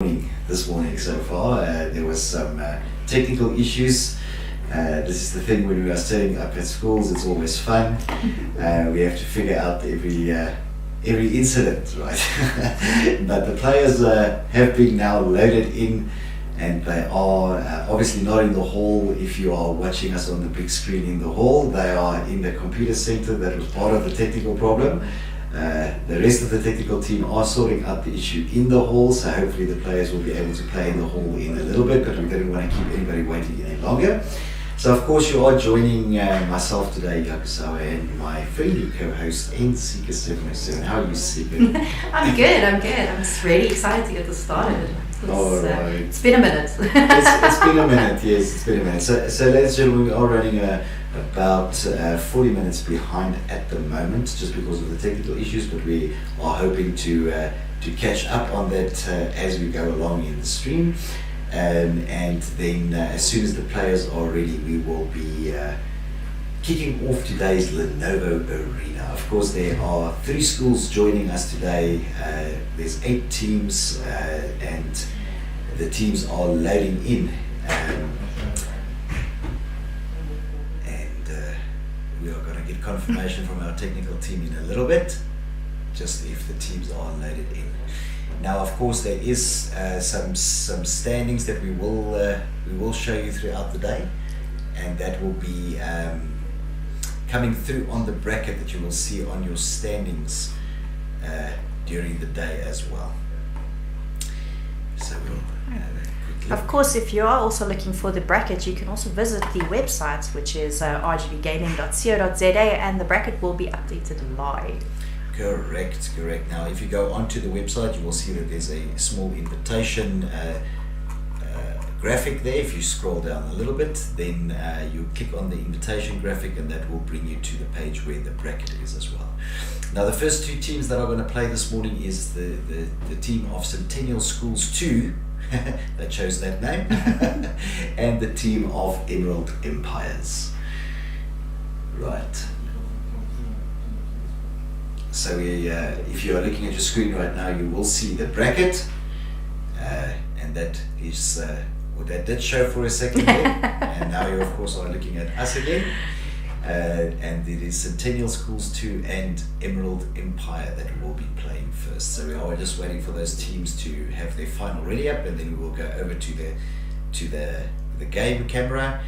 this morning so far. There was some technical issues. This is the thing when we are setting up at schools, it's always fun. We have to figure out every incident, right? But the players have been now loaded in, and they are obviously not in the hall. If you are watching us on the big screen in the hall, they are in the computer center. That was part of the technical problem. The rest of the technical team are sorting out the issue in the hall, so hopefully the players will be able to play in the hall in a little bit, but we didn't want to keep anybody waiting any longer. So of course you are joining myself today, Yakusawa, and my friendly co-host, Sika 707. How are you, Sika? I'm good. I'm just really excited to get this started. It's been a minute. It's been a minute, yes, it's been a minute. So ladies and gentlemen, we are running about 40 minutes behind at the moment, just because of the technical issues, but we are hoping to catch up on that as we go along in the stream. And then as soon as the players are ready, we will be kicking off today's Lenovo Arena. Of course, there are 3 schools joining us today. There's 8 teams, and the teams are loading in. We are going to get confirmation from our technical team in a little bit, just if the teams are loaded in. Now, of course, there is some standings that we will show you throughout the day, and that will be coming through on the bracket that you will see on your standings during the day as well. So we'll Of course, if you are also looking for the bracket, you can also visit the website, which is rgbgaming.co.za, and the bracket will be updated live. Correct. Now, if you go onto the website, you will see that there's a small invitation graphic there. If you scroll down a little bit, then you click on the invitation graphic, and that will bring you to the page where the bracket is as well. Now, the first 2 teams that are going to play this morning is the team of Centennial Schools 2, they chose that name, and the team of Emerald Empires. Right. So if you are looking at your screen right now, you will see the bracket, and that is what that did show for a second there. And now you of course are looking at us again, and it is Centennial Schools 2 and Emerald Empire that will be playing first. So we are just waiting for those teams to have their final ready up, and then we will go over to the game camera.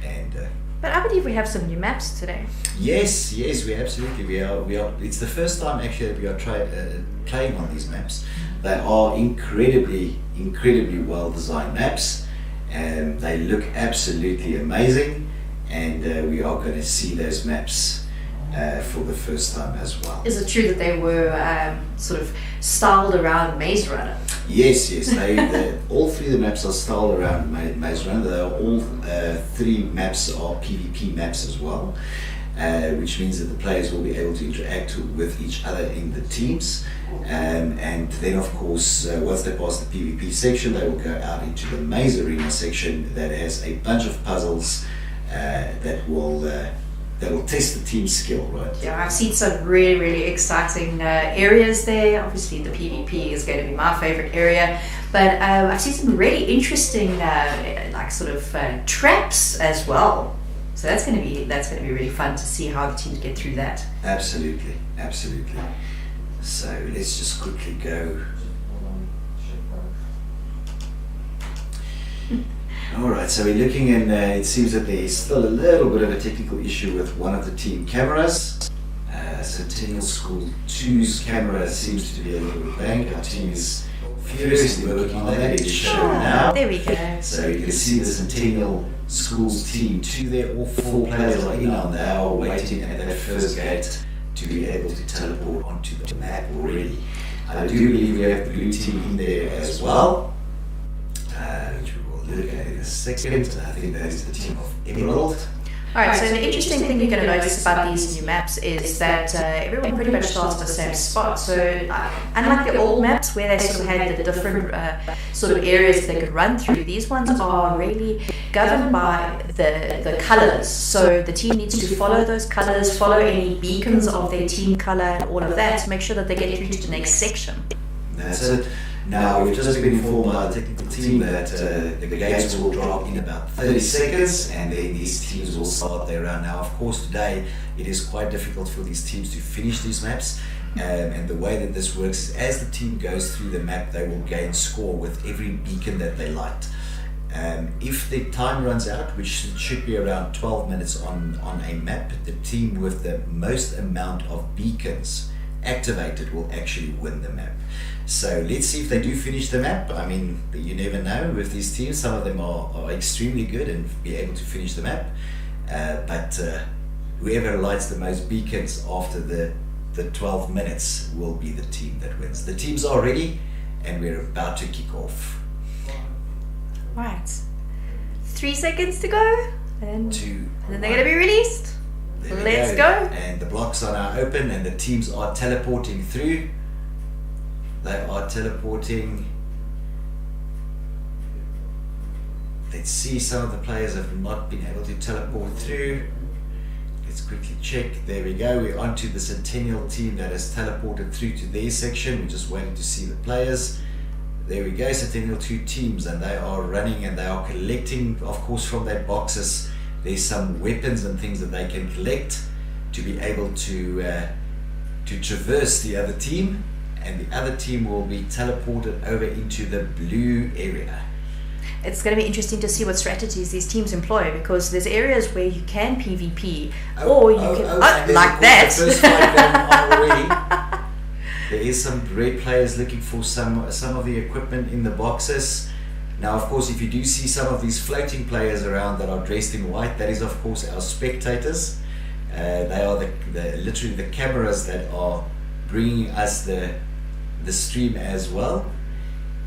And but I believe we have some new maps today. Yes, we absolutely we are. It's the first time actually that we are playing on these maps. They are incredibly well designed maps, and they look absolutely amazing. And we are going to see those maps for the first time as well. Is it true that they were sort of styled around Maze Runner? Yes. All 3 of the maps are styled around Maze Runner. They are all 3 maps are PvP maps as well, which means that the players will be able to interact with each other in the teams. And then, of course, once they pass the PvP section, they will go out into the Maze Arena section that has a bunch of puzzles that will test the team's skill, right? Yeah, I've seen some really exciting areas there. Obviously, the PvP is going to be my favorite area, but I've seen some really interesting, traps as well. So that's going to be really fun to see how the teams get through that. Absolutely. So let's just quickly go. Alright, so we're looking, and it seems that there is still a little bit of a technical issue with one of the team cameras. Centennial School 2's camera seems to be a little bit banged. Our team is furiously working on that. It is shown now. There we go. So you can see the Centennial Schools team 2 there. All 4 players are in on there, are waiting at that first gate to be able to teleport onto the map already. I do believe we have the blue team in there as well, which we will look at in a second. I think that is the team of Emerald. Alright, so the interesting thing you're going to notice about these new maps is that everyone pretty much starts at the same spot. So unlike the old maps where they sort of had the different sort of areas they could run through, these ones are really governed by the colours. So the team needs to follow those colours, follow any beacons of their team colour and all of that to make sure that they get through to the next section. That's it. Now, we've just been informed by the technical team that the gates will drop in about 30 seconds, and then these teams will start their round. Now, of course, today it is quite difficult for these teams to finish these maps, and the way that this works is as the team goes through the map, they will gain score with every beacon that they light. If the time runs out, which should be around 12 minutes on a map, the team with the most amount of beacons activated will actually win the map. So let's see if they do finish the map. I mean, you never know with these teams. Some of them are extremely good and be able to finish the map, but whoever lights the most beacons after the 12 minutes will be the team that wins. The teams are ready and we're about to kick off. Right. 3 seconds to go, and then they're going to be released. Let's go. And the blocks are now open and the teams are teleporting through. They are teleporting. Let's see, some of the players have not been able to teleport through. Let's quickly check. There we go. We're onto the Centennial team that has teleported through to their section. We're just waiting to see the players. There we go, Centennial 2 teams, and they are running and they are collecting, of course, from their boxes. There's some weapons and things that they can collect to be able to traverse the other team, and the other team will be teleported over into the blue area. It's going to be interesting to see what strategies these teams employ, because there's areas where you can PvP, or you can like that. The first fight going on already. There is some red players looking for some of the equipment in the boxes. Now, of course, if you do see some of these floating players around that are dressed in white, that is, of course, our spectators. They are literally the cameras that are bringing us the stream as well.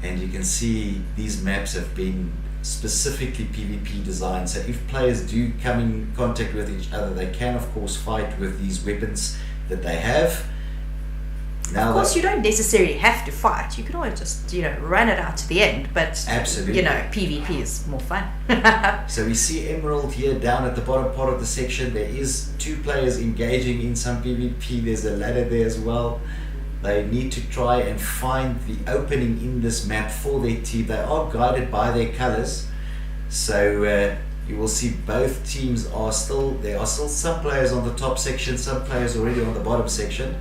And you can see these maps have been specifically PvP designed. So if players do come in contact with each other, they can, of course, fight with these weapons that they have. Now, of course, you don't necessarily have to fight. You can always just, run it out to the end. But, absolutely, PvP is more fun. So we see Emerald here down at the bottom part of the section. There is 2 players engaging in some PvP. There's a ladder there as well. They need to try and find the opening in this map for their team. They are guided by their colors. So you will see both teams are still, there are still some players on the top section, some players already on the bottom section.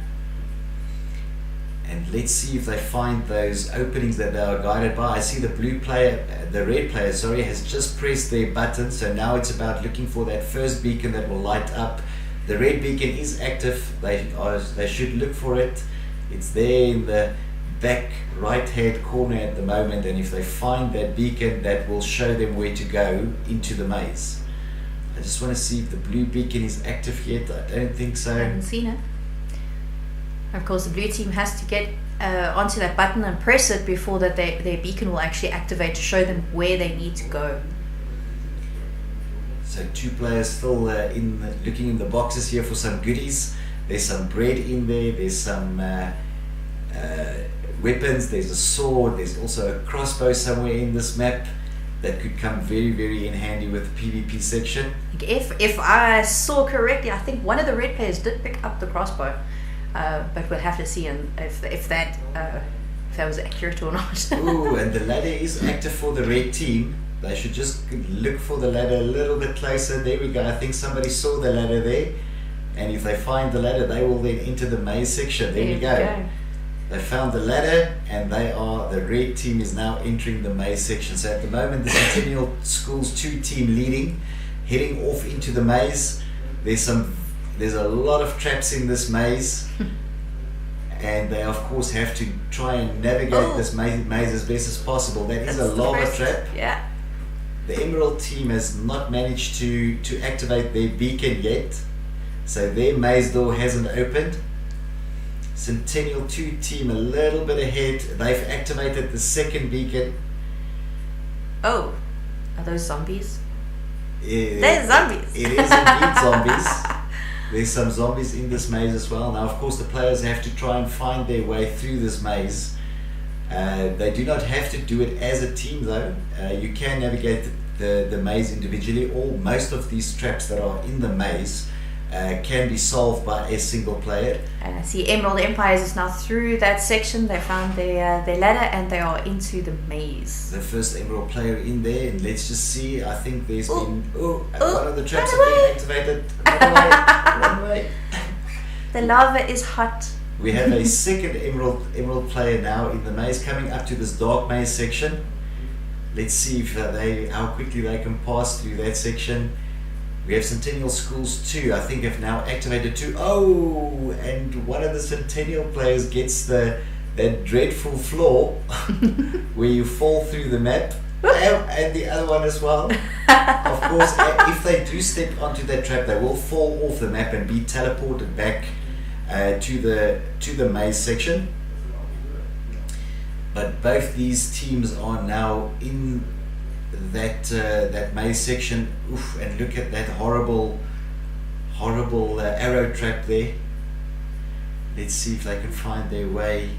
And let's see if they find those openings that they are guided by. I see the red player, has just pressed their button. So now it's about looking for that first beacon that will light up. The red beacon is active. They should look for it. It's there in the back right hand corner at the moment. And if they find that beacon, that will show them where to go into the maze. I just want to see if the blue beacon is active yet. I don't think so. I haven't seen it. Of course, the blue team has to get onto that button and press it before that their beacon will actually activate to show them where they need to go. So 2 players still looking in the boxes here for some goodies. There's some bread in there. There's some weapons. There's a sword. There's also a crossbow somewhere in this map that could come very, very in handy with the PvP section. If I saw correctly, I think one of the red players did pick up the crossbow. But we'll have to see if that was accurate or not. Ooh, and the ladder is active for the red team. They should just look for the ladder a little bit closer. There we go. I think somebody saw the ladder there. And if they find the ladder, they will then enter the maze section. There we go. They found the ladder, and the red team is now entering the maze section. So at the moment, the Centennial Schools 2 team leading, heading off into the maze. There's a lot of traps in this maze, and they of course have to try and navigate this maze as best as possible. That is a lava trap. Yeah. The Emerald team has not managed to activate their beacon yet, so their maze door hasn't opened. Centennial 2 team a little bit ahead. They've activated the second beacon. Oh, are those zombies? They're zombies. It is indeed zombies. There's some zombies in this maze as well. Now, of course, the players have to try and find their way through this maze. They do not have to do it as a team, though. You can navigate the maze individually. Most of these traps that are in the maze can be solved by a single player. And I see Emerald Empires is now through that section. They found their ladder and they are into the maze. The first Emerald player in there, and let's just see. I think there's been one of the traps run have been activated. Run away. The lava is hot. We have a second emerald player now in the maze coming up to this dark maze section. Let's see if how quickly they can pass through that section. We have Centennial Schools too. I think have now activated too. Oh, and one of the Centennial players gets that dreadful floor where you fall through the map, and the other one as well. Of course, if they do step onto that trap, they will fall off the map and be teleported back to the maze section. But both these teams are now in that maze section. Oof, and look at that horrible arrow trap there. Let's see if they can find their way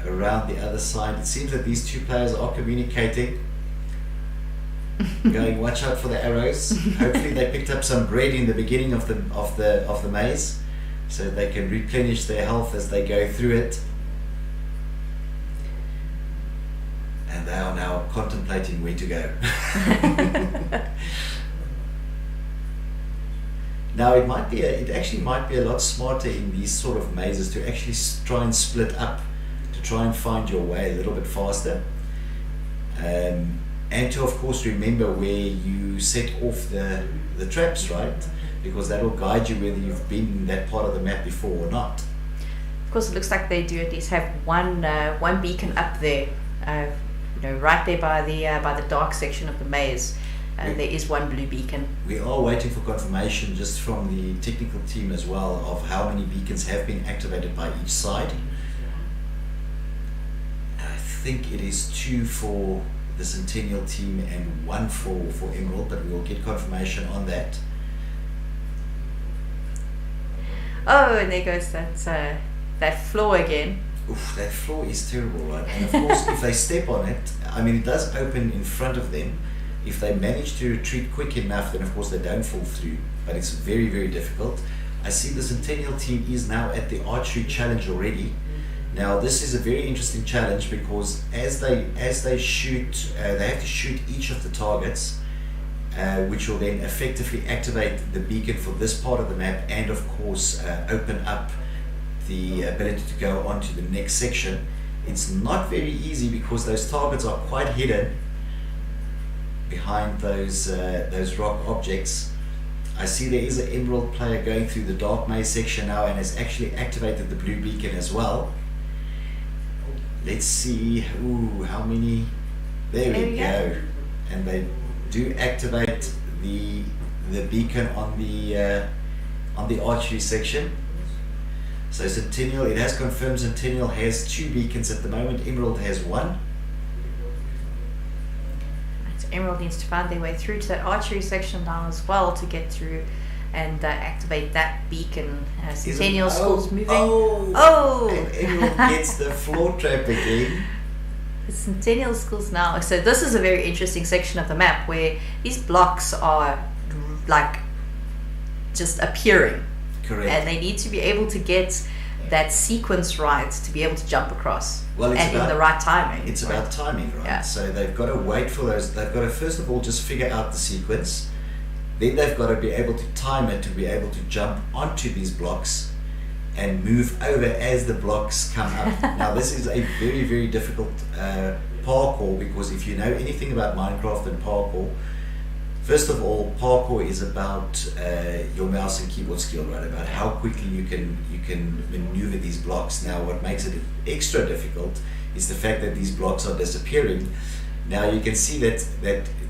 around the other side. It seems that these two players are communicating, going, watch out for the arrows. Hopefully they picked up some bread in the beginning of the maze, so they can replenish their health as they go through it. And they are now contemplating where to go. Now it actually might be a lot smarter in these sort of mazes to actually try and split up, to try and find your way a little bit faster, and to of course remember where you set off the traps, right? Because that will guide you whether you've been in that part of the map before or not. Of course, it looks like they do at least have one beacon up there, right there by the dark section of the maze. There is one blue beacon. We are waiting for confirmation just from the technical team as well of how many beacons have been activated by each side. I think it is 2 for the Centennial team and 1 for Emerald, but we will get confirmation on that. Oh, and there goes that floor again. Oof, that floor is terrible, right? And of course, if they step on it, I mean, it does open in front of them. If they manage to retreat quick enough, then of course they don't fall through, but it's very, very difficult. I see the Centennial team is now at the archery challenge already. Now this is a very interesting challenge because as they shoot, they have to shoot each of the targets, which will then effectively activate the beacon for this part of the map, and of course open up the ability to go on to the next section. It's not very easy because those targets are quite hidden behind those rock objects. I see there is an Emerald player going through the dark maze section now and has actually activated the blue beacon as well. Let's see, how many, there we go. And they do activate the beacon on the archery section. So Centennial, it has confirmed Centennial has 2 beacons at the moment, Emerald has 1. So Emerald needs to find their way through to that archery section now as well to get through and activate that beacon. Centennial School's moving. And Emerald gets the floor trap again. The Centennial Schools now. So this is a very interesting section of the map where these blocks are like just appearing. Correct. And they need to be able to get that sequence right to be able to jump across. Well, in the right timing. It's about timing, right? Yeah. So they've got to wait for those. They've got to first of all just figure out the sequence. Then they've got to be able to time it to be able to jump onto these blocks and move over as the blocks come up. Now this is a very, very difficult parkour, because if you know anything about Minecraft and parkour, first of all, parkour is about your mouse and keyboard skill, right? About how quickly you can maneuver these blocks. Now, what makes it extra difficult is the fact that these blocks are disappearing. Now, you can see that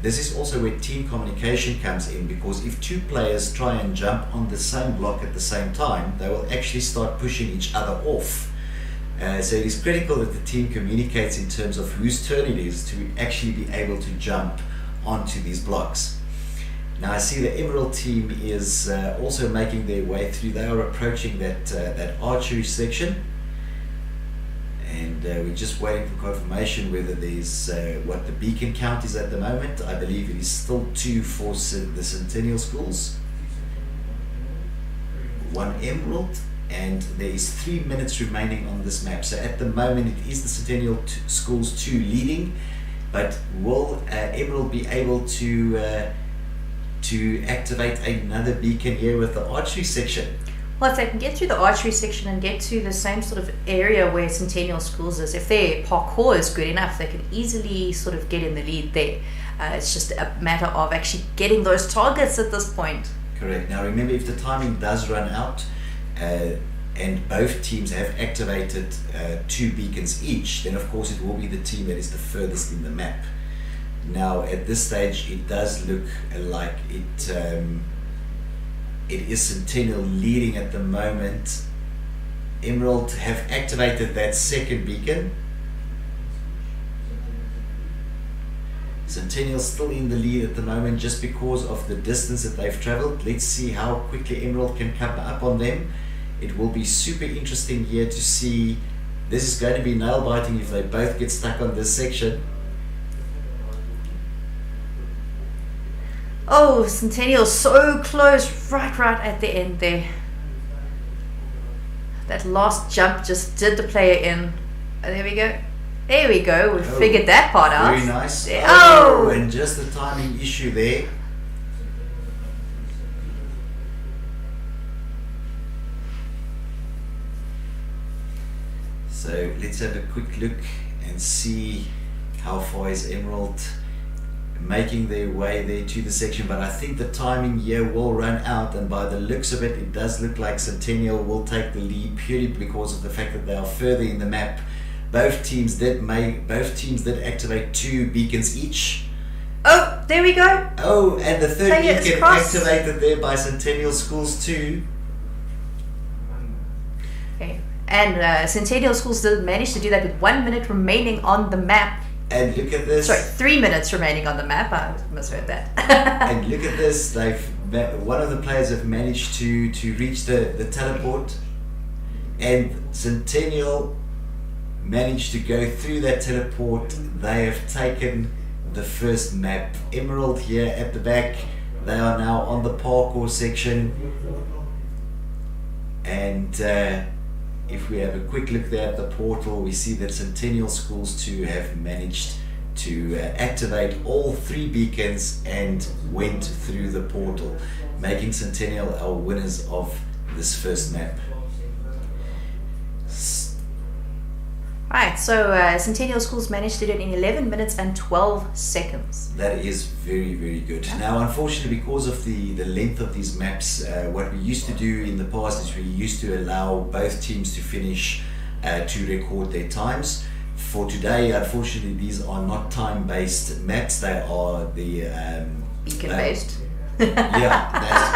this is also where team communication comes in, because if 2 players try and jump on the same block at the same time, they will actually start pushing each other off. So it is critical that the team communicates in terms of whose turn it is to actually be able to jump onto these blocks. Now I see the Emerald team is also making their way through. They are approaching that archery section, and we're just waiting for confirmation whether there's what the beacon count is at the moment. I believe it is still 2 for the Centennial Schools. 1 emerald, and there is 3 minutes remaining on this map. So at the moment it is the Centennial Schools 2 leading, but will Emerald be able to activate another beacon here with the archery section? Well, if they can get through the archery section and get to the same sort of area where Centennial Schools is, if their parkour is good enough, they can easily sort of get in the lead there. It's just a matter of actually getting those targets at this point. Correct. Now remember, if the timing does run out and both teams have activated 2 beacons each, then of course it will be the team that is the furthest in the map. Now at this stage it does look like it is Centennial leading at the moment. Emerald have activated that second beacon. Centennial still in the lead at the moment just because of the distance that they've traveled. Let's see how quickly Emerald can come up on them. It will be super interesting here to see. This is going to be nail biting if they both get stuck on this section. Oh, Centennial so close, right at the end there. That last jump just did the player in. Oh, there we go. There we go. We figured that part out. Very nice. Oh, and just the timing issue there. So let's have a quick look and see how far is Emerald making their way there to the section, but I think the timing here will run out, and by the looks of it, it does look like Centennial will take the lead purely because of the fact that they are further in the map. Both teams did activate 2 beacons each. Oh, there we go. Oh, and the third Player beacon activated there by Centennial Schools 2. Okay. And Centennial Schools did manage to do that with 1 minute remaining on the map. And look at this. Sorry, 3 minutes remaining on the map. I misheard that. And look at this. One of the players have managed to reach the teleport, and Centennial managed to go through that teleport. They have taken the first map. Emerald here at the back. They are now on the parkour section, and if we have a quick look there at the portal, we see that Centennial Schools 2 have managed to activate all 3 beacons and went through the portal, making Centennial our winners of this first map. Right, so Centennial Schools managed to do it in 11 minutes and 12 seconds. That is very, very good. Now, unfortunately, because of the length of these maps, what we used to do in the past is we used to allow both teams to finish to record their times. For today, unfortunately, these are not time-based maps. They are the beacon-based. Yeah,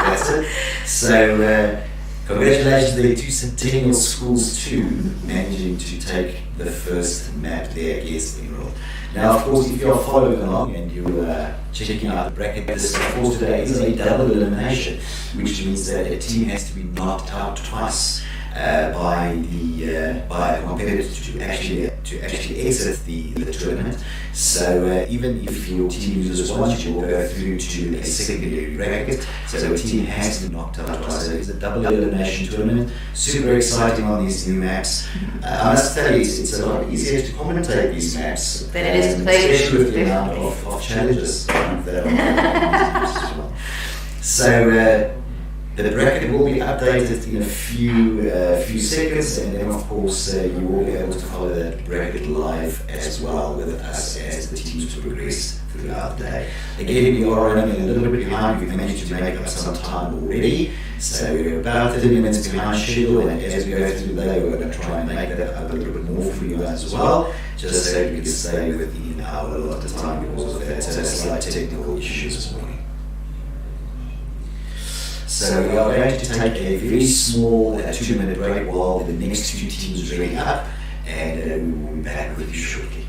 that's it. So, congratulations there to Centennial Schools 2 managing to take the first map there against Emerald. Now, of course, if you are following along and you're checking out the bracket, this of course today is a double elimination, which means that a team has to be knocked out twice by a competitor to actually exit the tournament. So even if your team loses once, you will go through to a secondary bracket. So a team has to be knocked out twice. So it's a double elimination tournament. Super exciting on these new maps. I must tell you, it's a lot easier to commentate these maps than it is to play, especially with the amount of challenges that are on these as well. So the bracket will be updated in a few seconds, and then of course you will be able to follow that bracket live as well with us as the teams progress throughout the day. Again, we are running a little bit behind. We've managed to make up some time already, so we're about 30 minutes behind schedule, and as we go through the day we're going to try and make that up a little bit more for you guys as well, just so we can stay within our allotted time because of that slight technical issues this morning. So we are going to take a very small 2-minute break while the next 2 teams ready up, and we will be back with you shortly.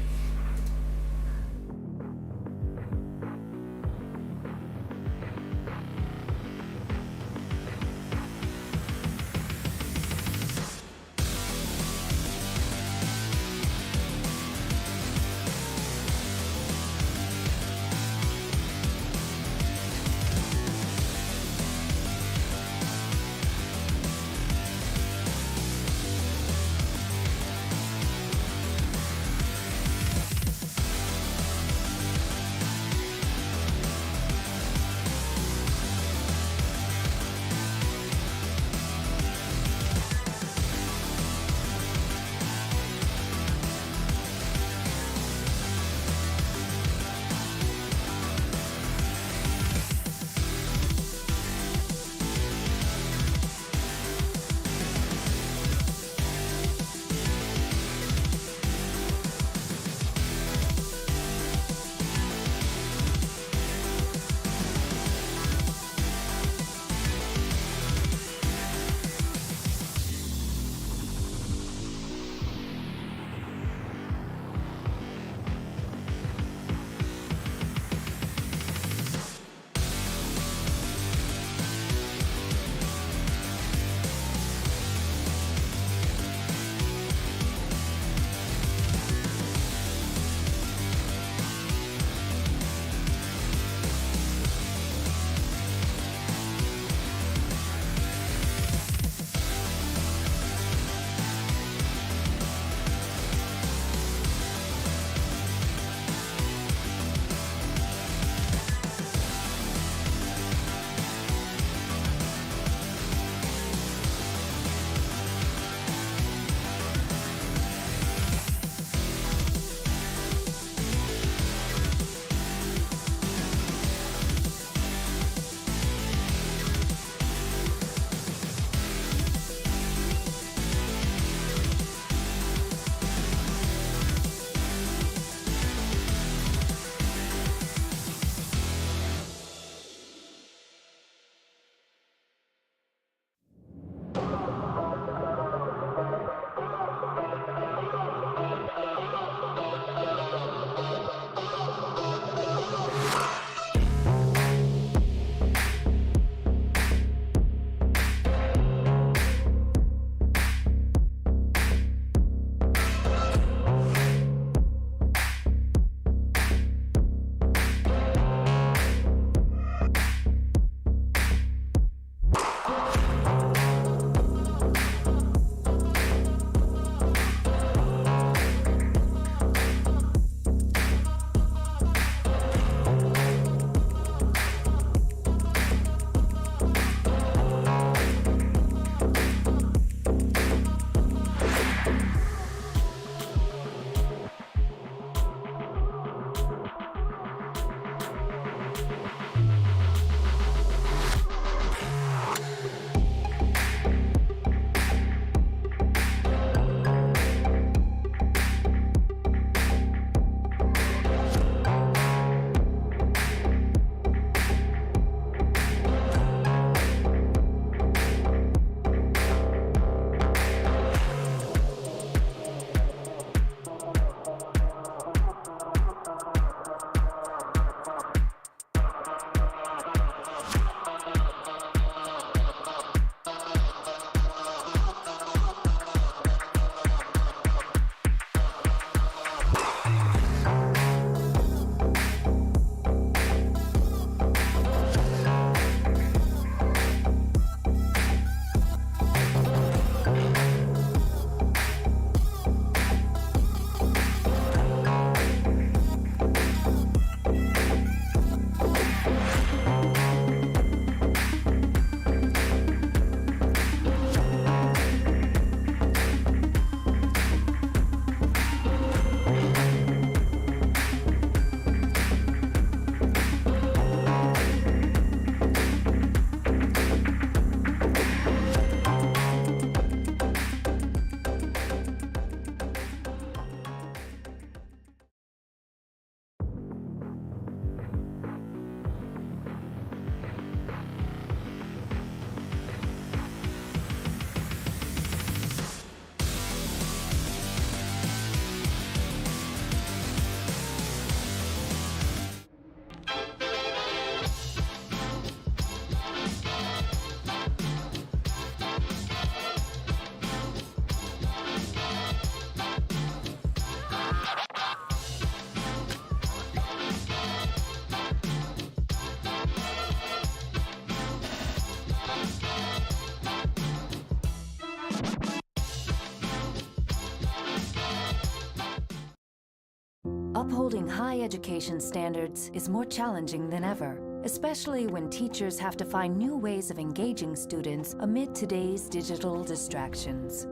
Upholding high education standards is more challenging than ever, especially when teachers have to find new ways of engaging students amid today's digital distractions.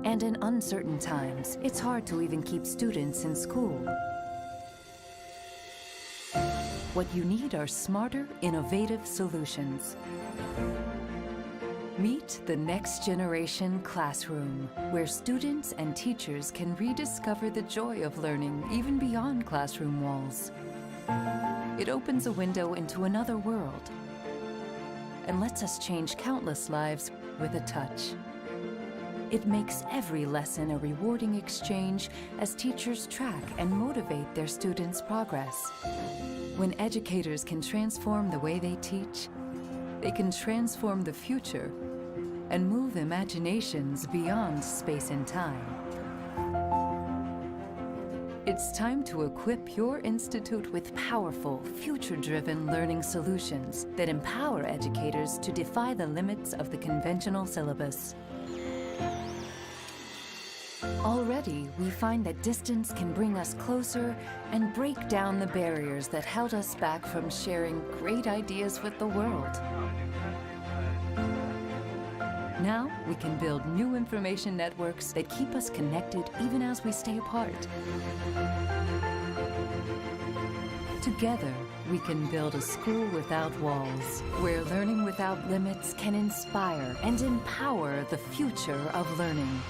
And in uncertain times, it's hard to even keep students in school. What you need are smarter, innovative solutions. Meet the Next Generation Classroom, where students and teachers can rediscover the joy of learning even beyond classroom walls. It opens a window into another world and lets us change countless lives with a touch. It makes every lesson a rewarding exchange as teachers track and motivate their students' progress. When educators can transform the way they teach, they can transform the future and move imaginations beyond space and time. It's time to equip your institute with powerful, future-driven learning solutions that empower educators to defy the limits of the conventional syllabus. Already, we find that distance can bring us closer and break down the barriers that held us back from sharing great ideas with the world. Now, we can build new information networks that keep us connected even as we stay apart. Together, we can build a school without walls, where learning without limits can inspire and empower the future of learning.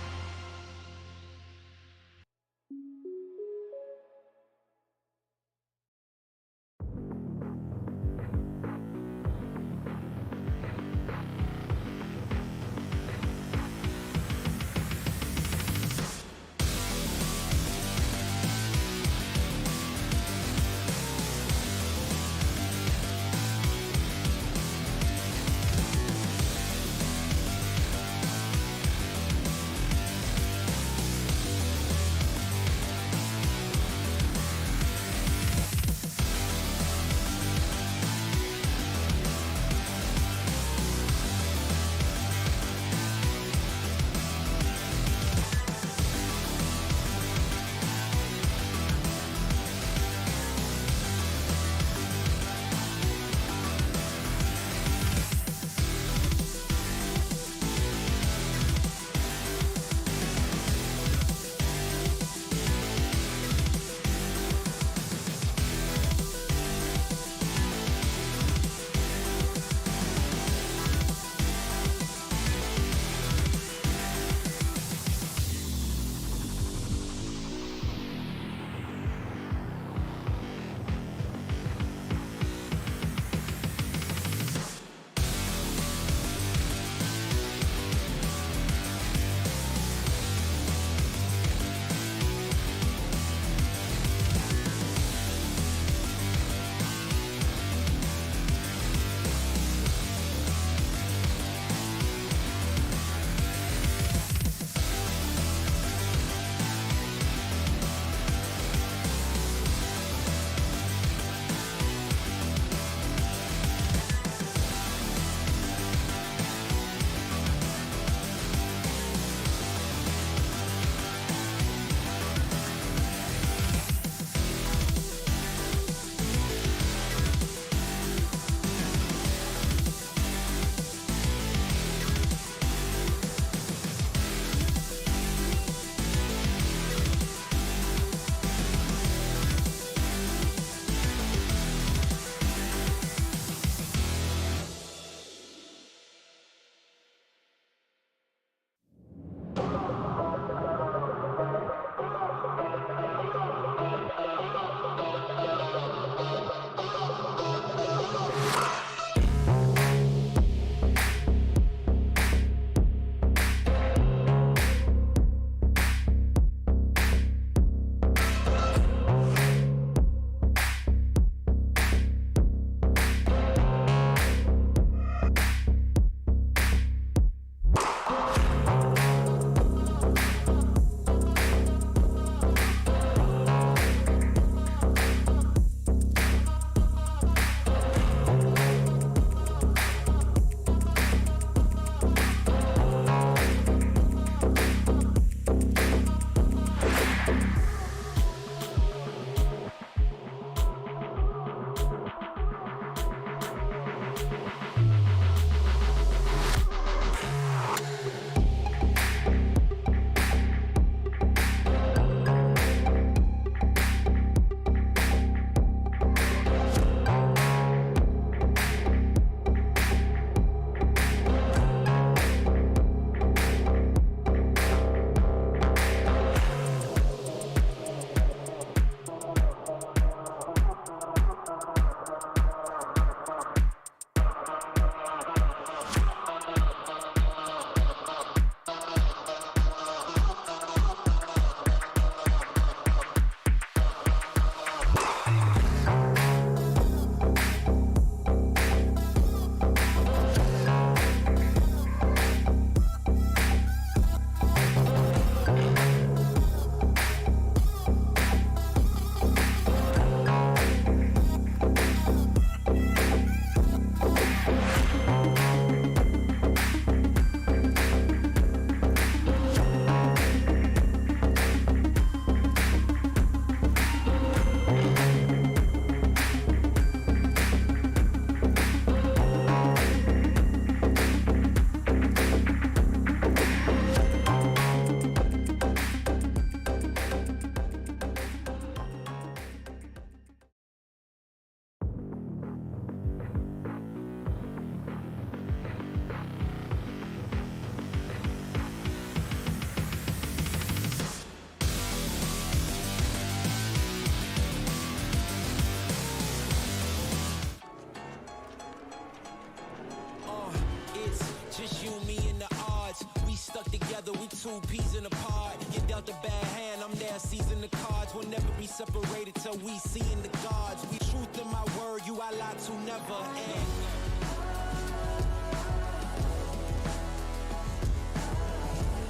two peas in a pod. You dealt a bad hand, I'm there seizing the cards. We'll never be separated till we see in the gods. We truth in my word, you I lie to never end.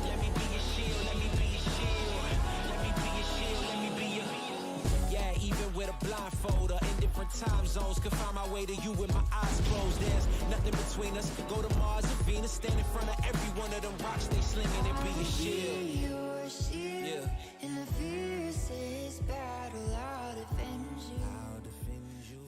Let me be your shield, let me be your shield. Let me be your shield, let me be your... Yeah, even with a blindfolder in different time zones, could find my way to you with my eyes closed. There's nothing between us. Go to Mars or Venus, stand in front of every one of them rocks they slinging and be your shield. Your shield. Yeah. In the fiercest battle, I'll defend you. I'll defend you.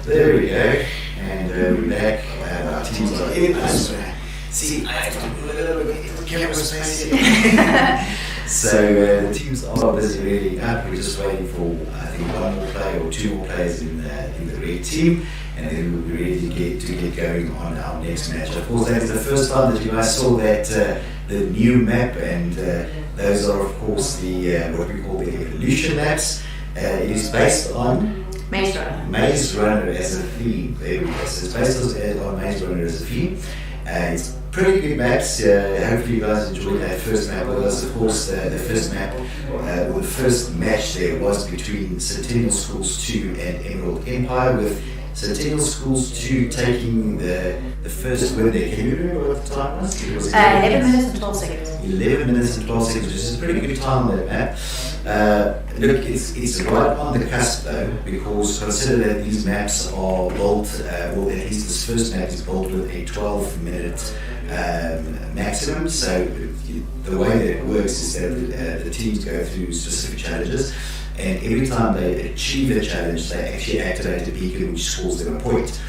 There we go, and we're back. Our teams are in. See, I have to move a little bit into the camera space here. So the teams are busy readying up. We're just waiting for, I think, one more player or two more players in the red team, and then we'll be ready to get going on our next match. Of course, that is the first time that you guys saw that the new map, and those are, of course, the what we call the evolution maps. It is based on Maze Runner as a theme. There we go. So it's based on Maze Runner as a theme. It's pretty good maps. Hopefully you guys enjoyed that first map with us. Of course, the first map, or the first match there was between Centennial Schools 2 and Emerald Empire, with Centennial Schools 2 taking the first win there. Can you remember what the time was? It was 11 minutes and 12 seconds. 11 minutes and 12 seconds, which is a pretty good time on that map. Look, it's right on the cusp though, because consider that these maps are built, or at least this first map is built with a 12-minute maximum. So the way that it works is that the teams go through specific challenges, and every time they achieve a challenge, they actually activate a beacon which scores them a point.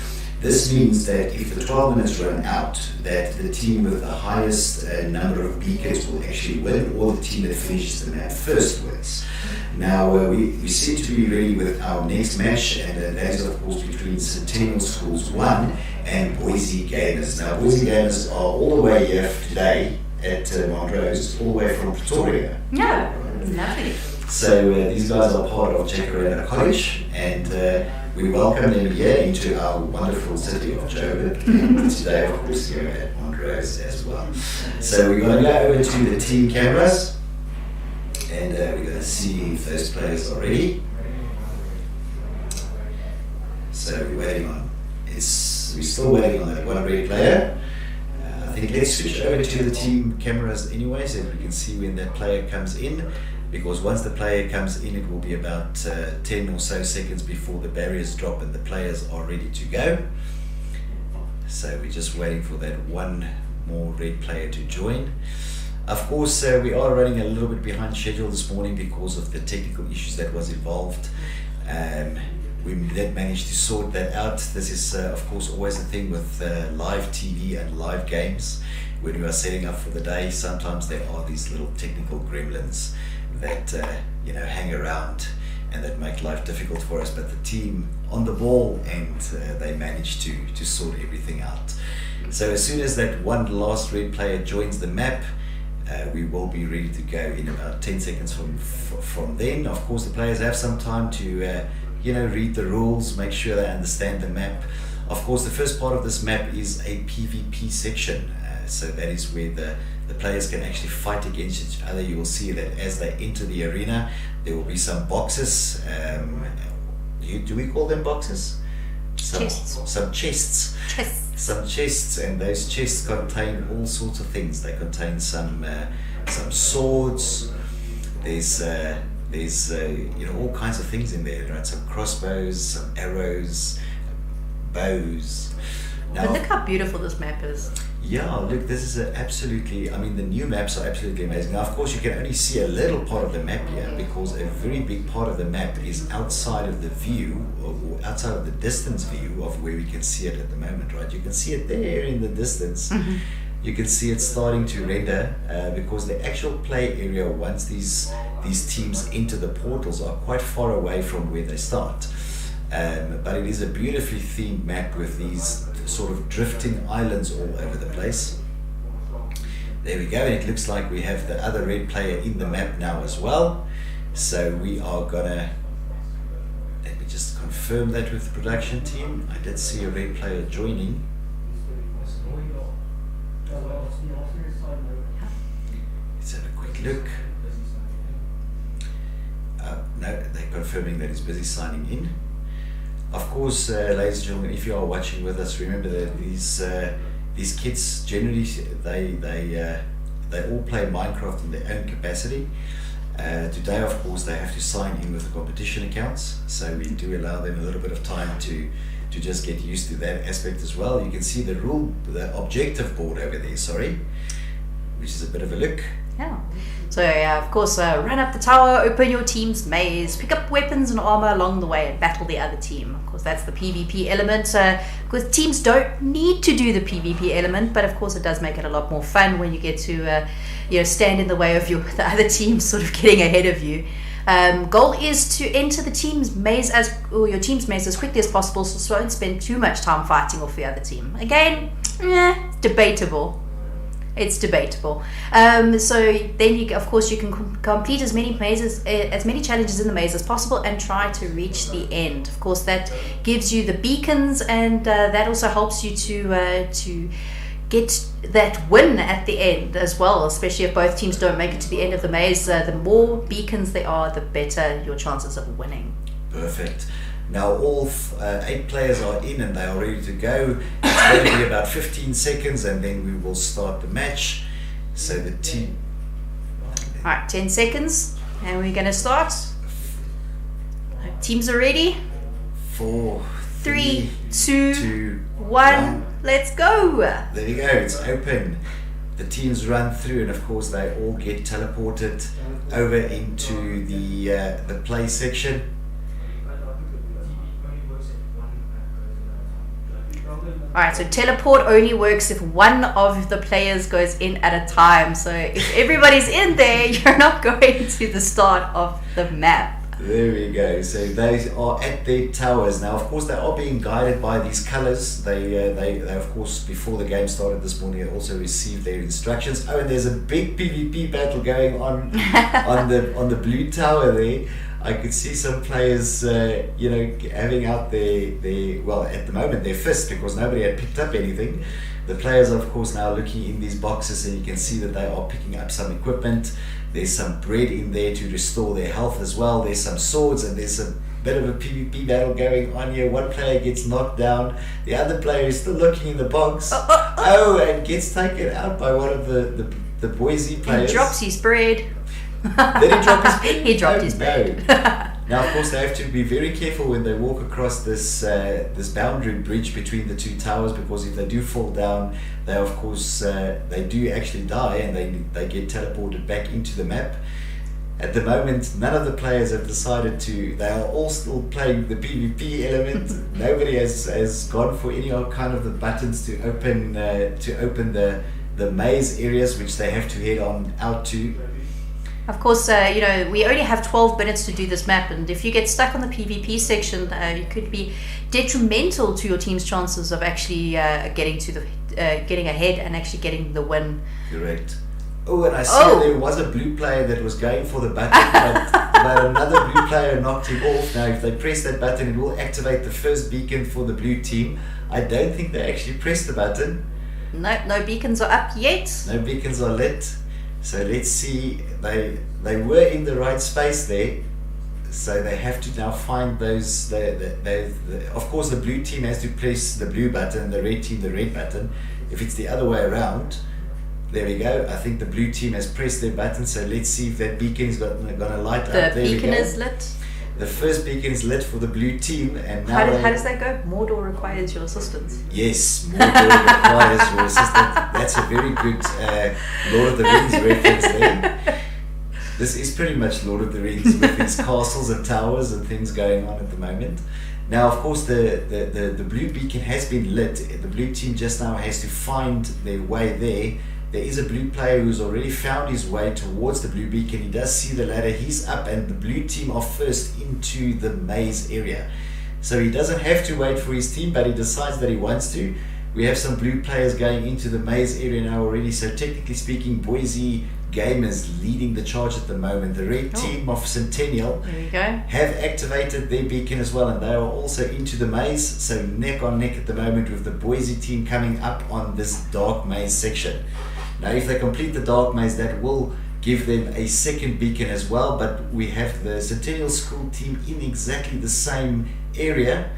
This means that if the 12 minutes run out, that the team with the highest number of beacons will actually win, or the team that finishes the map first wins. Now, we seem to be ready with our next match, and that is, of course, between Centennial Schools 1 and Boise Gamers. Now, Boise Gamers are all the way here today at Montrose, all the way from Pretoria. No, lovely. So these guys are part of Jacaranda College, and we welcome them here into our wonderful city of Joburg, and today, of course, here at Montrose as well. So we're going to go over to the team cameras, and we're going to see if those players are ready. So we're still waiting on that one red player. I think let's switch over to the team cameras anyway, so that we can see when that player comes in. Because once the player comes in, it will be about 10 or so seconds before the barriers drop and the players are ready to go. So we're just waiting for that one more red player to join. Of course, we are running a little bit behind schedule this morning because of the technical issues that was involved. We did manage to sort that out. This is, of course, always a thing with live TV and live games. When we are setting up for the day, sometimes there are these little technical gremlins that hang around and that make life difficult for us, but the team on the ball, and they managed to sort everything out. So as soon as that one last red player joins the map, we will be ready to go in about 10 seconds from then. Of course, the players have some time to read the rules, make sure they understand the map. Of course, the first part of this map is a PvP section, so that is where the players can actually fight against each other. You will see that as they enter the arena, there will be some boxes. Do we call them boxes? Chests. Some chests. Some chests, and those chests contain all sorts of things. They contain some swords. There's all kinds of things in there, right? Some crossbows, some arrows, bows. Now, But look how beautiful this map is. Yeah, look, this is the new maps are absolutely amazing. Now, of course, you can only see a little part of the map here because a very big part of the map is outside of the view, or outside of the distance view of where we can see it at the moment, right? You can see it there in the distance. Mm-hmm. You can see it starting to render because the actual play area, once these teams enter the portals, are quite far away from where they start. But it is a beautifully themed map with these sort of drifting islands all over the place. There we go, and it looks like we have the other red player in the map now as well. So we are gonna, let me just confirm that with the production team. I did see a red player joining. Let's have a quick look. No, they're confirming that he's busy signing in. Of course, ladies and gentlemen, if you are watching with us, remember that these kids generally they all play Minecraft in their own capacity. Today, of course, they have to sign in with the competition accounts, so we do allow them a little bit of time to just get used to that aspect as well. You can see the objective board over there, which is a bit of a look. Yeah. So of course, run up the tower, open your team's maze, pick up weapons and armor along the way, and battle the other team. Of course, that's the PvP element. Because teams don't need to do the PvP element, but of course, it does make it a lot more fun when you get to stand in the way of the other team sort of getting ahead of you. Goal is to enter the team's maze your team's maze as quickly as possible, so don't spend too much time fighting off the other team. Again, debatable. It's debatable. So then you can complete as many challenges in the maze as possible and try to reach the end. Of course, that gives you the beacons, and that also helps you to get that win at the end as well. Especially if both teams don't make it to the end of the maze, the more beacons there are, the better your chances of winning. Perfect. Now all 8 players are in and they are ready to go. It's going to be about 15 seconds and then we will start the match. So the team... Alright, 10 seconds and we're going to start. Teams are ready. 4, 3, 2, 1. Let's go. There you go, it's open. The teams run through and of course they all get teleported over into the play section. Alright, so teleport only works if one of the players goes in at a time. So if everybody's in there, you're not going to the start of the map. There we go. So they are at their towers. Now, of course, they are being guided by these colors. They of course, before the game started this morning, they also received their instructions. Oh, and there's a big PvP battle going on on the blue tower there. I could see some players, having out their well, at the moment, their fist, because nobody had picked up anything. The players are, of course, now looking in these boxes, and you can see that they are picking up some equipment. There's some bread in there to restore their health as well. There's some swords, and there's a bit of a PvP battle going on here. One player gets knocked down. The other player is still looking in the box. And gets taken out by one of the Boise players. He drops his bread. Did he drop his bread? He dropped his bread. Now, of course, they have to be very careful when they walk across this boundary bridge between the 2 towers, because if they do fall down, they of course they do actually die, and they get teleported back into the map. At the moment, none of the players have decided to. They are all still playing the PvP element. Nobody has gone for any kind of the buttons to open the maze areas, which they have to head on out to. Of course, we only have 12 minutes to do this map, and if you get stuck on the PvP section, you could be detrimental to your team's chances of actually getting ahead and actually getting the win. Correct. Oh, and I see there was a blue player that was going for the button, but another blue player knocked him off. Now, if they press that button, it will activate the first beacon for the blue team. I don't think they actually pressed the button. No beacons are up yet. No beacons are lit. So let's see, they were in the right space there, so they have to now find those, of course the blue team has to press the blue button, the red team the red button. If it's the other way around, there we go, I think the blue team has pressed their button, so let's see if that beacon is going to light up. The beacon is lit. The first beacon is lit for the blue team, and now how does that go? Mordor requires your assistance. Yes, Mordor requires your assistance. That's a very good Lord of the Rings reference there. This is pretty much Lord of the Rings with these castles and towers and things going on at the moment. Now, of course, the blue beacon has been lit. The blue team just now has to find their way there. There is a blue player who's already found his way towards the blue beacon. He does see the ladder, he's up, and the blue team are first into the maze area. So he doesn't have to wait for his team, but he decides that he wants to. We have some blue players going into the maze area now already, so technically speaking, Boise Gamers leading the charge at the moment. The red team of Centennial have activated their beacon as well, and they are also into the maze, so neck on neck at the moment with the Boise team coming up on this dark maze section. Now, if they complete the dark maze, that will give them a second beacon as well, but we have the Centennial School team in exactly the same area.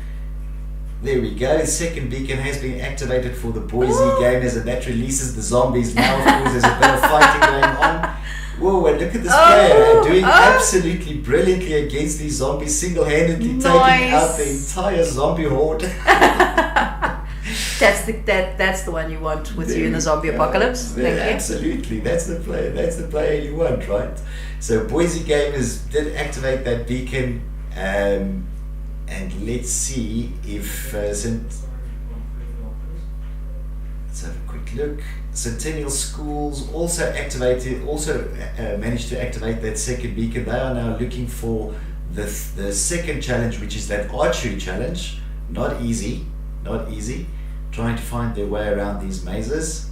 There we go, the second beacon has been activated for the Boise Gamers, and that releases the zombies. Now, of course, there's a bit of fighting going on. Whoa, and look at this player doing absolutely brilliantly against these zombies, single-handedly taking out the entire zombie horde. That's the one you want with you in the zombie apocalypse. Thank you. Absolutely, that's the player. That's the player you want, right? So Boise Gamers did activate that beacon, and let's see if let's have a quick look. Centennial Schools also managed to activate that second beacon. They are now looking for the second challenge, which is that archery challenge. Not easy. Trying to find their way around these mazes.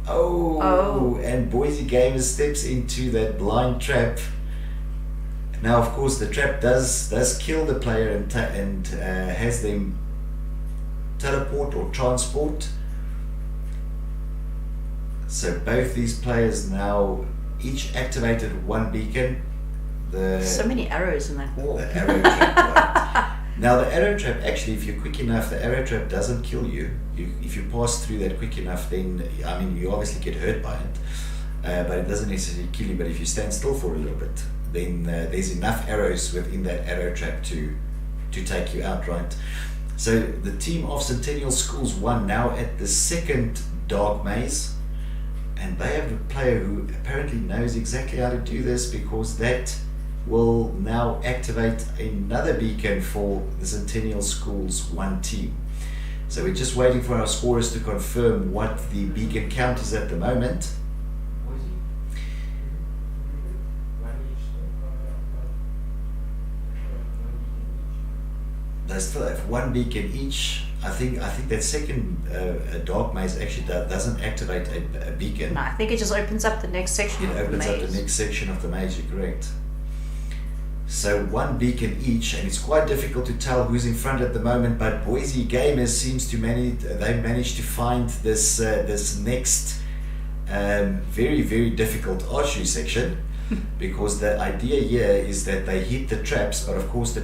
Oh. And Boise Gamers steps into that blind trap. Now, of course, the trap does kill the player and has them teleport or transport. So both these players now each activated one beacon. So many arrows in that wall. The arrow trap. Right. Now the arrow trap, actually, if you're quick enough, the arrow trap doesn't kill you. If you pass through that quick enough, then you obviously get hurt by it, but it doesn't necessarily kill you. But if you stand still for a little bit, then there's enough arrows within that arrow trap to take you out, right? So the team of Centennial Schools won now at the second dark maze, and they have a player who apparently knows exactly how to do this, because that will now activate another beacon for the Centennial Schools 1 team. So we're just waiting for our scorers to confirm what the beacon count is at the moment. They still have one beacon each. I think that second dark maze actually doesn't activate a beacon. No, I think it just opens up the next section of the maze. It opens up the next section of the maze, you're correct. So one beacon each, and it's quite difficult to tell who's in front at the moment, but Boise Gamers seems to managed to find this next very, very difficult archery section, because the idea here is that they hit the traps, but of course the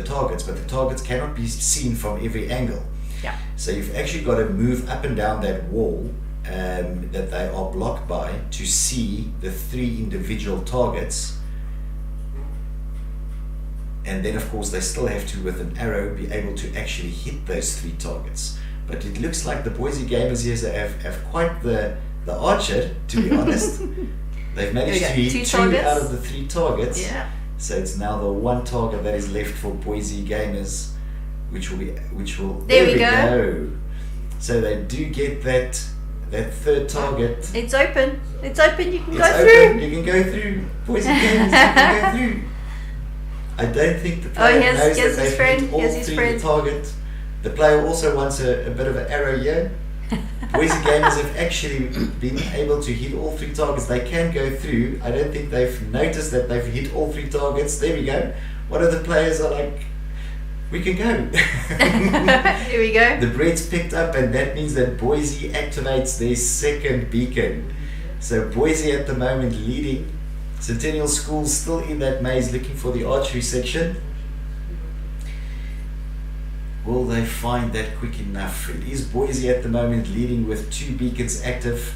targets, but the targets cannot be seen from every angle. Yeah. So you've actually got to move up and down that wall that they are blocked by to see the 3 individual targets. And then of course they still have to, with an arrow, be able to actually hit those 3 targets. But it looks like the Boise Gamers here have quite the archer, to be honest. They've managed to hit 2 out of the 3 targets. Yeah. So it's now the 1 target that is left for Boise Gamers, which will there we go. So they do get that 3rd target. It's open. You can go through. You can go through. Boise Gamers, you can go through. I don't think the player knows that they've hit all 3 the target. The player also wants a bit of an arrow here. Boise Gamers have actually been able to hit all 3 targets. They can go through. I don't think they've noticed that they've hit all 3 targets. There we go. One of the players are like, we can go. Here we go. The bread's picked up, and that means that Boise activates their second beacon. So Boise at the moment leading. Centennial Schools still in that maze looking for the archery section. Will they find that quick enough? It is Boise at the moment leading with 2 beacons active,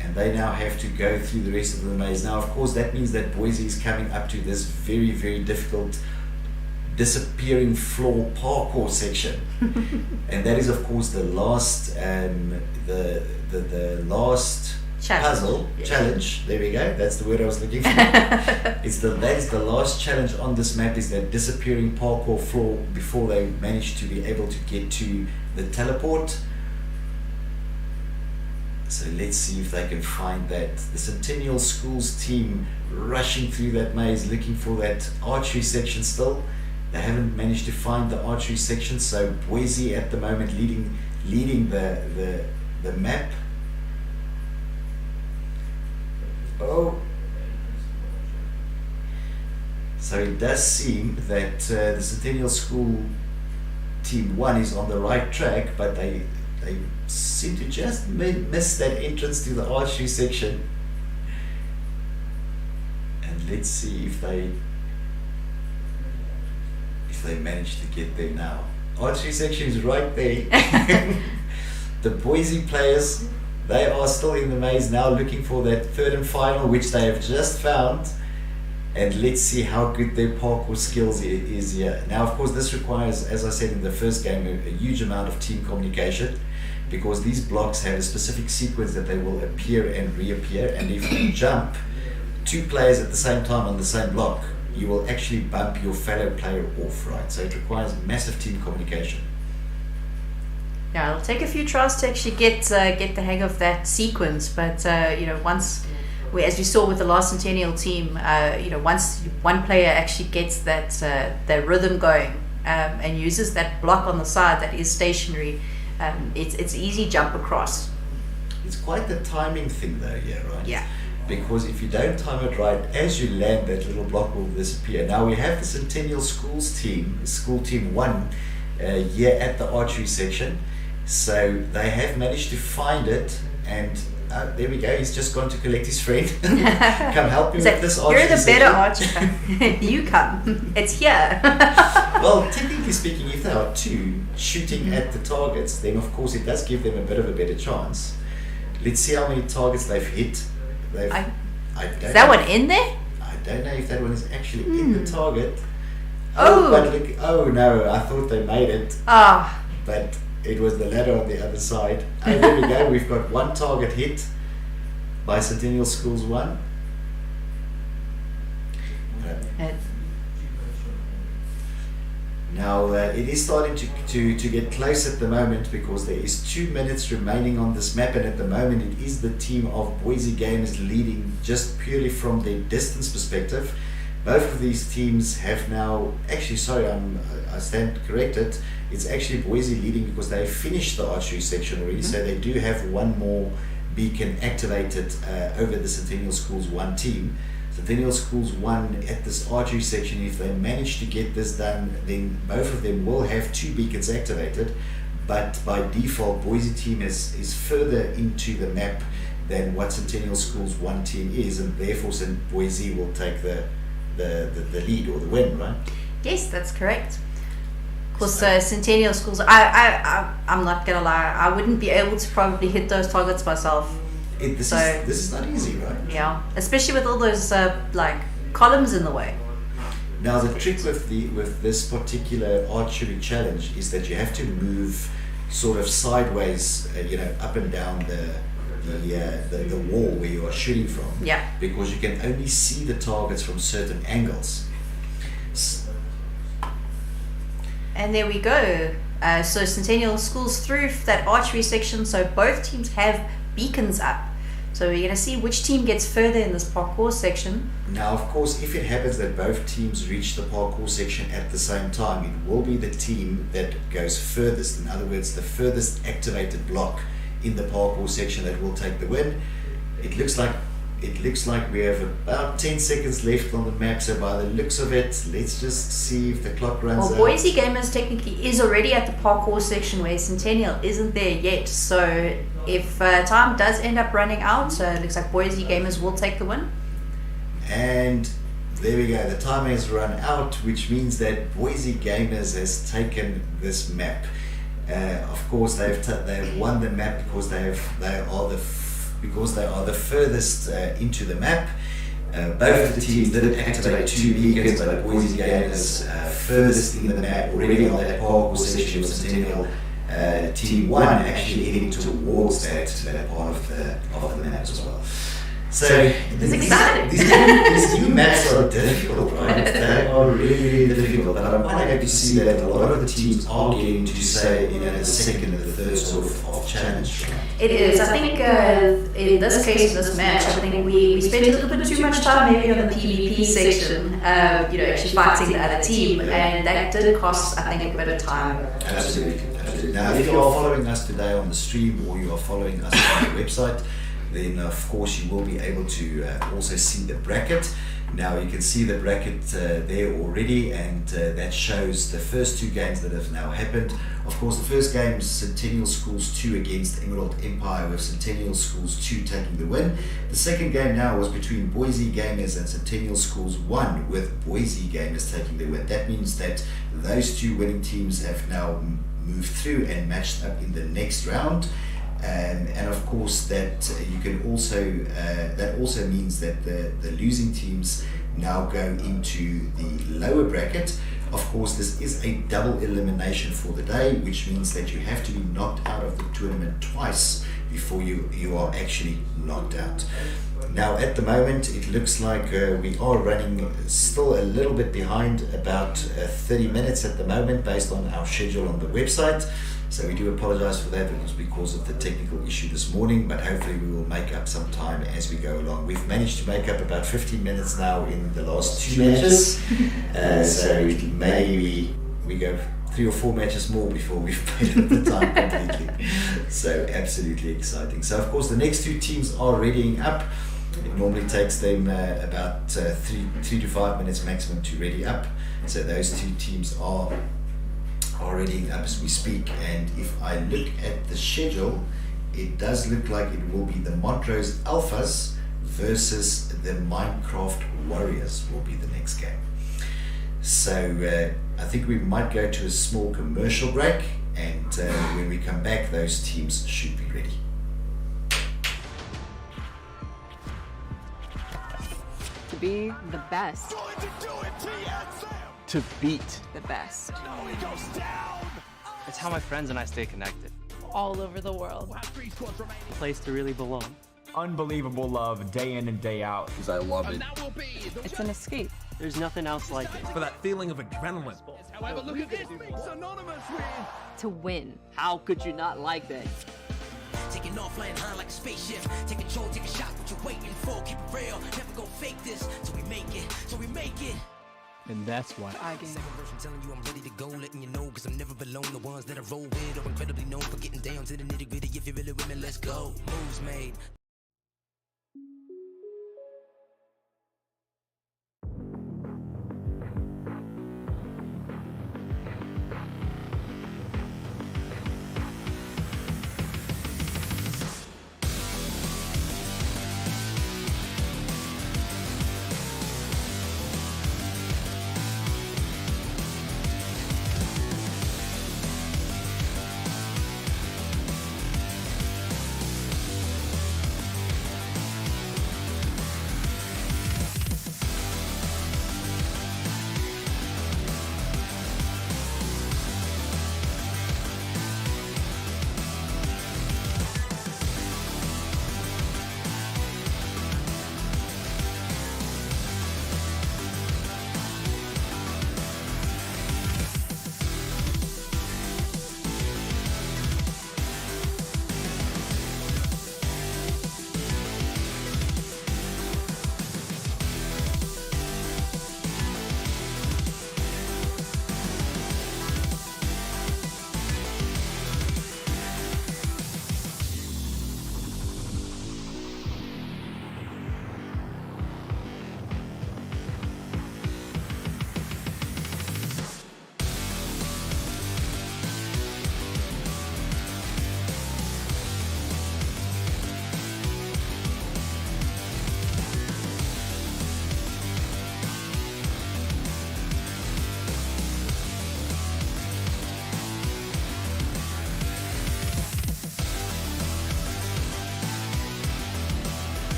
and they now have to go through the rest of the maze. Now of course that means that Boise is coming up to this very, very difficult disappearing floor parkour section. And that is of course the last the last challenge. There we go. That's the word I was looking for. That is the last challenge on this map, is that disappearing parkour floor before they manage to be able to get to the teleport. So let's see if they can find that. The Centennial Schools team rushing through that maze looking for that archery section still. They haven't managed to find the archery section, so Boise at the moment leading the map. Oh, so it does seem that the Centennial School Team 1 is on the right track, but they seem to just miss that entrance to the archery section. And let's see if they manage to get there now. Archery section is right there. The Boise players, they are still in the maze now looking for that 3rd and final, which they have just found. and let's see how good their parkour skills is here. Now, of course, this requires, as I said in the first game, a huge amount of team communication, because these blocks have a specific sequence that they will appear and reappear, and if you jump 2 players at the same time on the same block, you will actually bump your fellow player off, right? So it requires massive team communication. Yeah, it'll take a few tries to actually get the hang of that sequence, but once as we saw with the last Centennial team, once one player actually gets that rhythm going and uses that block on the side that is stationary, it's easy jump across. It's quite the timing thing though, yeah, right? Yeah. Because if you don't time it right, as you land, that little block will disappear. Now we have the Centennial Schools team, School Team 1, here at the archery section. So they have managed to find it, and there we go, he's just gone to collect his friend. Come help me with this archery. You're the better archer. You come. It's here. Well, technically speaking, if there are 2 shooting at the targets, then of course it does give them a bit of a better chance. Let's see how many targets they've hit. Is that one in there? I don't know if that one is actually in the target. Oh. But look, oh no, I thought they made it. Ah. But it was the ladder on the other side. And there we go, we've got 1 target hit by Centennial Schools 1. Now it is starting to get close at the moment, because there is 2 minutes remaining on this map, and at the moment it is the team of Boise Gamers leading just purely from their distance perspective. Both of these teams have now, actually sorry, I stand corrected, it's actually Boise leading because they finished the archery section already, so they do have 1 more beacon activated over the Centennial Schools 1 team. Centennial Schools 1 at this archery section, if they manage to get this done, then both of them will have 2 beacons activated, but by default Boise team is further into the map than what Centennial Schools 1 team is, and therefore Boise will take the lead or the win, right? Yes, that's correct. Of course, Centennial Schools, I'm not gonna lie, I wouldn't be able to probably hit those targets myself. This is not easy, right? Yeah, especially with all those columns in the way. Now the trick with this particular archery challenge is that you have to move sort of sideways, up and down the wall where you are shooting from. Yeah. Because you can only see the targets from certain angles. And there we go. So Centennial Schools through that archery section. So both teams have beacons up. So we're going to see which team gets further in this parkour section. Now, of course, if it happens that both teams reach the parkour section at the same time, it will be the team that goes furthest. In other words, the furthest activated block in the parkour section that will take the win. It looks like we have about 10 seconds left on the map, so by the looks of it, let's just see if the clock runs out. Boise Gamers technically is already at the parkour section where Centennial isn't there yet, so if time does end up running out, it looks like Boise Gamers will take the win. And there we go, the time has run out, which means that Boise Gamers has taken this map. Of course, they've won the map because they are the furthest into the map. Both of the teams didn't activate 2 beacons, but Boise Gamers furthest in the map already on that parkour section of Centennial. Team 1 actually heading towards that part of the map as well. So these new maps are difficult, right? They are really, really difficult, but I'm quite happy to see that a lot of the teams are getting to say, the second and the third sort of challenge. It is. I think in this case, this match, I think we spent a little bit too much time maybe on the PvP section, actually fighting the other team, and that did cost, I think, a bit of time. Absolutely. Now, if you are following us today on the stream, or you are following us on the website, then of course you will be able to also see the bracket. Now you can see the bracket there already, and that shows the first 2 games that have now happened. Of course, the first game is Centennial Schools 2 against Emerald Empire, with Centennial Schools 2 taking the win. The second game now was between Boise Gamers and Centennial Schools 1, with Boise Gamers taking the win. That means that those 2 winning teams have now moved through and matched up in the next round. And of course that you can also that also means that the losing teams now go into the lower bracket. Of course, this is a double elimination for the day, which means that you have to be knocked out of the tournament twice before you are actually knocked out. Now, at the moment, it looks like we are running still a little bit behind, about 30 minutes at the moment, based on our schedule on the website. So we do apologize for that. It was because of the technical issue this morning, but hopefully we will make up some time as we go along. We've managed to make up about 15 minutes now in the last two matches. So maybe we go 3 or 4 matches more before we've made up the time completely. So absolutely exciting. So of course the next two teams are readying up. It normally takes them about 3 to 5 minutes maximum to ready up. So those two teams are readying up as we speak. And if I look at the schedule, it does look like it will be the Montrose Alphas versus the Minecraft Warriors will be the next game. So I think we might go to a small commercial break, and when we come back, those teams should be ready. To be the best. To beat. The best. It's how my friends and I stay connected. All over the world. A place to really belong. Unbelievable love day in and day out. Because I love it. It's an escape. There's nothing else like it. For that feeling of adrenaline. However, look at this. Synonymous with To win. How could you not like that? taking off, flying high like a spaceship. Take control, take a shot. What you waiting for? Keep it real. Never go fake this till we make it. Till we make it. And that's why I game. Second verse, I'm telling you I'm ready to go, letting you know, cause I'm never alone. The ones that I roll with are incredibly known for getting down to the nitty gritty. If you really with me, let's go. Moves made.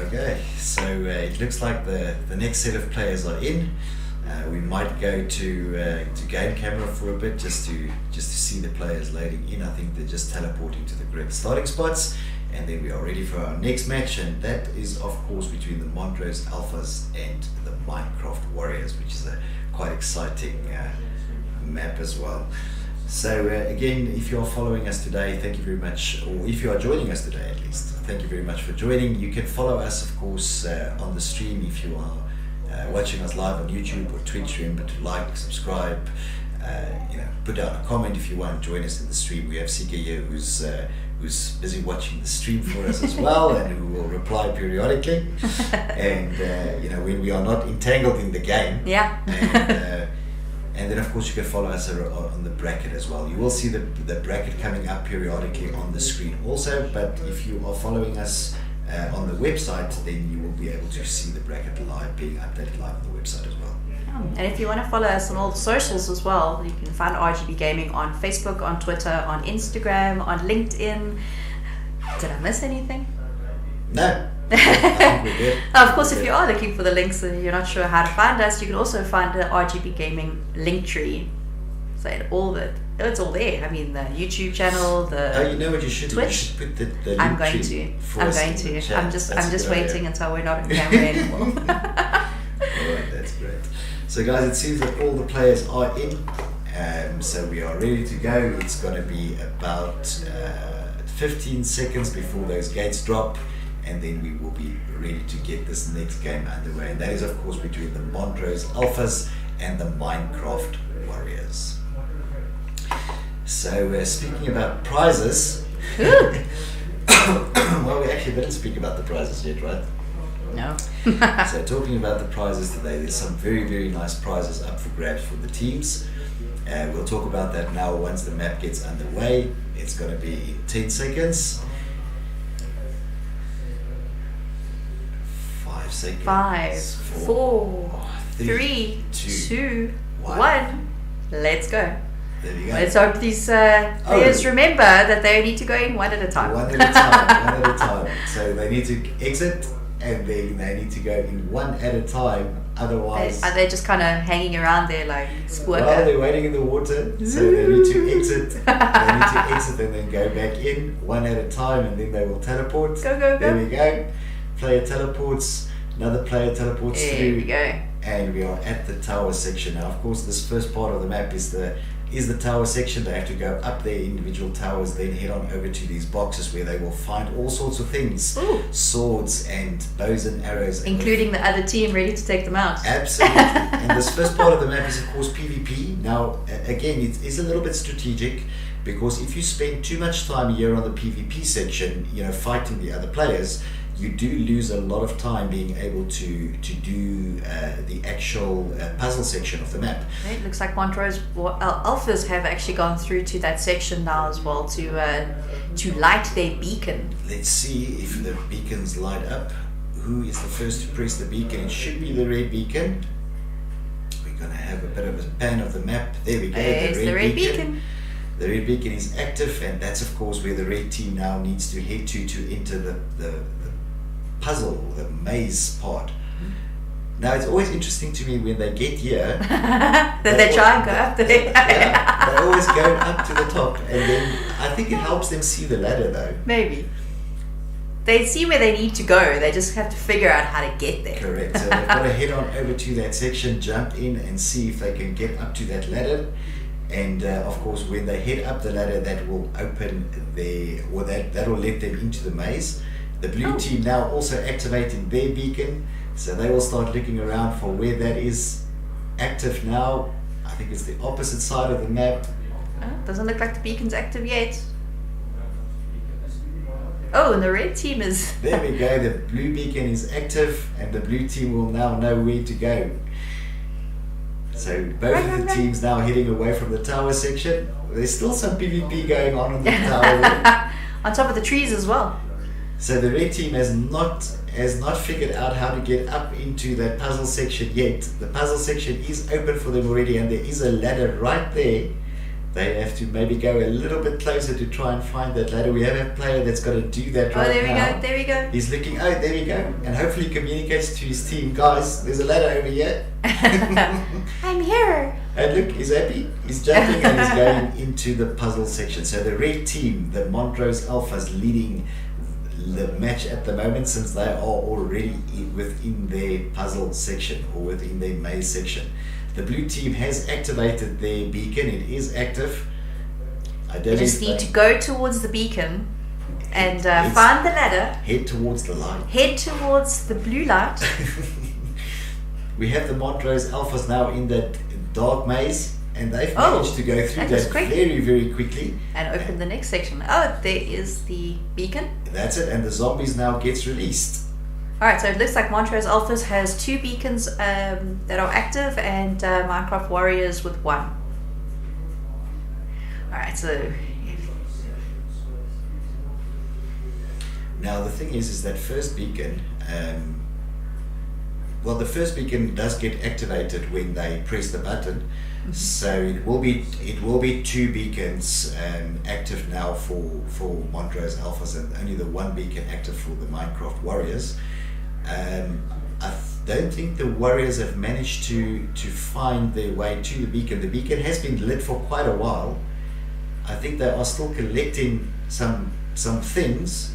Okay, so it looks like the next set of players are in. We might go to game camera for a bit just to see the players loading in. I think they're just teleporting to the correct starting spots, and then we are ready for our next match, and that is of course between the Montrose Alphas and the Minecraft Warriors, which is a quite exciting map as well. So again, if you are following us today, thank you very much, or if you are joining us today at least, thank you very much for joining. You can follow us of course on the stream if you are watching us live on YouTube or Twitch. Remember to like, subscribe, put down a comment if you want to join us in the stream. We have Sika here who's busy watching the stream for us as well, and who will reply periodically. And when we are not entangled in the game. Yeah. And then of course you can follow us on the bracket as well. You will see the bracket coming up periodically on the screen also, but if you are following us on the website, then you will be able to see the bracket live, being updated live on the website as well. And if you want to follow us on all the socials as well, you can find RGB Gaming on Facebook, on Twitter, on Instagram, on LinkedIn. Did I miss anything? No. I think we're good. Of course, if you are looking for the links and you're not sure how to find us, you can also find the RGB Gaming link tree. So it's all there. I mean, the YouTube channel, the Oh, you know what you should do? You Twitch. should put the link I'm going tree to. for I'm us going in the to. chat. I'm That's a just good waiting idea. until we're not on camera anymore. Alright, that's great. So guys, it seems that all the players are in. So we are ready to go. It's going to be about 15 seconds before those gates drop, and then we will be ready to get this next game underway. And that is, of course, between the Montrose Alphas and the Minecraft Warriors. So speaking about prizes, well, we actually didn't speak about the prizes yet, right? No. So talking about the prizes today, there's some very, very nice prizes up for grabs for the teams. We'll talk about that now once the map gets underway. It's going to be in 10 seconds. 5 seconds. 5, 4, 3, 2, 1. Let's go. There we go. Let's hope these players remember that they need to go in one at a time. One at a time, one at a time. So they need to exit, and then they need to go in one at a time. Otherwise, Are they just kind of hanging around there like well, squirker? they're waiting in the water, so they need to exit. They need to exit and then go back in one at a time, and then they will teleport. Go, go, go. There we go. Player teleports. Another player teleports There through. we go. And we are at the tower section now. Of course, this first part of the map is the tower section. They have to go up their individual towers, then head on over to these boxes where they will find all sorts of things. Ooh. Swords and bows and arrows, Including the other team ready to take them out. absolutely. And this first part of the map is, of course, PvP. Now again, it is a little bit strategic, because if you spend too much time here on the PvP section, fighting the other players, you do lose a lot of time being able to do the actual puzzle section of the map. It looks like Montrose Alphas have actually gone through to that section now as well to light their beacon. Let's see if the beacons light up. Who is the first to press the beacon? It should be the red beacon. We're going to have a bit of a pan of the map. There we go. There's the red beacon. The red beacon is active, and that's of course where the red team now needs to head to enter the puzzle, the maze part. Now it's always interesting to me when they get here that they try and go up there. yeah, they always go up to the top, and then I think it helps them see the ladder though. Maybe. They see where they need to go, they just have to figure out how to get there. Correct. So they've got to head on over to that section, jump in and see if they can get up to that ladder. And of course, when they head up the ladder, that will open that will let them into the maze. The blue team now also activating their beacon, so they will start looking around for where that is active now. I think it's the opposite side of the map. Doesn't look like the beacon's active yet. Oh, and the red team is... There we go, the blue beacon is active, and the blue team will now know where to go. So both of the teams now heading away from the tower section. There's still some PvP going on the tower there. On top of the trees as well. So the red team has not figured out how to get up into that puzzle section yet. The puzzle section is open for them already, and there is a ladder right there. They have to maybe go a little bit closer to try and find that ladder. We have a player that's got to do that right now. Oh, there we go, there we go. He's looking, there we go. And hopefully communicates to his team, guys, there's a ladder over here. I'm here. And look, he's happy. He's jumping and he's going into the puzzle section. So the red team, the Montrose Alphas, leading the match at the moment, since they are already within their puzzle section or within their maze section. The blue team has activated their beacon. It is active. You just need to go towards the beacon and find the ladder. Head towards the light. Head towards the blue light. We have the Montrose Alphas now in that dark maze, and they've managed to go through that very, very quickly. And open the next section. Oh, there is the beacon. That's it, and the zombies now gets released. Alright, so it looks like Montrose Alphas has 2 beacons that are active, and Minecraft Warriors with 1. Alright, so... Now the thing is that first beacon, well, the first beacon does get activated when they press the button. So it will be 2 beacons active now for Montrose Alphas, and only the 1 beacon active for the Minecraft Warriors. I don't think the Warriors have managed to find their way to the beacon. The beacon has been lit for quite a while. I think they are still collecting some things,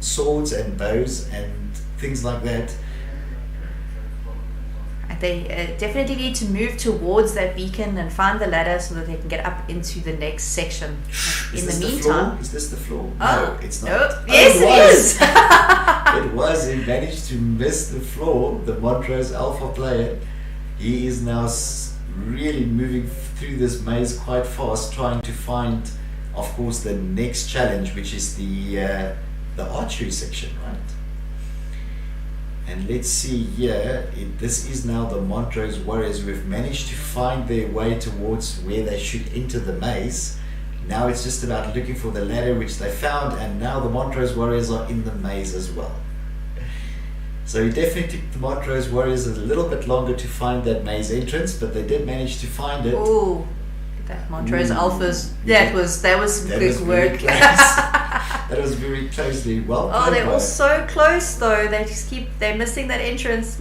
swords and bows and things like that. They definitely need to move towards that beacon and find the ladder so that they can get up into the next section. In the meantime, is this the floor? Oh, no, it's not. No. Yes, it is. It was. He managed to miss the floor. The Montrose Alpha player. He is now really moving through this maze quite fast, trying to find, of course, the next challenge, which is the archery section, right? And let's see here, this is now the Montrose Warriors who have managed to find their way towards where they should enter the maze. Now it's just about looking for the ladder, which they found, and now the Montrose Warriors are in the maze as well. So it definitely took the Montrose Warriors a little bit longer to find that maze entrance, but they did manage to find it. Ooh, that Montrose Alphas. That was some good work. That was very closely well. Oh, they're all so close though. They're missing that entrance.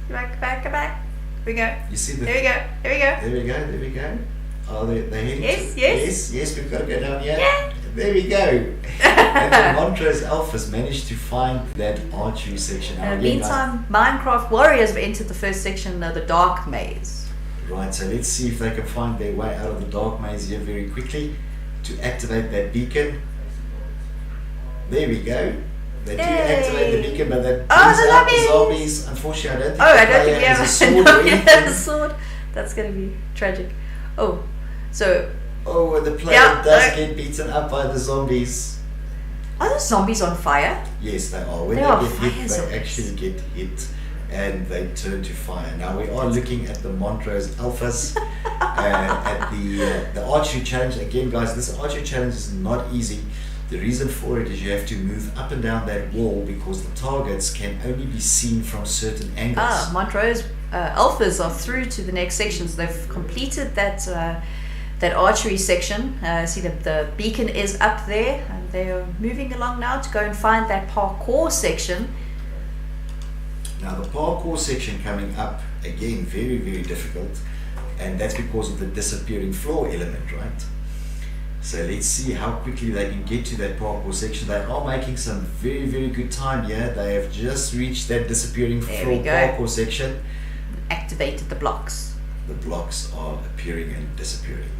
Back. Here we go. You see the? There we go. There we go. Oh, they're heading. Yes. We've got to go down here. Yeah. There we go. And the Montrose Alphas managed to find that archery section. In the meantime, Minecraft Warriors have entered the first section of the Dark Maze. Right, so let's see if they can find their way out of the Dark Maze here very quickly to activate that beacon. There we go. They do activate the beacon, but that brings out the zombies. Unfortunately, I don't think we have a sword or anything. a sword. That's going to be tragic. Oh, so... Oh, the player does get beaten up by the zombies. Are the zombies on fire? Yes, they are. When they get hit, they actually get hit and they turn to fire. Now we are looking at the Montrose Alphas at the archery challenge. Again, guys, this archery challenge is not easy. The reason for it is you have to move up and down that wall because the targets can only be seen from certain angles. Montrose Alphas are through to the next section. So they've completed that archery section. See the beacon is up there, and they are moving along now to go and find that parkour section. Now the parkour section coming up, again, very, very difficult, and that's because of the disappearing floor element, right? So let's see how quickly they can get to that parkour section. They are making some very, very good time here. They have just reached that disappearing floor parkour section. Activated the blocks. The blocks are appearing and disappearing.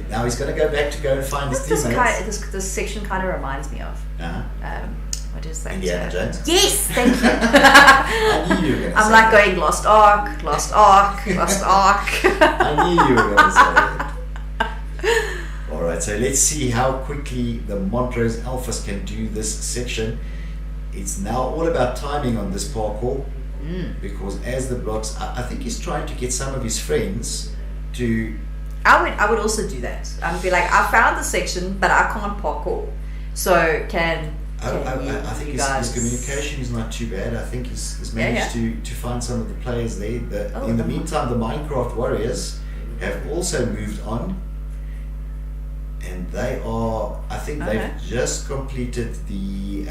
Now he's going to go back to go and find his teammates. This section kind of reminds me of. What is that? Indiana Jones? Yes, thank you. I knew you were going to say I'm like that. going Lost Ark. I knew you were going to say that. Alright, so let's see how quickly the Montrose Alphas can do this section. It's now all about timing on this parkour. Because as the blocks, I think he's trying to get some of his friends to... I would also do that. I'd be like, I found the section, but I can't parkour. So I think his communication is not too bad. I think he's managed to find some of the players there. In the meantime, the Minecraft Warriors have also moved on. And they are, I think they've just completed the...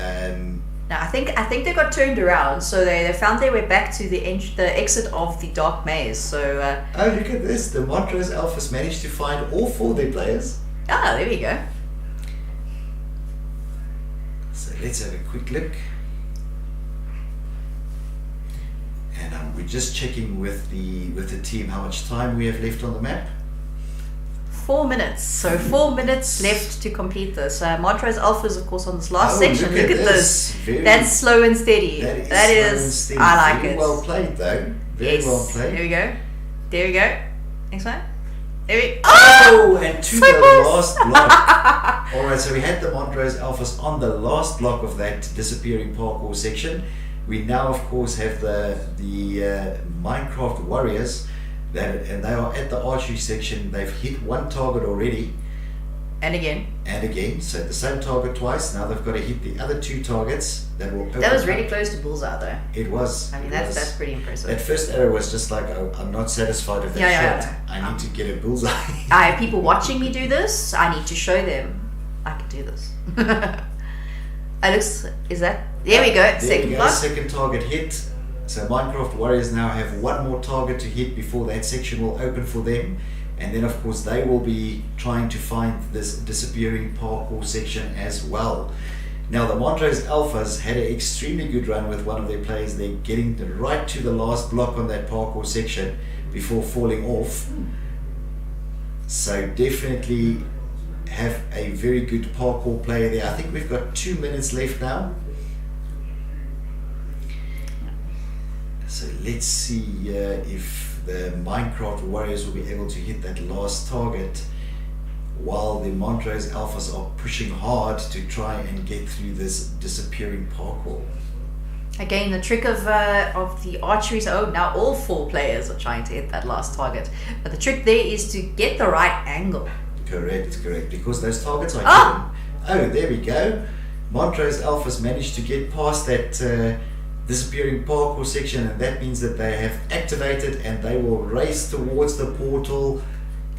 No, I think they got turned around, so they found their way back to the exit of the Dark Maze. So oh, look at this! The Montrose Alphas managed to find all 4 of their players. Ah, there we go. So let's have a quick look, and we're just checking with the team how much time we have left on the map. 4 minutes. So 4 minutes left to complete this. Montrose Alphas, of course, on this last section. Look at this. That's slow and steady. That is. I like it. Well played, though. Very well played. There we go. Next one. There we go. Oh, and to the last block. All right, so we had the Montrose Alphas on the last block of that disappearing parkour section. We now, of course, have the Minecraft Warriors. And they are at the archery section. They've hit 1 target already. And again. And again, so the same target twice. Now they've got to hit the other 2 targets that will open That was up. really close to bullseye though. It was. I mean, it was. that's pretty impressive. That first arrow was just like, oh, I'm not satisfied with that Yeah, shot. yeah. I need to get a bullseye. I have people watching me do this. I need to show them I can do this. Alex, is that? There we go. There Second we go. block. Second target hit. So Minecraft Warriors now have 1 more target to hit before that section will open for them. And then of course they will be trying to find this disappearing parkour section as well. Now the Montrose Alphas had an extremely good run with one of their players there, getting right to the last block on that parkour section before falling off. So definitely have a very good parkour player there. I think we've got 2 minutes left now. So let's see if the Minecraft Warriors will be able to hit that last target while the Montrose Alphas are pushing hard to try and get through this disappearing parkour. Again, the trick of the archery is, now all 4 players are trying to hit that last target. But the trick there is to get the right angle. Correct, because those targets are given. Oh, there we go. Montrose Alphas managed to get past that disappearing parkour section, and that means that they have activated and they will race towards the portal.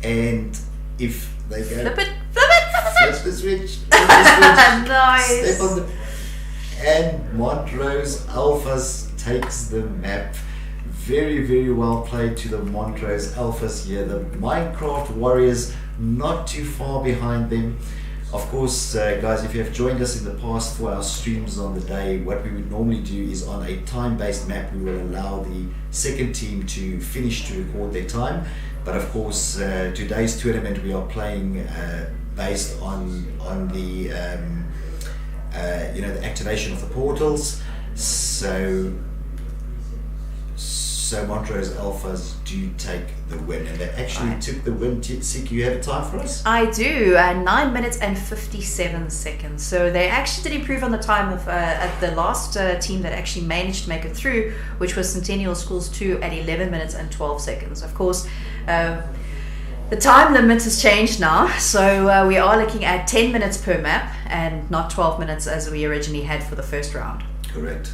And if they go Flip it. flip the switch, Nice. step on the, and Montrose Alphas takes the map. Very, very well played to the Montrose Alphas here. The Minecraft Warriors not too far behind them. Of course, guys, if you have joined us in the past for our streams on the day, what we would normally do is on a time-based map, we will allow the second team to finish to record their time. But of course, today's tournament we are playing based on the the activation of the portals. So Montrose Alphas do take the win, and they actually took the win. Sik, you have a time for us? I do. 9 minutes and 57 seconds. So they actually did improve on the time of the last team that actually managed to make it through, which was Centennial Schools 2 at 11 minutes and 12 seconds. Of course, the time limit has changed now, so we are looking at 10 minutes per map and not 12 minutes as we originally had for the first round. Correct.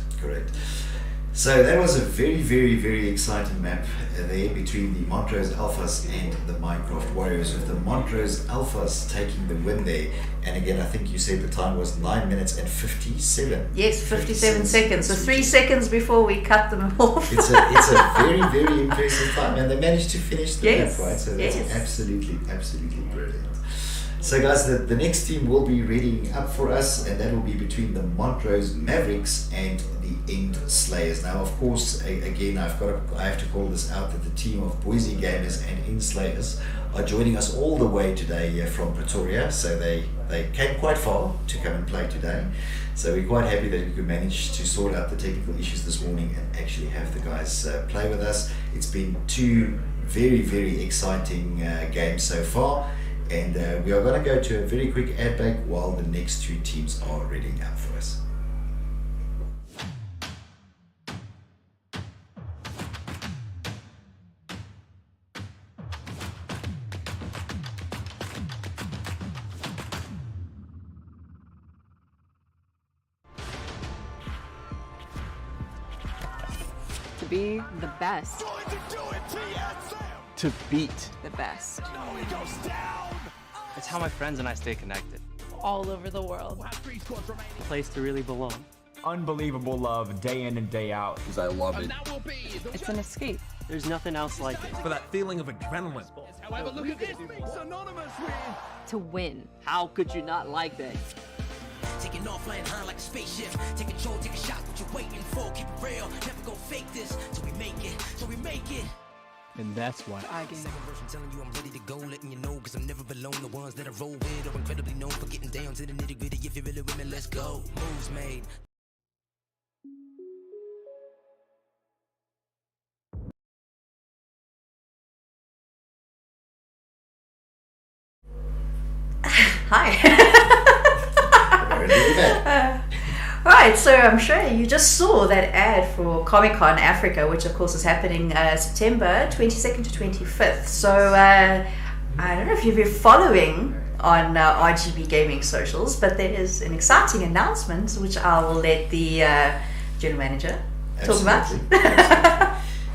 So that was a very, very, very exciting map there between the Montrose Alphas and the Minecraft Warriors, with the Montrose Alphas taking the win there. And again, I think you said the time was 9 minutes and 57. Yes, 57 seconds. So 3 seconds before we cut them off. It's a very, very impressive time, and they managed to finish the map, right? So that's absolutely brilliant. So guys, the next team will be readying up for us, and that will be between the Montrose Mavericks and the End Slayers. Now, of course, again, I have to call this out, that the team of Boise Gamers and End Slayers are joining us all the way today from Pretoria. So they came quite far to come and play today. So we're quite happy that we could manage to sort out the technical issues this morning and actually have the guys play with us. It's been 2 very, very exciting games so far. And we are going to go to a very quick ad break while the next 2 teams are readying up for us. To be the best. To beat. The best. It's how my friends and I stay connected. All over the world. A place to really belong. Unbelievable love day in and day out. Because I love it. It's an escape. There's nothing else like it. For that feeling of adrenaline. To win. How could you not like that? Taking off, flying high like a spaceship. Take control, take a shot, what you waiting for? Keep it real, never go fake this. So we make it. And that's why I game. Second verse, I'm telling you I'm ready to go, letting you know, cause I'm never below. The ones that I roll with are incredibly known for getting down to the nitty gritty. If you really with me, let's go. Moves made. Hi. Right, so I'm sure you just saw that ad for Comic-Con Africa, which of course is happening September 22nd to 25th. So I don't know if you've been following on RGB Gaming socials, but there is an exciting announcement which I will let the general manager talk about. Absolutely.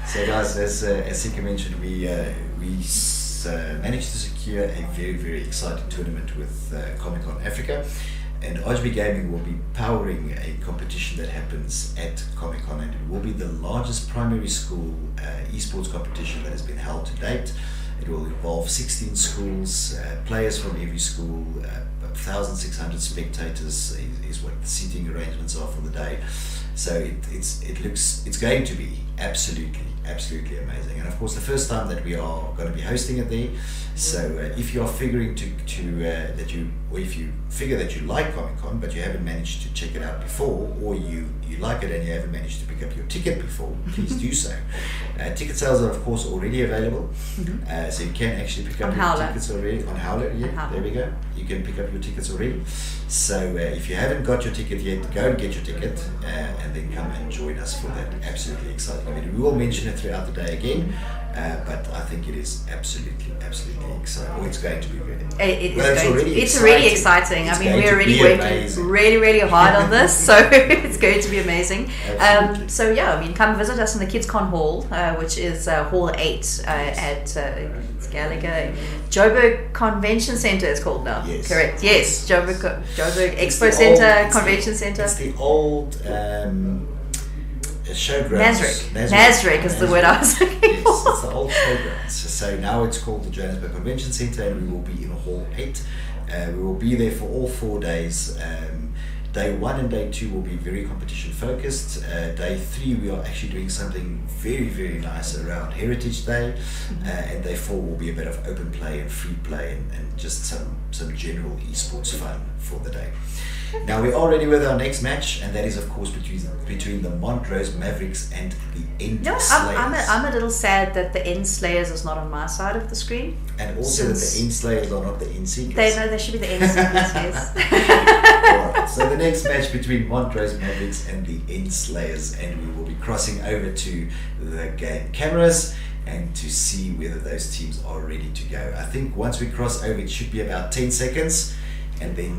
So guys, as Sika mentioned, we managed to secure a very, very exciting tournament with Comic-Con Africa, and RGB Gaming will be powering a competition that happens at Comic-Con, and it will be the largest primary school esports competition that has been held to date. It will involve 16 schools, players from every school, 1,600 spectators is what the seating arrangements are for the day. So it's going to be absolutely amazing. And of course, the first time that we are going to be hosting it there. So if you are figuring if you figure that you like Comic-Con but you haven't managed to check it out before, or you like it and you haven't managed to pick up your ticket before, please do so. Ticket sales are of course already available, so you can actually pick up your tickets already on Howler. Yeah, there we go. You can pick up your tickets already. So if you haven't got your ticket yet, go and get your ticket and then come and join us for that absolutely exciting event. We will mention it throughout the day again, but I think it is absolutely exciting. Or it's going to be really. It's already exciting. I mean, we're already working really hard on this, so it's going to be amazing. So yeah, I mean, come visit us in the KidsCon Hall, which is Hall 8 at Gallagher. Joburg Convention Centre is called now. Yes. Correct. Yes, Joburg Expo Centre, Convention Centre. It's the old showgrounds. Nasrec is the word I was looking for. Yes, it's the old showgrounds. So now it's called the Johannesburg Convention Centre, and we will be in Hall 8. We will be there for all 4 days. Day 1 and day 2 will be very competition focused. Day 3 we are actually doing something very nice around Heritage Day, and day 4 will be a bit of open play and free play and just some general esports fun for the day. Now we are ready with our next match, and that is of course between the Montrose Mavericks and the End Slayers. I'm a little sad that the End Slayers is not on my side of the screen. And also that the End Slayers are not the End Seekers. They should be the End Seekers, yes. Alright, so the next match between Montrose Mavericks and the End Slayers, and we will be crossing over to the game cameras and to see whether those teams are ready to go. I think once we cross over, it should be about 10 seconds, and then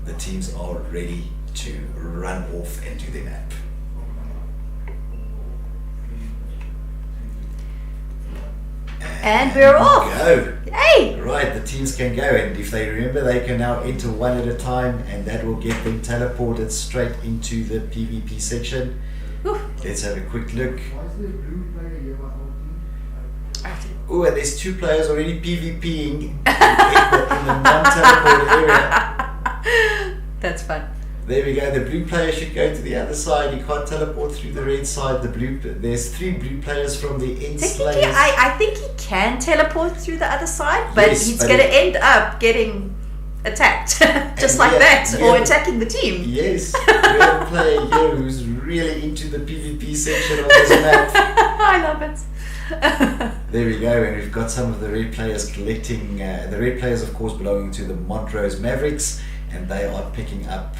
the teams are ready to run off and do their map. And we're off! Go! Yay! Right, the teams can go, and if they remember, they can now enter one at a time, and that will get them teleported straight into the PvP section. Whew. Let's have a quick look. Oh, and there's 2 players already PvPing in the non-teleport area. That's fun. There we go. The blue player should go to the other side. He can't teleport through the red side. There's 3 blue players from the End Slayers. Technically, I think he can teleport through the other side, but yes, he's going to end up getting attacked, just like that, or attacking the team. Yes, we have a player here who's really into the PvP section of this map. I love it. There we go, and we've got some of the red players collecting. The red players, of course, belonging to the Montrose Mavericks, and they are picking up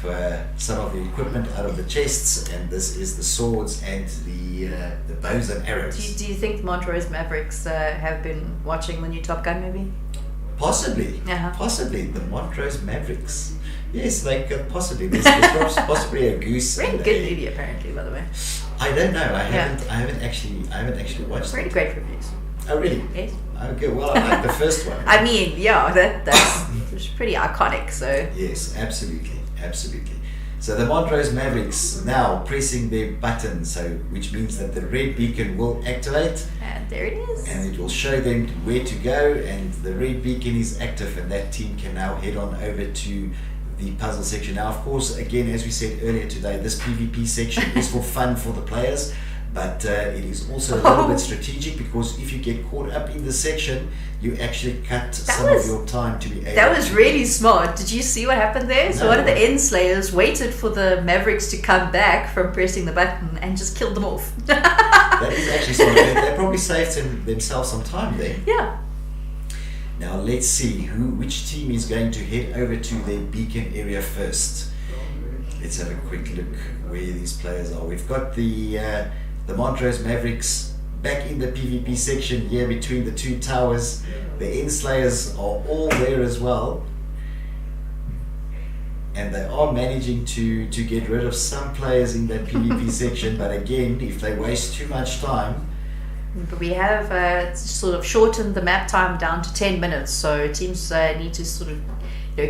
some of the equipment out of the chests, and this is the swords and the bows and arrows. Do you think Montrose Mavericks have been watching the new Top Gun movie? Possibly, possibly the Montrose Mavericks. Yes, they could possibly. There's possibly a goose. Very good movie, apparently, by the way. I don't know. I haven't actually watched. Pretty great reviews. Oh really? Yes. Okay. Well, I like the first one. I mean, yeah, that's pretty iconic. So. Yes, absolutely. So the Montrose Mavericks now pressing their button, which means that the red beacon will activate. And there it is. And it will show them where to go, and the red beacon is active, and that team can now head on over to the puzzle section. Now, of course, again, as we said earlier today, this PvP section is for fun for the players, but it is also a little bit strategic, because if you get caught up in the section, you actually cut some of your time to be able That was really smart. Did you see what happened there? So one of the End Slayers waited for the Mavericks to come back from pressing the button and just killed them off. That is actually smart. They probably saved themselves some time there. Yeah. Now let's see which team is going to head over to their beacon area first. Let's have a quick look where these players are. We've got the Montrose Mavericks back in the PvP section here between the two towers. The Enslayers are all there as well. And they are managing to get rid of some players in that PvP section, but again, if they waste too much time. But we have sort of shortened the map time down to 10 minutes, so teams need to sort of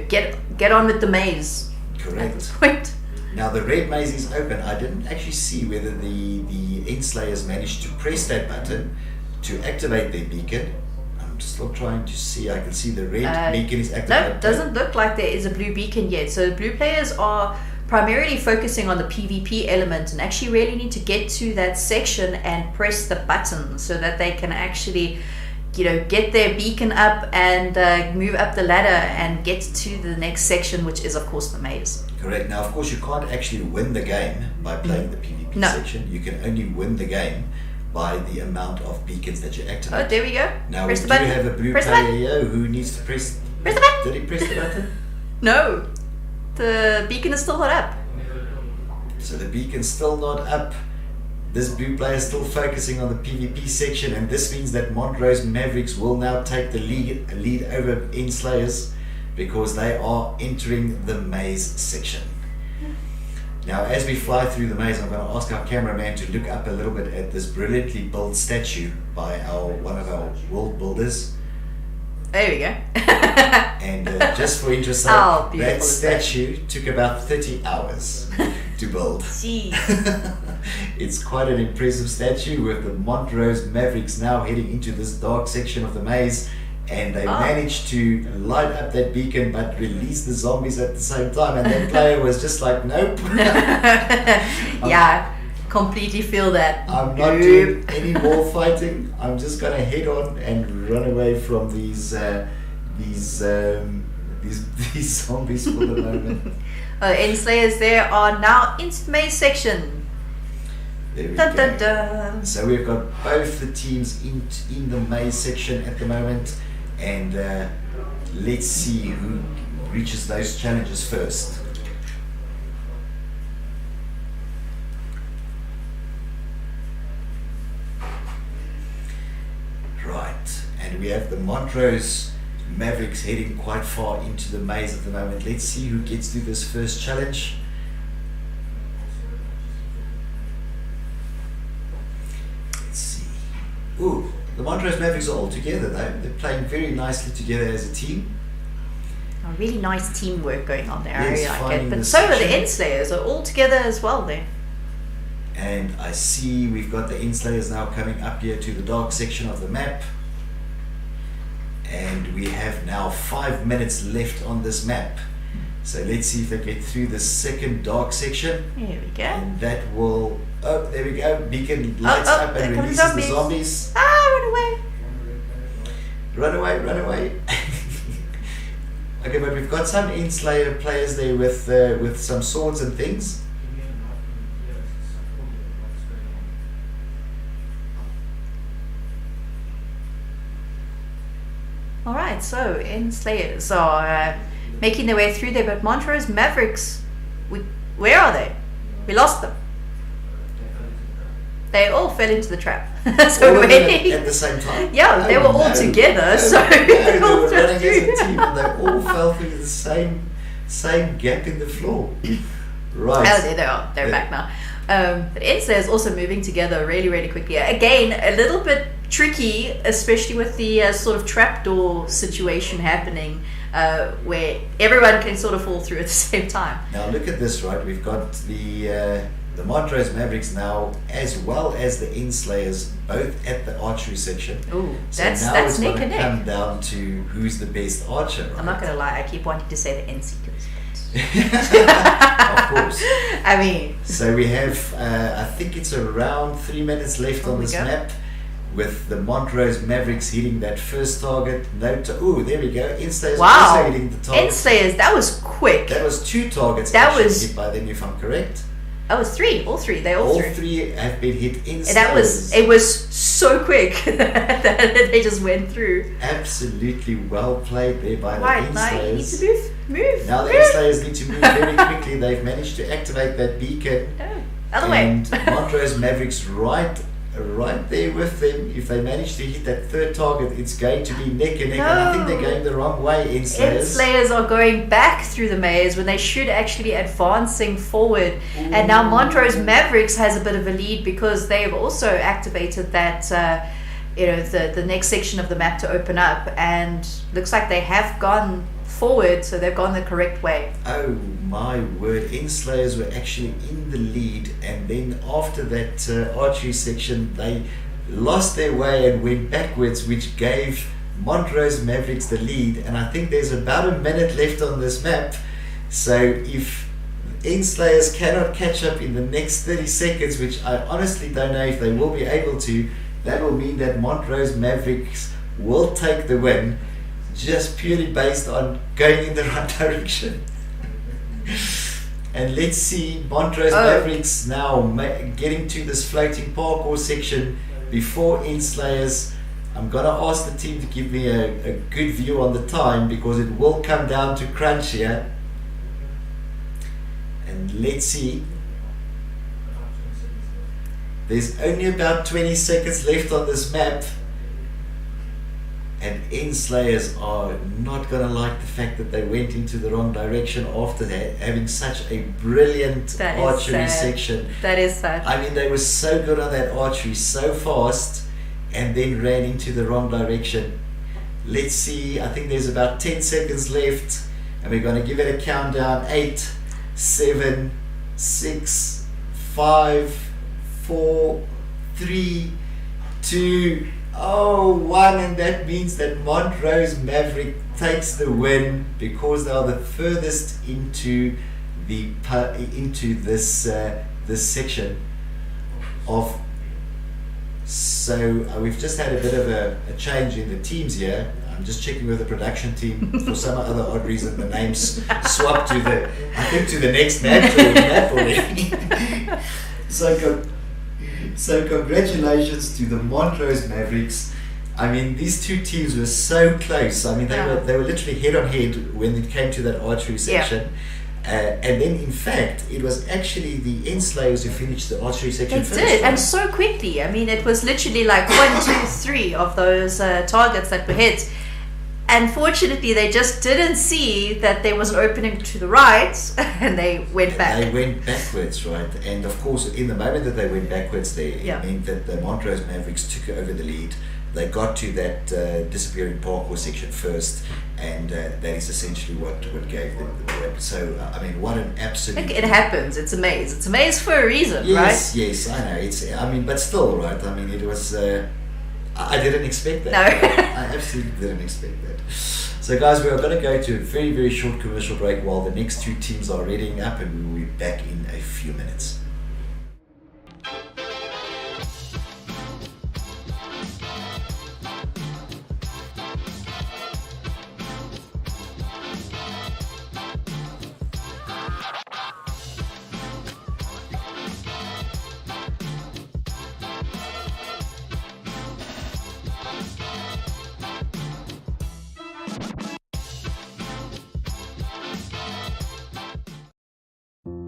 get on with the maze. Correct. At this point. Now the red maze is open. I didn't actually see whether the Enslayers managed to press that button to activate their beacon. I'm still trying to see. I can see the red beacon is activated. No, it doesn't look like there is a blue beacon yet. So the blue players are primarily focusing on the PvP element and actually really need to get to that section and press the button so that they can actually, get their beacon up and move up the ladder and get to the next section, which is of course the maze. Correct. Now, of course, you can't actually win the game by playing the PvP section. You can only win the game by the amount of beacons that you activate. Oh, there we go. Now, press we the do button. have a blue Press the player button. here who needs to press... Press the button. Did he press the button? No, the beacon is still not up. So the beacon's still not up. This blue player is still focusing on the PvP section, and this means that Montrose Mavericks will now take the lead over Enslayers because they are entering the maze section. Now, as we fly through the maze, I'm going to ask our cameraman to look up a little bit at this brilliantly built statue by one of our world builders. There we go. And just for interest sake, that statue took about 30 hours to build. Jeez. It's quite an impressive statue with the Montrose Mavericks now heading into this dark section of the maze, and they managed to light up that beacon but release the zombies at the same time, and that player was just like, nope. Yeah, completely feel that. I'm not doing any more fighting. I'm just gonna head on and run away from these zombies for the moment. Enslayers there are now into the maze section. There we Dun, go. dun, dun. So we've got both the teams in the maze section at the moment, and let's see who reaches those challenges first. Right, and we have the Montrose Mavericks heading quite far into the maze at the moment. Let's see who gets through this first challenge. Let's see. Ooh, the Montrose Mavericks are all together though. They're playing very nicely together as a team. A really nice teamwork going on there. Yes, I really like finding it. But the so are the section. Enslayers are all together as well there. And I see we've got the Enslayers now coming up here to the dark section of the map. And we have now 5 minutes left on this map. So let's see if they get through the second dark section. There we go. And that will... Oh, there we go. Beacon lights up and there come releases the zombies. Run away. Run away, run away. Okay, but we've got some Enslayer players there with some swords and things. Alright, so Enslayers are making their way through there, but Montrose Mavericks, where are they? We lost them. They all fell into the trap. So all of them maybe at the same time. yeah, they were all together, so they all were fell running as a through. team, and they all fell through the same gap in the floor. Right. Oh, there they are. They're back now. But Enslayers also moving together really, really quickly. Again, a little bit tricky, especially with the sort of trapdoor situation happening, where everyone can sort of fall through at the same time. Now look at this, right? We've got the Montrose Mavericks now, as well as the Enslayers, both at the archery section. Ooh, So that's now that's it's neck going and to come neck. down to who's the best archer, right? I'm not gonna lie, I keep wanting to say the N-Seekers. Of course. I mean, So we have, I think it's around 3 minutes left on we this go. map, with the Montrose Mavericks hitting that first target. Ooh, there we go. Enslayers wow, also hitting the target. Enslayers, that was quick. That was 2 targets That actually was- hit by them, if I'm correct. That was 3, all 3. They all All threw. 3 have been hit. Enslayers. That was, it was so quick that they just went through. Absolutely well played there by Right, the now you need Enslayers. to move. Now the Enslayers need to move very quickly. They've managed to activate that beacon. Other way. And Montrose Mavericks right right there with them. If they manage to hit that third target, it's going to be neck and neck. And I think they're going the wrong way. Enslayers are going back through the maze when they should actually be advancing forward. Ooh. And now Montrose Mavericks has a bit of a lead because they've also activated that the next section of the map to open up, and looks like they have gone forward, so they've gone the correct way. Oh my word, Enslayers were actually in the lead, and then after that archery section they lost their way and went backwards, which gave Montrose Mavericks the lead. And I think there's about a minute left on this map, so if Enslayers cannot catch up in the next 30 seconds, which I honestly don't know if they will be able to, that will mean that Montrose Mavericks will take the win, just purely based on going in the right direction. And let's see Montrose Mavericks now getting to this floating parkour section before Enslayers. I'm going to ask the team to give me a good view on the time, because it will come down to crunch here. And let's see. There's only about 20 seconds left on this map, and Enslayers are not going to like the fact that they went into the wrong direction after that, having such a brilliant archery section. That is sad. I mean, they were so good on that archery, so fast, and then ran into the wrong direction. Let's see, I think there's about 10 seconds left, and we're going to give it a countdown. 8, 7, 6, 5, 4, 3, 2, 1, and that means that Montrose Maverick takes the win, because they are the furthest into this section of. So we've just had a bit of a change in the teams here. I'm just checking with the production team. For some other odd reason, the names swapped to the next map already. So congratulations to the Montrose Mavericks. I mean, these two teams were so close. I mean, they were literally head on head when it came to that archery section. And then, in fact, it was actually the Enslayers who finished the archery section first. They did, and so quickly. I mean, it was literally like 1, 2, 3 of those targets that were hit. And fortunately, they just didn't see that there was an opening to the right, and they went back. They went backwards, right? And of course, in the moment that they went backwards there, it meant that the Montrose Mavericks took over the lead. They got to that disappearing parkour section first, and that is essentially what gave them the win. So, I mean, what an absolute... It happens. It's a maze. It's a maze for a reason, right? Yes, I know. But still, right? I mean, it was... I didn't expect that. No. I absolutely didn't expect that. So, guys, we are going to go to a very, very short commercial break while the next two teams are readying up, and we will be back in a few minutes.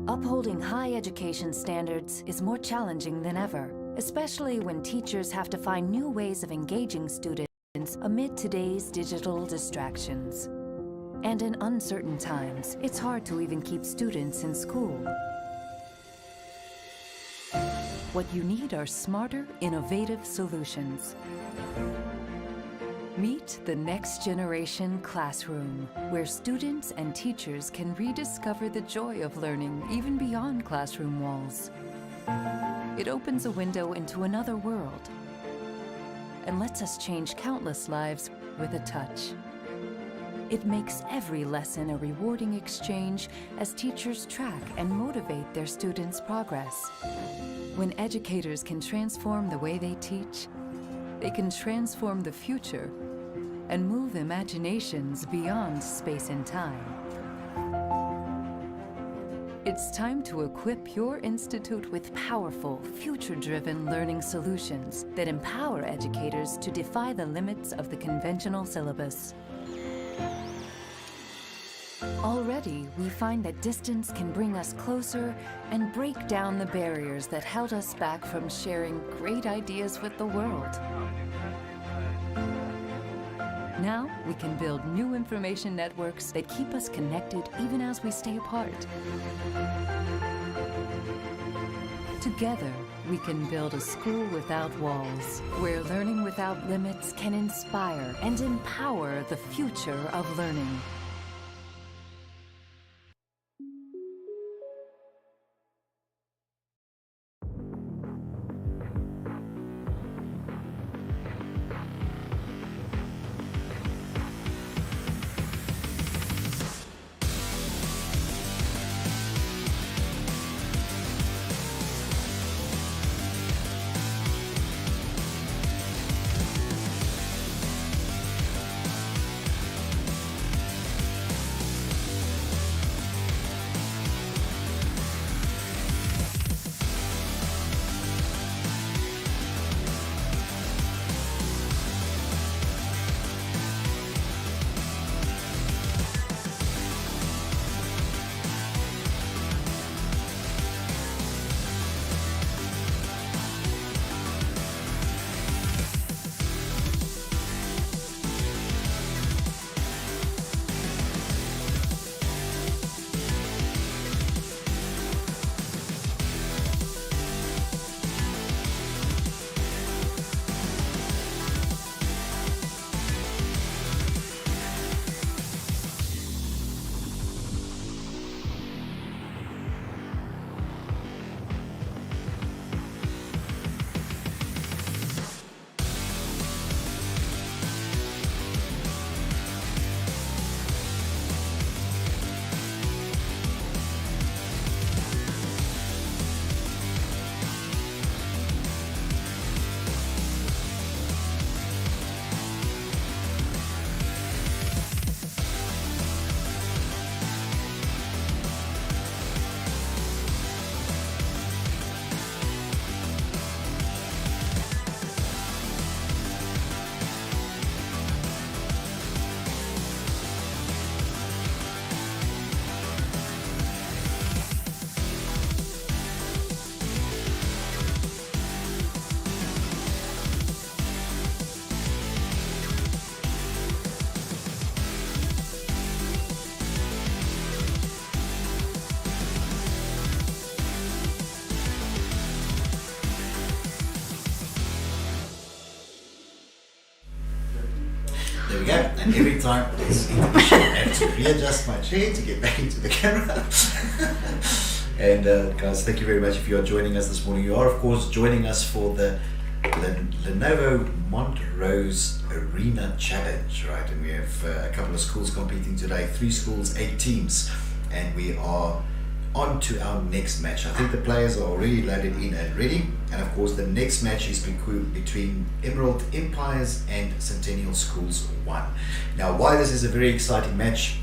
Upholding high education standards is more challenging than ever, especially when teachers have to find new ways of engaging students amid today's digital distractions. And in uncertain times, it's hard to even keep students in school. What you need are smarter, innovative solutions. Meet the Next Generation Classroom, where students and teachers can rediscover the joy of learning even beyond classroom walls. It opens a window into another world and lets us change countless lives with a touch. It makes every lesson a rewarding exchange as teachers track and motivate their students' progress. When educators can transform the way they teach, they can transform the future and move imaginations beyond space and time. It's time to equip your institute with powerful, future-driven learning solutions that empower educators to defy the limits of the conventional syllabus. Already, we find that distance can bring us closer and break down the barriers that held us back from sharing great ideas with the world. Now, we can build new information networks that keep us connected even as we stay apart. Together, we can build a school without walls, where learning without limits can inspire and empower the future of learning. There we go. And every time there's intermission, I have to readjust my chair to get back into the camera. And guys, thank you very much if you are joining us this morning. You are, of course, joining us for the Lenovo Montrose Arena Challenge, right? And we have a couple of schools competing today, 3 schools, 8 teams, and we are on to our next match. I think the players are already loaded in and ready, and of course the next match is between Emerald Empires and Centennial Schools 1. Now, why this is a very exciting match,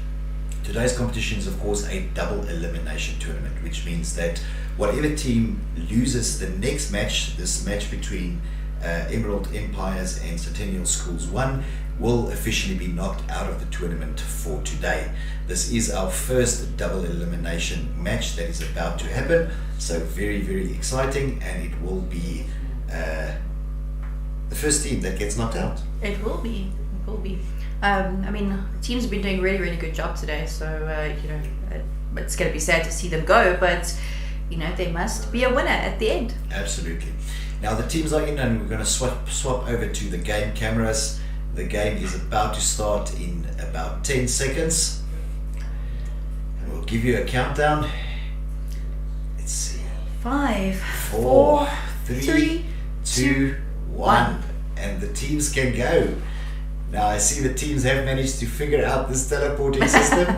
today's competition is of course a double elimination tournament, which means that whatever team loses the next match, this match between Emerald Empires and Centennial Schools 1, will officially be knocked out of the tournament for today. This is our first double elimination match that is about to happen, so very, very exciting, and it will be the first team that gets knocked out. It will be. It will be. I mean, the teams have been doing a really, really good job today, so it's going to be sad to see them go, but there must be a winner at the end. Absolutely. Now the teams are in, and we're going to swap over to the game cameras. The game is about to start in about 10 seconds. And we'll give you a countdown. Let's see. 5, 4, 3, 2, 1. And the teams can go. Now I see the teams have managed to figure out this teleporting system.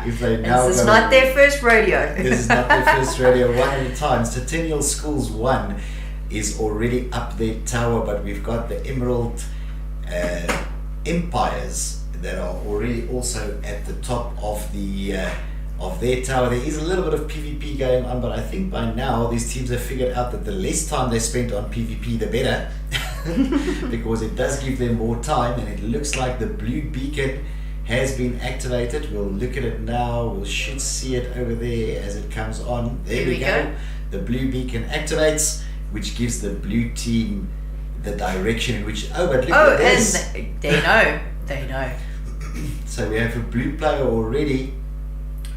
If they now this is not their first rodeo. This is not their first rodeo. One at a time. Centennial Schools 1 is already up their tower, but we've got the Emerald Empires that are already also at the top of their tower. There is a little bit of PvP going on, but I think by now these teams have figured out that the less time they spend on PvP, the better, because it does give them more time. And it looks like the blue beacon has been activated. We'll look at it now. We should see it over there as it comes on. There we go. The blue beacon activates, which gives the blue team the direction in which. Oh, but look at this. And they know. They know. So we have a blue player already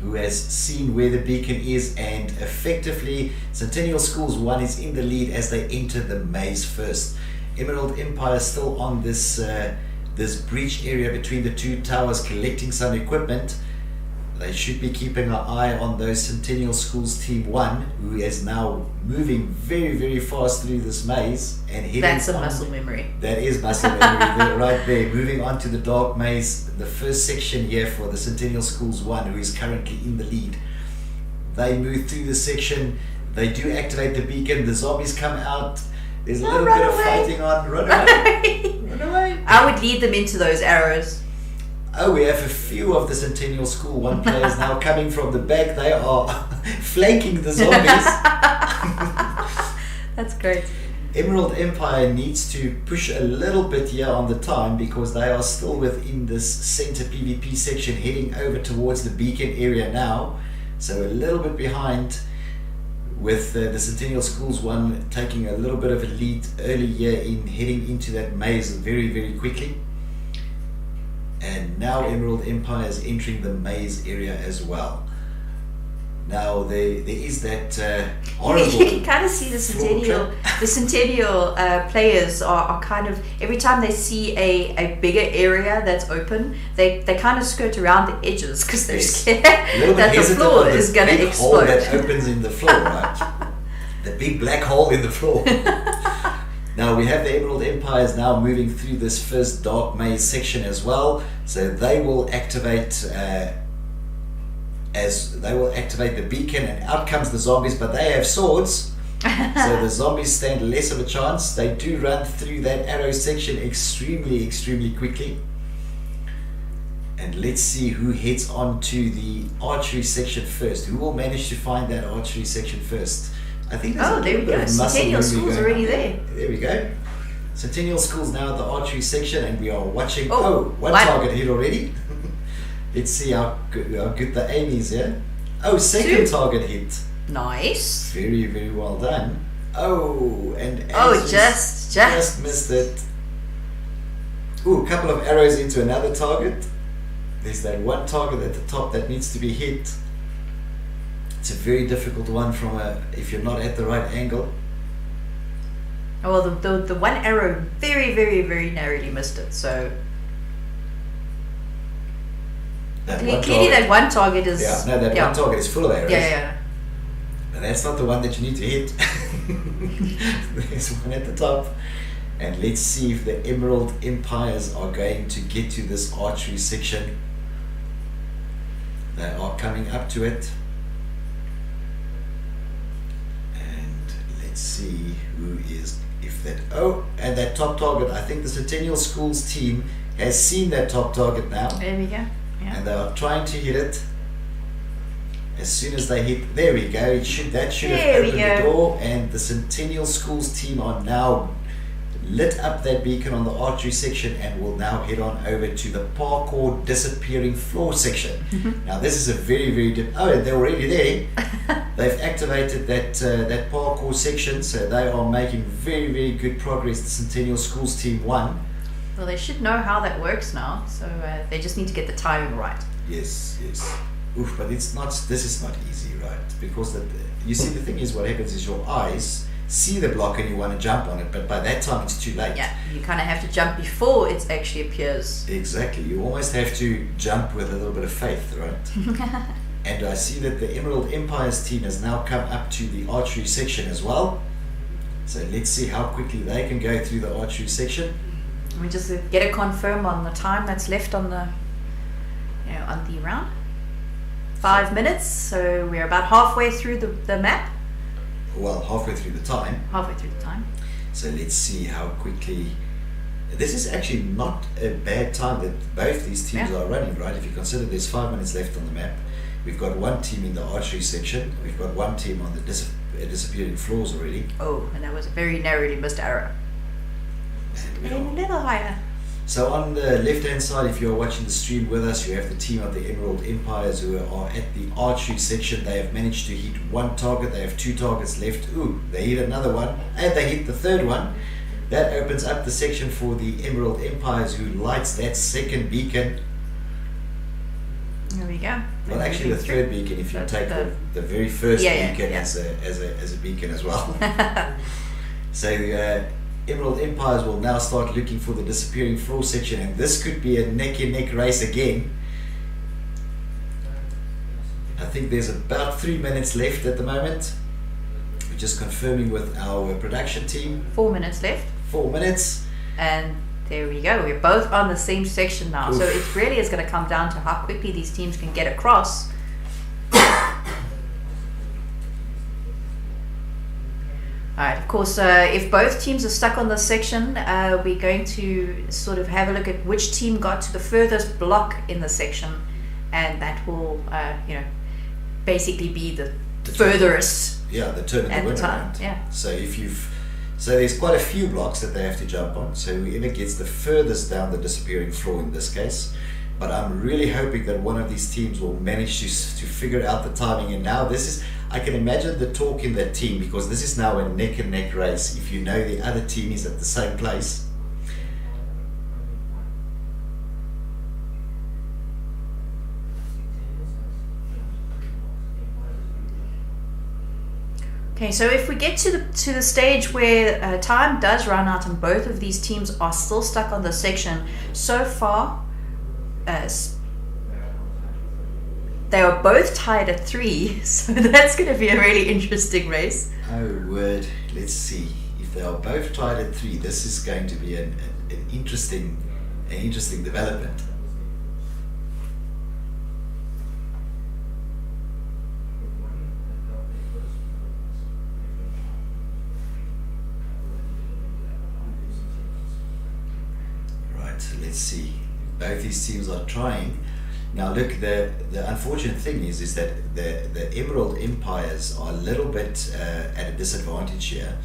who has seen where the beacon is, and effectively Centennial Schools 1 is in the lead as they enter the maze first. Emerald Empire still on this this breach area between the two towers collecting some equipment. They should be keeping an eye on those Centennial Schools Team 1, who is now moving very, very fast through this maze and heading That's a muscle memory. That is muscle memory right there. Moving on to the dark maze, the first section here for the Centennial Schools 1, who is currently in the lead. They move through the section. They do activate the beacon. The zombies come out. There's a little bit of fighting on. Run away. Run away. I would lead them into those arrows. Oh, we have a few of the Centennial School 1 players now coming from the back. They are flanking the zombies. That's great. Emerald Empire needs to push a little bit here on the time because they are still within this center PvP section heading over towards the beacon area now. So a little bit behind, with the Centennial Schools 1 taking a little bit of a lead early here in heading into that maze very, very quickly. And now Emerald Empire is entering the maze area as well. Now there is that horrible. You can kind of see the Centennial players are kind of, every time they see a bigger area that's open, they kind of skirt around the edges because they're scared that the floor is going to explode. Hole that opens in the floor, right? The big black hole in the floor. Now we have the Emerald Empires now moving through this first dark maze section as well. So they will activate the beacon, and out comes the zombies, but they have swords. So the zombies stand less of a chance. They do run through that arrow section extremely quickly. And let's see who heads on to the archery section first. Who will manage to find that archery section first? I think there's there we go. Centennial School's already there. There we go. Centennial School's now at the archery section, and we are watching. One what? target hit already. Let's see how good the aim is here. Oh, second target hit. Nice. Very, very well done. Oh, and just missed it. Ooh, a couple of arrows into another target. There's that one target at the top that needs to be hit. It's a very difficult one if you're not at the right angle. Oh, well, the one arrow very, very, very narrowly missed it. So clearly that one target is... one target is full of arrows. Yeah. But that's not the one that you need to hit. There's one at the top. And let's see if the Emerald Empires are going to get to this archery section. They are coming up to it. And let's see who is... and that top target, I think the Centennial Schools team has seen that top target now. There we go. Yeah. And they are trying to hit it. As soon as they hit, there we go. That should have opened the door, and the Centennial Schools team are now lit up that beacon on the archery section and will now head on over to the parkour disappearing floor section. Now this is a very, very and they're already there. They've activated that parkour section, so they are making very, very good progress. The Centennial Schools Team 1. Well, they should know how that works now, so they just need to get the timing right. Yes. Oof, but this is not easy, right? Because you see, the thing is, what happens is your eyes see the block and you want to jump on it, but by that time it's too late. Yeah, you kind of have to jump before it actually appears. Exactly, you almost have to jump with a little bit of faith, right? And I see that the Emerald Empires team has now come up to the archery section as well. So let's see how quickly they can go through the archery section. We just get a confirm on the time that's left on the round. 5 minutes, so we're about halfway through the map. Well, halfway through the time. So let's see how quickly. This is actually not a bad time that both these teams are running, right? If you consider there's 5 minutes left on the map. We've got one team in the archery section. We've got one team on the disappearing floors already. Oh, and that was a very narrowly missed arrow. And a little higher. So on the left-hand side, if you're watching the stream with us, you have the team of the Emerald Empires who are at the archery section. They have managed to hit one target. They have 2 targets left. Ooh, they hit another one, and they hit the third one. That opens up the section for the Emerald Empires, who lights that second beacon. There we go. Well, actually, the third beacon, if you take the very first beacon as a beacon as well. So Emerald Empires will now start looking for the disappearing floor section, and this could be a neck-and-neck race again. I think there's about 3 minutes left at the moment. We're just confirming with our production team. 4 minutes left. 4 minutes. And there we go. We're both on the same section now. Oof. So it really is going to come down to how quickly these teams can get across. Alright, of course, if both teams are stuck on this section, we're going to sort of have a look at which team got to the furthest block in the section, and that will, basically be the furthest. Yeah, the turn of the winner round. Yeah. So there's quite a few blocks that they have to jump on. So whoever gets the furthest down the disappearing floor in this case. But I'm really hoping that one of these teams will manage to figure out the timing. And now I can imagine the talk in that team, because this is now a neck and neck race. If you know the other team is at the same place. Okay, so if we get to the stage where time does run out and both of these teams are still stuck on the section, so far they are both tied at 3, so that's going to be a really interesting race. Oh word, let's see. If they are both tied at 3, this is going to be an interesting development. Let's see. Both these teams are trying. Now look, the unfortunate thing is that the Emerald Empires are a little bit at a disadvantage here,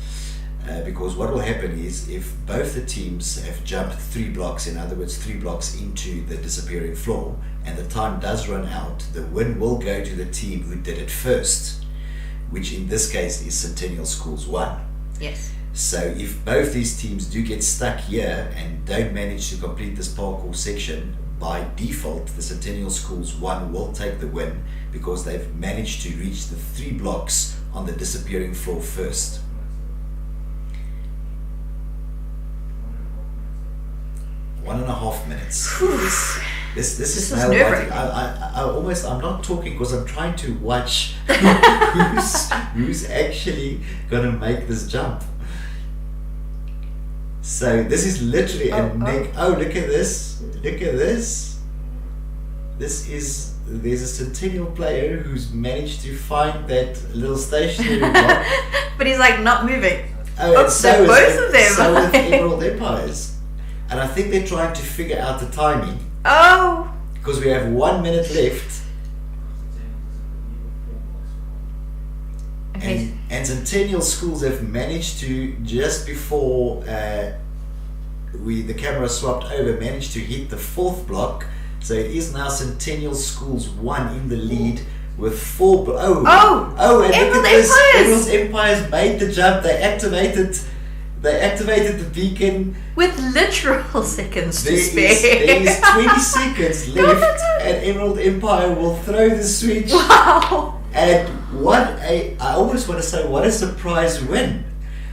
because what will happen is, if both the teams have jumped 3 blocks, in other words 3 blocks into the disappearing floor, and the time does run out, the win will go to the team who did it first, which in this case is Centennial Schools 1. Yes. So if both these teams do get stuck here and don't manage to complete this parkour section, by default the Centennial Schools 1 will take the win, because they've managed to reach the 3 blocks on the disappearing floor first. One and a half minutes. This is nail-biting. I'm not talking because I'm trying to watch who's actually gonna make this jump. So this is literally a neck. Oh, look at this! Look at this! There's a Centennial player who's managed to find that little stationary block. But he's like not moving. Oh, and so both of them. So with Emerald Empires, and I think they're trying to figure out the timing. Oh! Because we have 1 minute left. Okay. And Centennial Schools have managed to, just before the camera swapped over, managed to hit the 4th block. So it is now Centennial Schools 1 in the lead with 4 and Emerald look at this. Empires! Emerald Empires made the jump. They activated the beacon with literal seconds to spare. There is 20 seconds left, and Emerald Empire will throw the switch. Wow! And I almost want to say, what a surprise win.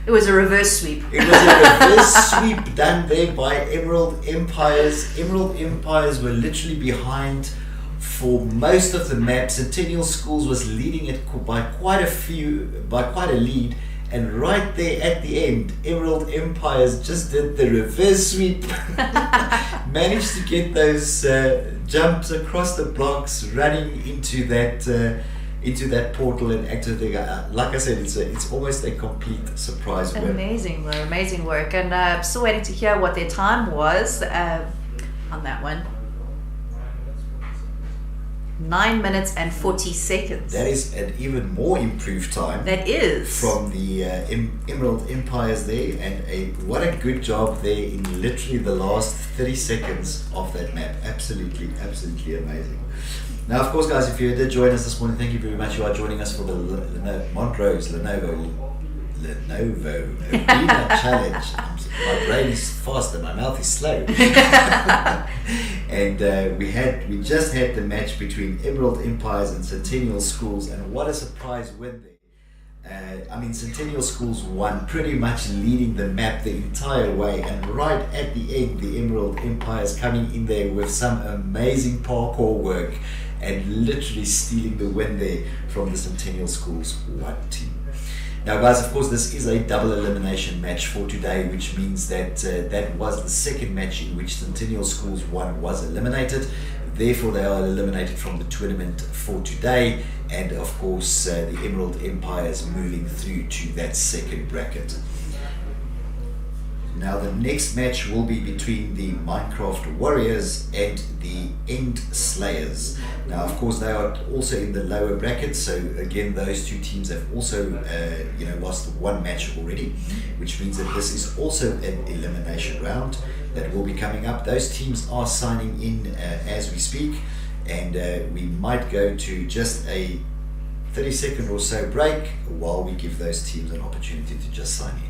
It was a reverse sweep. It was a reverse sweep done there by Emerald Empires. Emerald Empires were literally behind for most of the map. Centennial Schools was leading it by quite a lead. And right there at the end, Emerald Empires just did the reverse sweep. Managed to get those jumps across the blocks, running into that portal and activating. Like I said, it's almost a complete surprise win. Amazing work. And I'm still waiting to hear what their time was on that one. 9 minutes and 40 seconds. That is an even more improved time. That is. From the Emerald Empires there, and what a good job there in literally the last 30 seconds of that map. Absolutely, absolutely amazing. Now, of course, guys, if you did join us this morning, thank you very much. You are joining us for the Montrose Lenovo Arena Challenge. My brain is fast and my mouth is slow. And we just had the match between Emerald Empires and Centennial Schools, and what a surprise win there. Centennial Schools won, pretty much leading the map the entire way, and right at the end, the Emerald Empires coming in there with some amazing parkour work and literally stealing the win there from the Centennial Schools 1 team. Now, guys, of course, this is a double elimination match for today, which means that that was the second match in which Centennial Schools 1 was eliminated. Therefore, they are eliminated from the tournament for today, and of course, the Emerald Empires moving through to that second bracket. Now, the next match will be between the Minecraft Warriors and the End Slayers. Now, of course, they are also in the lower bracket, so again, those two teams have also lost one match already, which means that this is also an elimination round that will be coming up. Those teams are signing in as we speak, and we might go to just a 30-second or so break while we give those teams an opportunity to just sign in.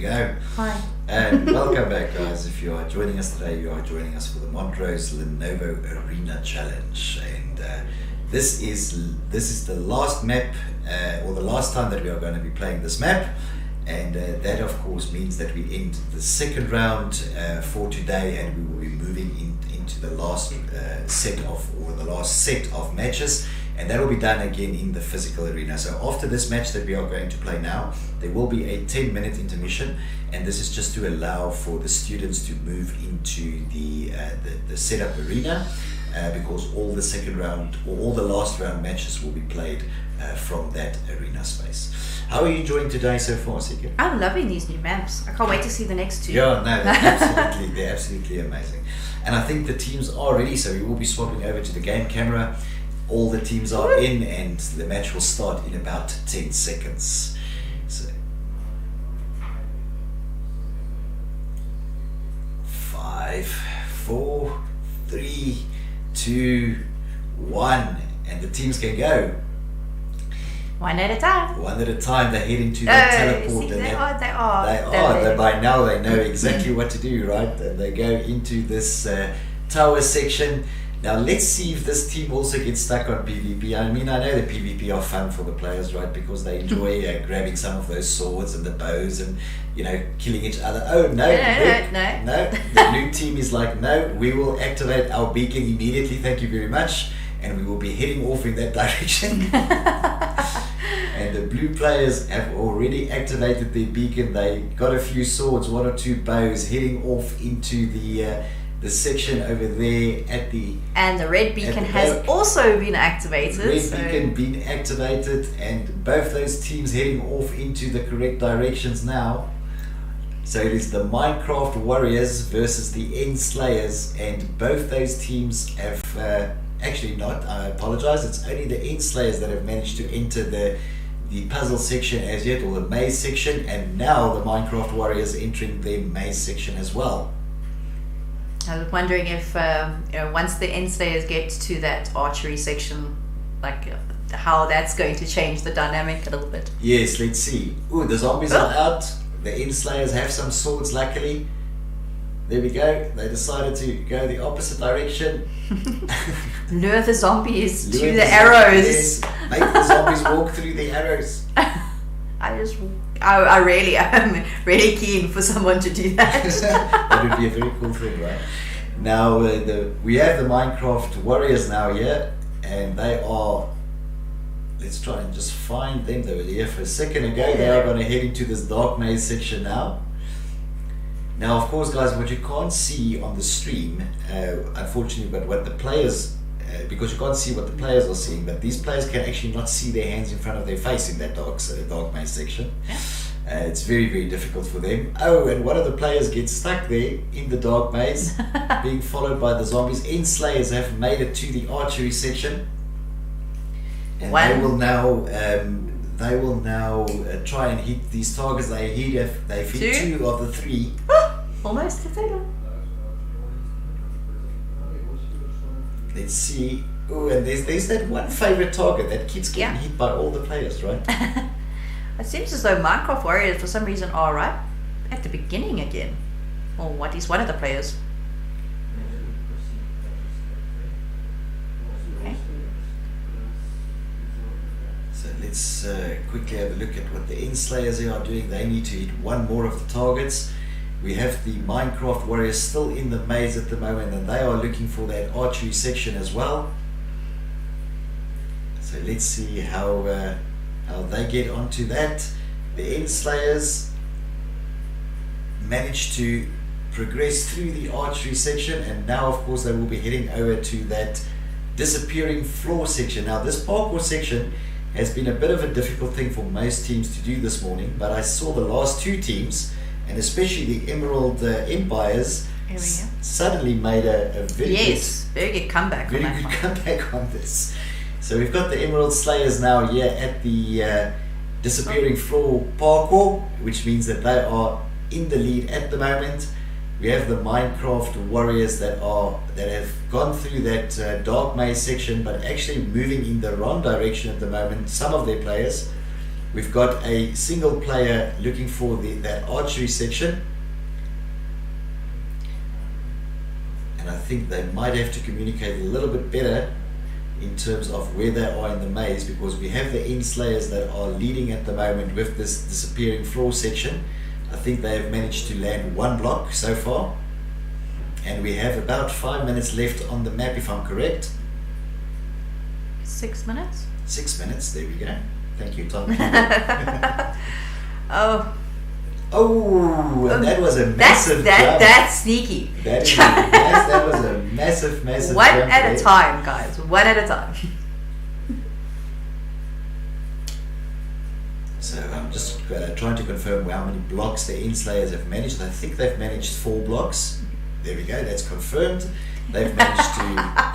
Go. Hi. And welcome back, guys. If you are joining us today, you are joining us for the Montrose Lenovo Arena Challenge, and this is the last map, or the last time that we are going to be playing this map, and that of course means that we end the second round for today, and we will be moving into the last set of matches. and that will be done again in the physical arena. So after this match that we are going to play now, there will be a 10-minute intermission, and this is just to allow for the students to move into the setup arena, because all the second round or all the last round matches will be played from that arena space. How are you enjoying today so far, Sika? I'm loving these new maps. I can't wait to see the next two. Yeah, no, they're absolutely amazing. And I think the teams are ready, so we will be swapping over to the game camera. All the teams are in, and the match will start in about 10 seconds. So, 5, 4, 3, 2, 1, and the teams can go. One at a time. One at a time. They're heading to that teleport. See, and they are. By now they know exactly what to do, right? And they go into this tower section. Now let's see if this team also gets stuck on PvP. I mean, I know the PvP are fun for the players, right? Because they enjoy grabbing some of those swords and the bows and, you know, killing each other. Oh no, no. The blue team is like, no, we will activate our beacon immediately. Thank you very much. And we will be heading off in that direction. And the blue players have already activated their beacon. They got a few swords, 1 or 2 bows, heading off into the section over there at the... And the red beacon has also been activated. Beacon been activated, and both those teams heading off into the correct directions now. So it is the Minecraft Warriors versus the End Slayers, and both those teams have... actually not, I apologize, it's only the End Slayers that have managed to enter the puzzle section as yet, or the maze section, and now the Minecraft Warriors entering their maze section as well. I was wondering if once the End Slayers get to that archery section, like how that's going to change the dynamic a little bit. Yes, let's see. Ooh, the zombies are out. The End Slayers have some swords, luckily. There we go. They decided to go the opposite direction. Lure the zombies to the arrows. Yes. Make the zombies walk through the arrows. I really am really keen for someone to do that. That would be a very cool thing, right? Now we have the Minecraft Warriors now here, and they are... Let's try and just find them. They were here for a second ago. They are going to head into this dark maze section now. Now, of course, guys, what you can't see on the stream, unfortunately, but what the players, because you can't see what the players are seeing, but these players can actually not see their hands in front of their face in that dark maze section. It's very, very difficult for them. Oh, and one of the players gets stuck there in the dark maze, being followed by the zombies. End Slayers have made it to the archery section, and they will now try and hit these targets. They hit 2 of the 3. Almost hit them. Let's see. Oh, and there's that one favorite target that keeps getting hit by all the players, right? It seems as though Minecraft Warriors for some reason are right at the beginning again. Or what is one of the players? Okay. So let's quickly have a look at what the End Slayers are doing. They need to hit 1 more of the targets. We have the Minecraft Warriors still in the maze at the moment, and they are looking for that archery section as well. So let's see how they get onto that. The End Slayers managed to progress through the archery section, and now of course they will be heading over to that disappearing floor section. Now this parkour section has been a bit of a difficult thing for most teams to do this morning, but I saw the last 2 teams, and especially the Emerald Empires, suddenly made a very good comeback. Very good comeback on this. So we've got the Emerald Slayers now here at the disappearing floor parkour, which means that they are in the lead at the moment. We have the Minecraft Warriors that have gone through that dark maze section, but actually moving in the wrong direction at the moment. Some of their players. We've got a single player looking for that archery section, and I think they might have to communicate a little bit better in terms of where they are in the maze, because we have the End Slayers that are leading at the moment with this disappearing floor section. I think they have managed to land 1 block so far, and we have about 5 minutes left on the map, if I'm correct. 6 minutes. 6 minutes, there we go. Thank you, Tom. Oh, and that was a massive jump. that's sneaky. That was a massive One jump at a there. time, guys. One at a time. So I'm just trying to confirm how many blocks the Enslayers have managed. I think they've managed 4 blocks. There we go, that's confirmed. They've managed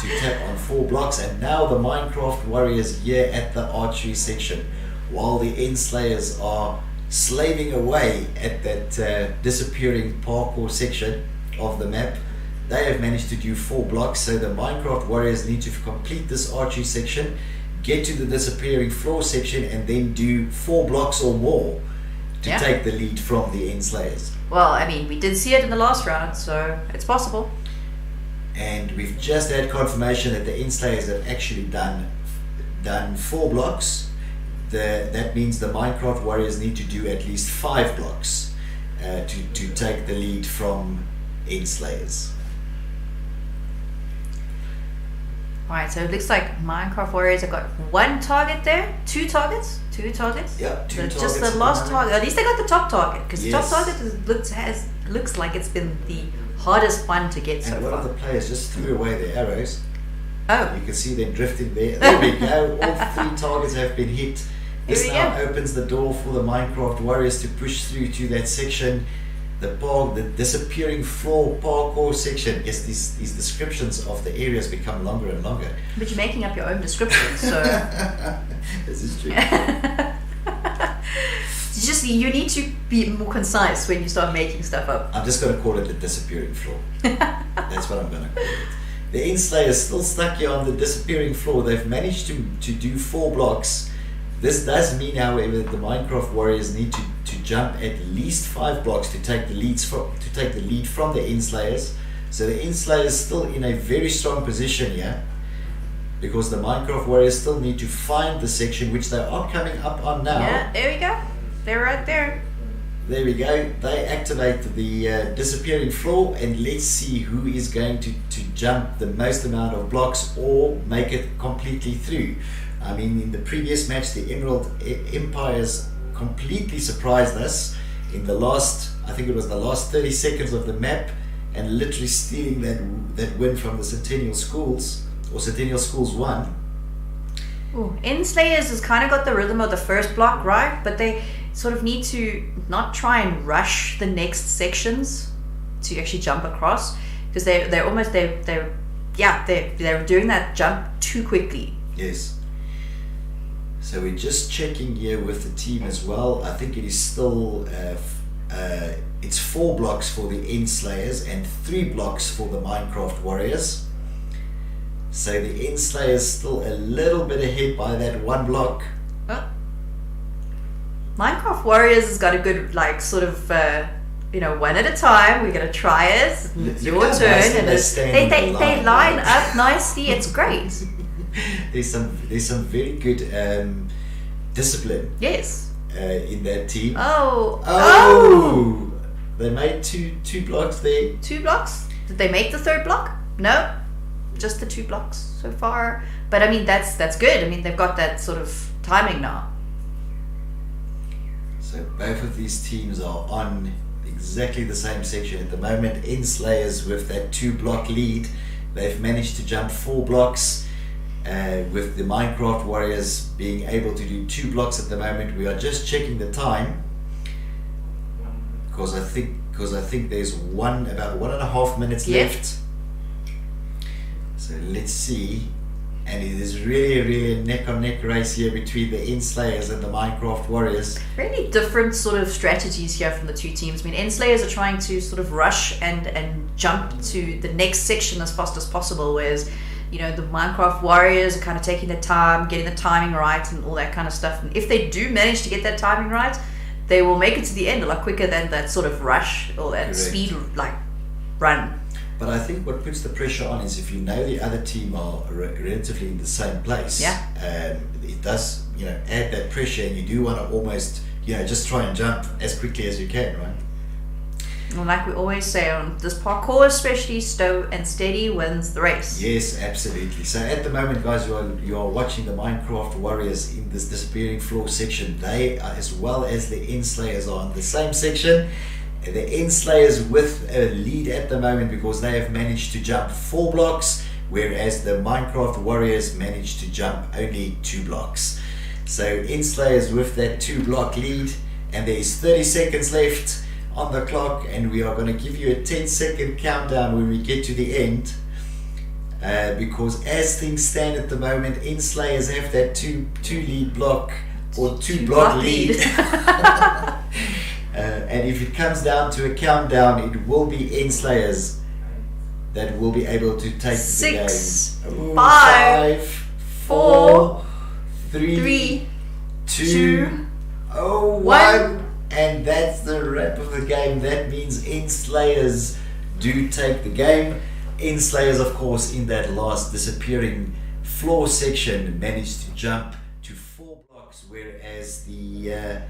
to tap on 4 blocks, and now the Minecraft Warriors here at the archery section, while the Enslayers are slaving away at that disappearing parkour section of the map. They have managed to do 4 blocks, so the Minecraft Warriors need to complete this archery section, get to the disappearing floor section, and then do 4 blocks or more to take the lead from the Enslayers. Well, I mean, we did see it in the last round, so it's possible. And we've just had confirmation that the Enslayers have actually done 4 blocks. That means the Minecraft Warriors need to do at least 5 blocks to take the lead from Enslayers. Alright, so it looks like Minecraft Warriors have got 1 target there. 2 targets? 2 targets? Yeah, 2 targets. Just the at last the target. moment. At least they got the top target, because Yes. the top target looks like it's been the hardest one to get so And one far. of the players just threw away their arrows. Oh, You can see them drifting there. There we go. All 3 targets have been hit. This Here we now go. opens the door for the Minecraft Warriors to push through to that section. The disappearing floor parkour section. Yes, these descriptions of the areas become longer and longer. but you're making up your own descriptions, so This is true. you need to be more concise when you start making stuff up. I'm just going to call it the disappearing floor. That's what I'm going to call it. The Enslayers still stuck here on the disappearing floor. They've managed to do 4 blocks. This does mean, however, that the Minecraft Warriors need to jump at least 5 blocks to take the lead from the Enslayers. So the Enslayers still in a very strong position here, because the Minecraft Warriors still need to find the section which they are coming up on now. Yeah, there we go. They're right there. There we go. They activate the disappearing floor, and let's see who is going to jump the most amount of blocks or make it completely through. I mean, in the previous match, the Emerald Empires completely surprised us in the last, I think it was the last 30 seconds of the map, and literally stealing that win from the Centennial Schools, or Centennial Schools 1. Ooh, Enslayers has kind of got the rhythm of the first block, right? But they sort of need to not try and rush the next sections to actually jump across, because they're doing that jump too quickly. Yes. So we're just checking here with the team as well. I think it is still it's 4 blocks for the Enslayers and 3 blocks for the Minecraft Warriors. So the Enslayers still a little bit ahead by that 1 block. Oh. Minecraft Warriors has got a good, like, sort of, 1 at a time. We're gonna try it. It's Look your how turn, nicely and they it's- stand they in the they line, line right? up nicely. It's great. There's some very good discipline Yes. in that team. Oh. They made two blocks there. 2 blocks. Did they make the 3rd block? No, just the 2 blocks so far. But I mean, that's good. I mean, they've got that sort of timing now. So both of these teams are on exactly the same section at the moment. Enslayers with that 2 block lead. They've managed to jump 4 blocks. With the Minecraft Warriors being able to do 2 blocks at the moment. We are just checking the time, because I think there's about 1.5 minutes left. So let's see. And it is really a neck-on-neck race here between the Enslayers and the Minecraft Warriors. Really different sort of strategies here from the 2 teams. I mean, Enslayers are trying to sort of rush and jump to the next section as fast as possible, whereas the Minecraft Warriors are kind of taking their time, getting the timing right and all that kind of stuff. And if they do manage to get that timing right, they will make it to the end a lot quicker than that sort of rush or that Correct. speed, like, run. But I think what puts the pressure on is if you know the other team are relatively in the same place. Yeah. It does, add that pressure, and you do want to almost, just try and jump as quickly as you can, right? And like we always say on this parkour, especially, slow and steady wins the race. Yes, absolutely. So at the moment, guys, you are watching the Minecraft Warriors in this disappearing floor section. They, as well as the Enslayers, are in the same section. The Enslayers with a lead at the moment because they have managed to jump 4 blocks, whereas the Minecraft Warriors managed to jump only 2 blocks. So Enslayers with that 2-block lead, and there is 30 seconds left on the clock, and we are going to give you a 10-second countdown when we get to the end, because as things stand at the moment, Enslayers have that two lead block, or 2-block lead. And if it comes down to a countdown, it will be Enslayers that will be able to take 6, the game. 5, 4, 3, 2, 1. And that's the wrap of the game. That means Enslayers do take the game. Enslayers, of course, in that last disappearing floor section, managed to jump to 4 blocks, whereas the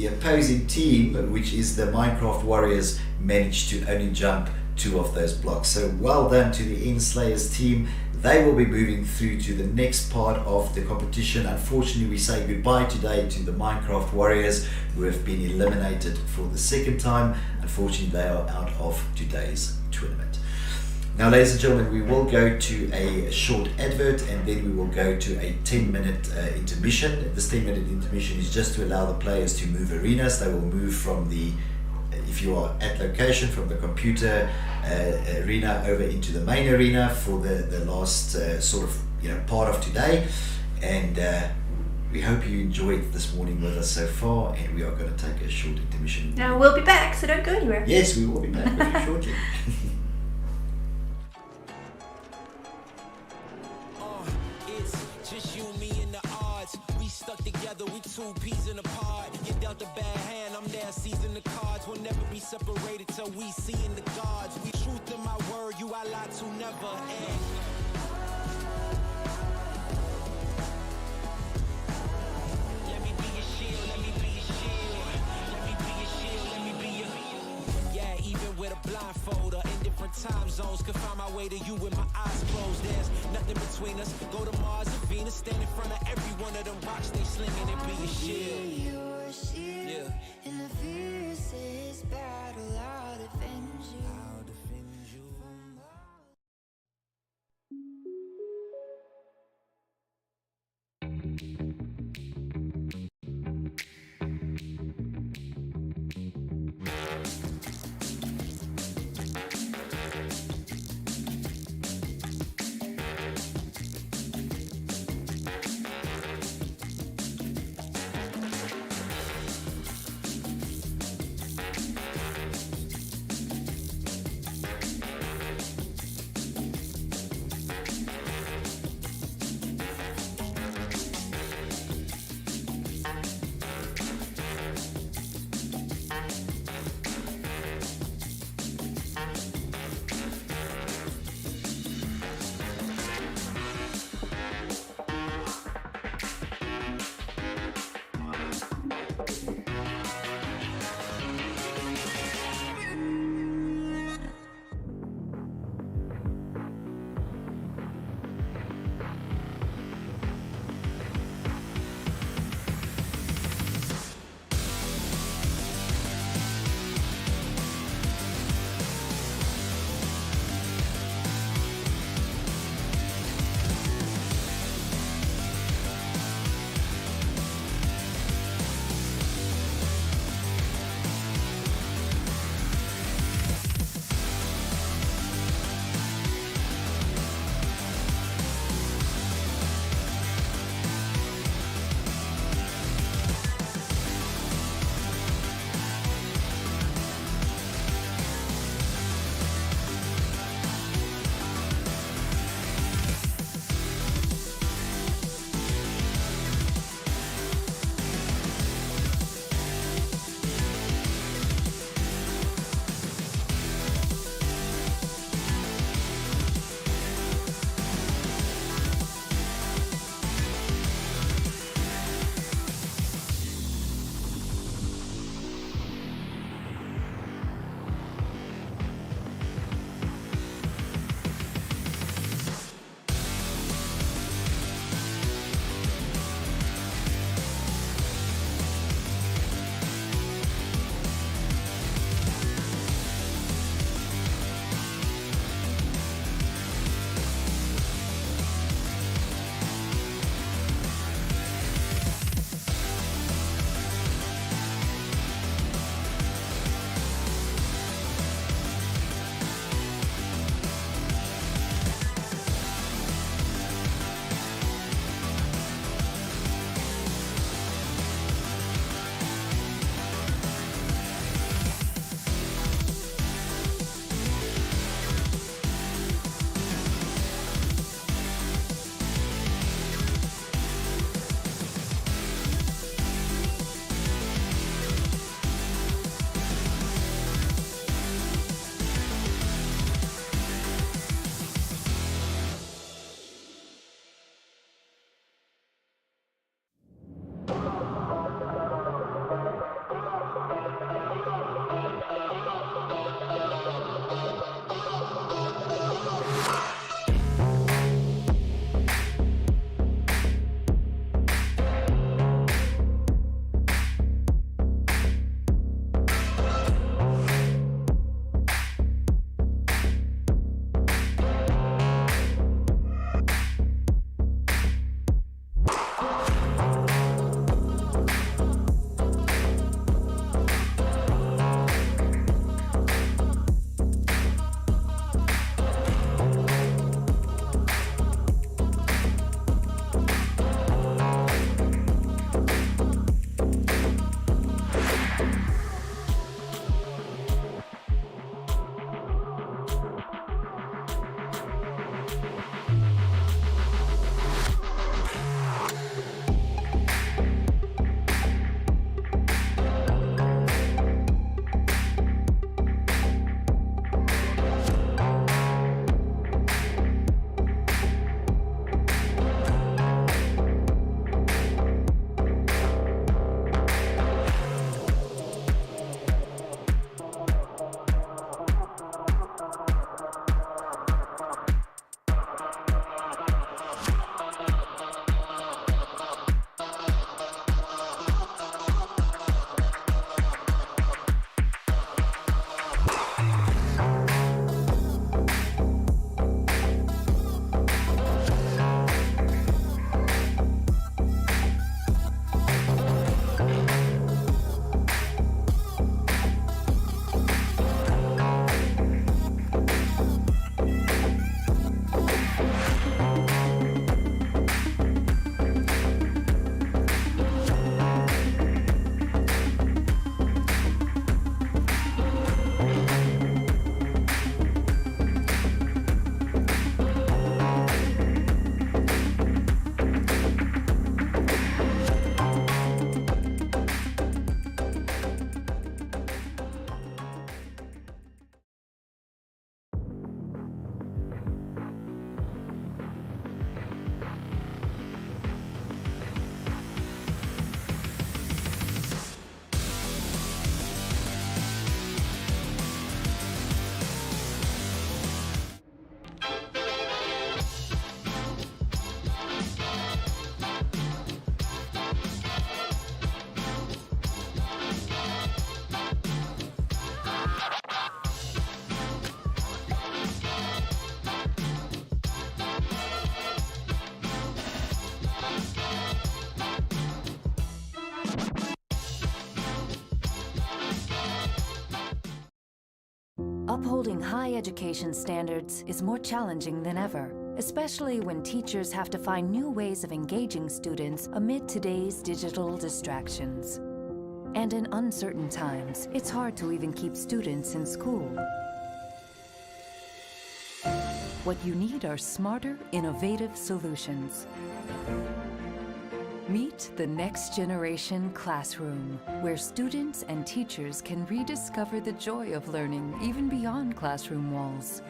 opposing team, which is the Minecraft Warriors, managed to only jump 2 of those blocks. So well done to the Enslayers team. They will be moving through to the next part of the competition. Unfortunately, we say goodbye today to the Minecraft Warriors, who have been eliminated for the second time. Unfortunately, they are out of today's tournament. Now, ladies and gentlemen, we will go to a short advert, and then we will go to a 10-minute intermission. This 10-minute intermission is just to allow the players to move arenas. They will move from the, if you are at location, from the computer arena over into the main arena for the last sort of part of today. And we hope you enjoyed this morning with us so far, and we are going to take a short intermission. Now we'll be back, so don't go anywhere. Yes, we will be back with you shortly. Stuck together, we 2 peas in a pod. You dealt a bad hand, I'm there seizing the cards. We'll never be separated till we see in the gods. We truth in my word, you I lie to never end. Let me be your shield, let me be your shield. Let me be your shield, let me be your... Yeah, even with a blindfold or in different time zones, could find my way to you with my eyes closed. There's nothing between us. Go to Mars and Venus, stand in front of every one of them rocks they slinging and be your shield. Your shield. Yeah. In the fiercest battle, I'll defend you. I'll defend you. Upholding high education standards is more challenging than ever, especially when teachers have to find new ways of engaging students amid today's digital distractions. And in uncertain times, it's hard to even keep students in school. What you need are smarter, innovative solutions. Meet the next generation classroom, where students and teachers can rediscover the joy of learning even beyond classroom walls.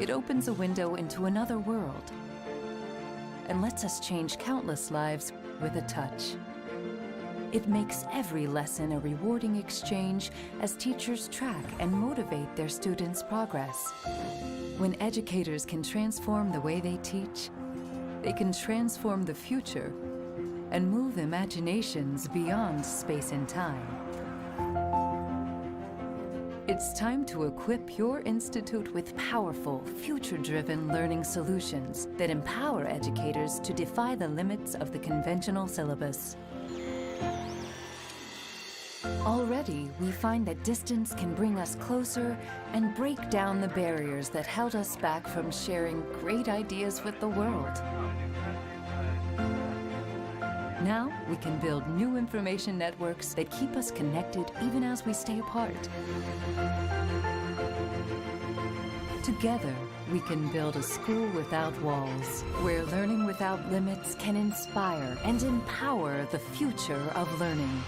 It opens a window into another world and lets us change countless lives with a touch. It makes every lesson a rewarding exchange as teachers track and motivate their students' progress. When educators can transform the way they teach, they can transform the future and move imaginations beyond space and time. It's time to equip your institute with powerful, future-driven learning solutions that empower educators to defy the limits of the conventional syllabus. Already, we find that distance can bring us closer and break down the barriers that held us back from sharing great ideas with the world. Now, we can build new information networks that keep us connected even as we stay apart. Together, we can build a school without walls, where learning without limits can inspire and empower the future of learning.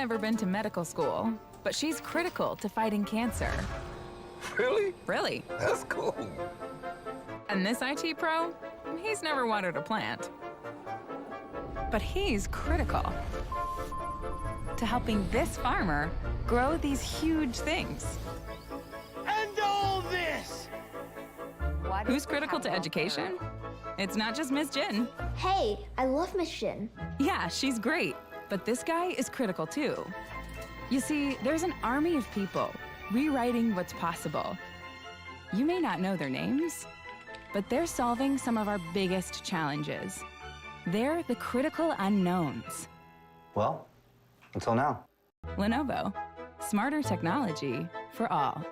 never been to medical school, but she's critical to fighting cancer. Really? Really. That's cool. And this IT pro, he's never watered a plant. But he's critical to helping this farmer grow these huge things. And all this! Who's critical to education? It's not just Miss Jin. Hey, I love Miss Shin. Yeah, she's great, but this guy is critical too. You see, there's an army of people rewriting what's possible. You may not know their names, but they're solving some of our biggest challenges. They're the critical unknowns. Well, until now. Lenovo, smarter technology for all.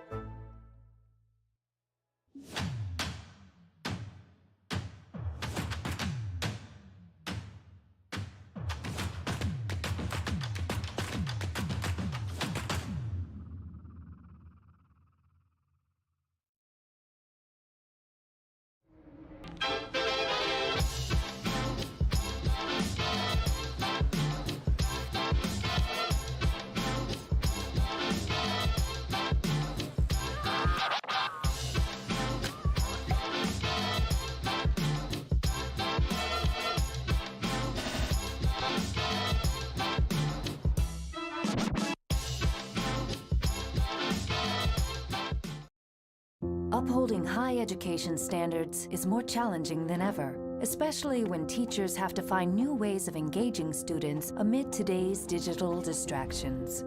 Upholding high education standards is more challenging than ever, especially when teachers have to find new ways of engaging students amid today's digital distractions.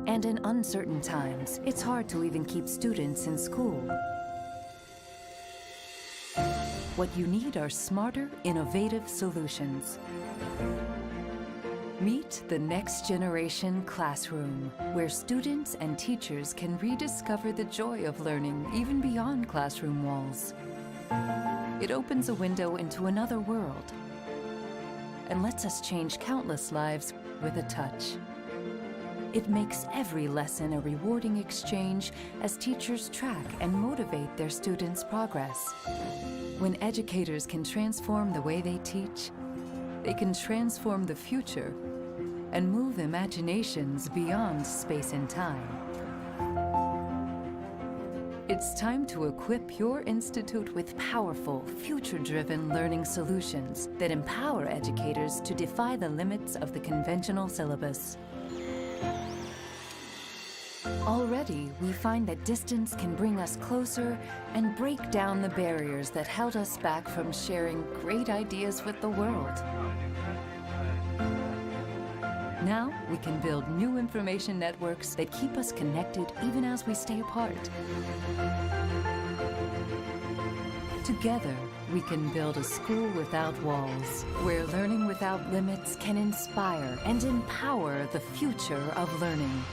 And in uncertain times, it's hard to even keep students in school. What you need are smarter, innovative solutions. Meet the next generation classroom, where students and teachers can rediscover the joy of learning even beyond classroom walls. It opens a window into another world and lets us change countless lives with a touch. It makes every lesson a rewarding exchange as teachers track and motivate their students' progress. When educators can transform the way they teach, they can transform the future and move imaginations beyond space and time. It's time to equip your institute with powerful, future-driven learning solutions that empower educators to defy the limits of the conventional syllabus. Already, we find that distance can bring us closer and break down the barriers that held us back from sharing great ideas with the world. Now, we can build new information networks that keep us connected even as we stay apart. Together, we can build a school without walls, where learning without limits can inspire and empower the future of learning.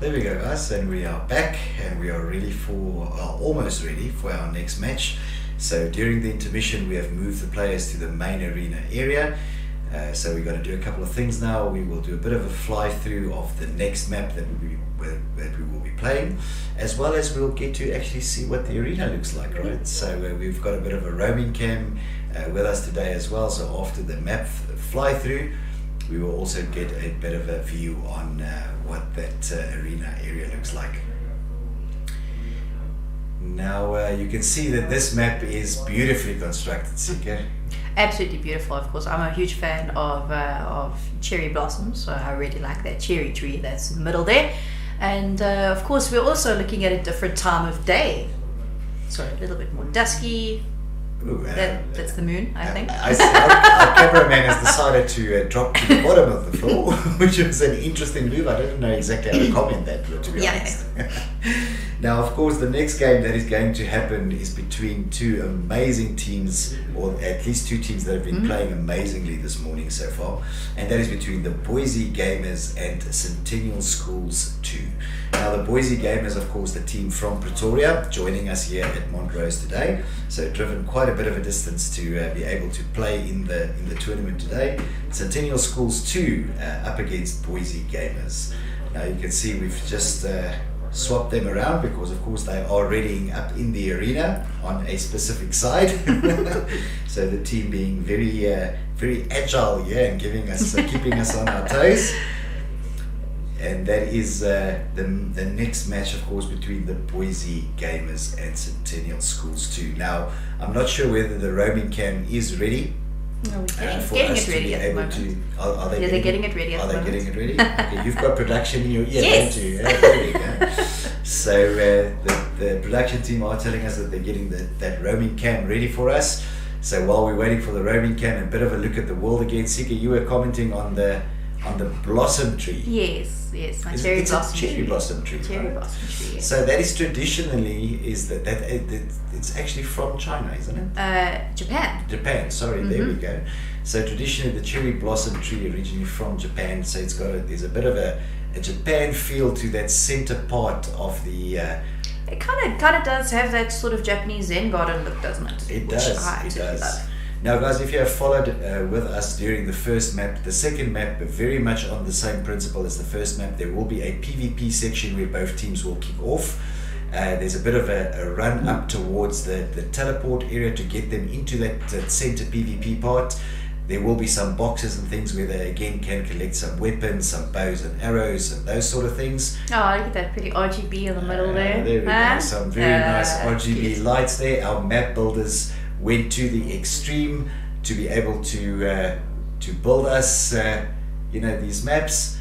There we go, guys, and we are back and we are ready for, almost ready for our next match. So during the intermission we have moved the players to the main arena area. So we're going to do a couple of things now. We will do a bit of a fly through of the next map that we will be playing, as well as we'll get to actually see what the arena looks like, right? So we've got a bit of a roaming cam with us today as well. So after the map fly through, we will also get a bit of a view on what that arena area looks like. Now you can see that this map is beautifully constructed, Sika. Absolutely beautiful. Of course, I'm a huge fan of cherry blossoms, so I really like that cherry tree that's in the middle there. And of course, we're also looking at a different time of day, so a little bit more dusky. Ooh, that's the moon, I think. I see our cameraman has decided to drop to the bottom of the floor, which was an interesting move. I don't know exactly how to comment that, to be honest. Now, of course, the next game that is going to happen is between two amazing teams, or at least two teams that have been playing amazingly this morning so far, and that is between the Boise Gamers and Centennial Schools 2. Now, the Boise Gamers, of course, the team from Pretoria, joining us here at Montrose today, so driven quite a bit of a distance to be able to play in the tournament today. Centennial Schools 2 up against Boise Gamers. Now, you can see we've just swap them around because of course they are readying up in the arena on a specific side. So the team being very agile here and giving us keeping us on our toes. And that is the next match, of course, between the Boise Gamers and Centennial Schools 2. Now, I'm not sure whether the roaming cam is ready. No, we're getting it ready at the moment. Are they they're getting it ready at the moment. Are they getting it ready? Okay, you've got production in your ear, yes. don't you? There we go. So the production team are telling us that they're getting that roaming cam ready for us. So while we're waiting for the roaming cam, a bit of a look at the world again. Sika, you were commenting on the blossom tree. Yes, my cherry blossom tree. Cherry blossom tree. Cherry blossom tree. Yes. So that is traditionally it's actually from China, isn't it? Japan. Japan. Sorry, there we go. So traditionally, the cherry blossom tree originally from Japan. So it's there's a bit of a Japan feel to that center part of the. It kind of does have that sort of Japanese Zen garden look, doesn't it? It does. It does. Love. Now, guys, if you have followed with us during the first map, the second map, very much on the same principle as the first map, there will be a PvP section where both teams will kick off. There's a bit of a run up towards the teleport area to get them into that center PvP part. There will be some boxes and things where they again can collect some weapons, some bows and arrows and those sort of things. Oh, look at that pretty RGB in the middle there. There we go, some very nice RGB cute lights there. Our map builders went to the extreme to be able to build us these maps.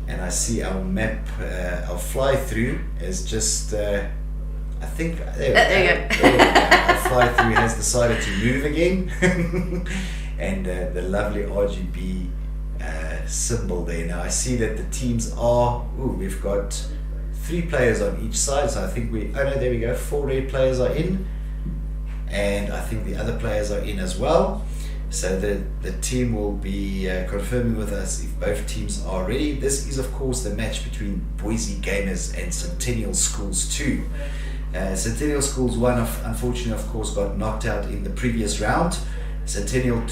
And I see our map, our fly through is just I think there we go. Our fly through has decided to move again. And the lovely RGB symbol there. Now I see that the teams are, we've got 3 players on each side, so I think there we go, 4 red players are in, and I think the other players are in as well. So the team will be confirming with us if both teams are ready. This is of course the match between Boise Gamers and Centennial Schools 2. Centennial Schools 1 unfortunately of course got knocked out in the previous round. Centennial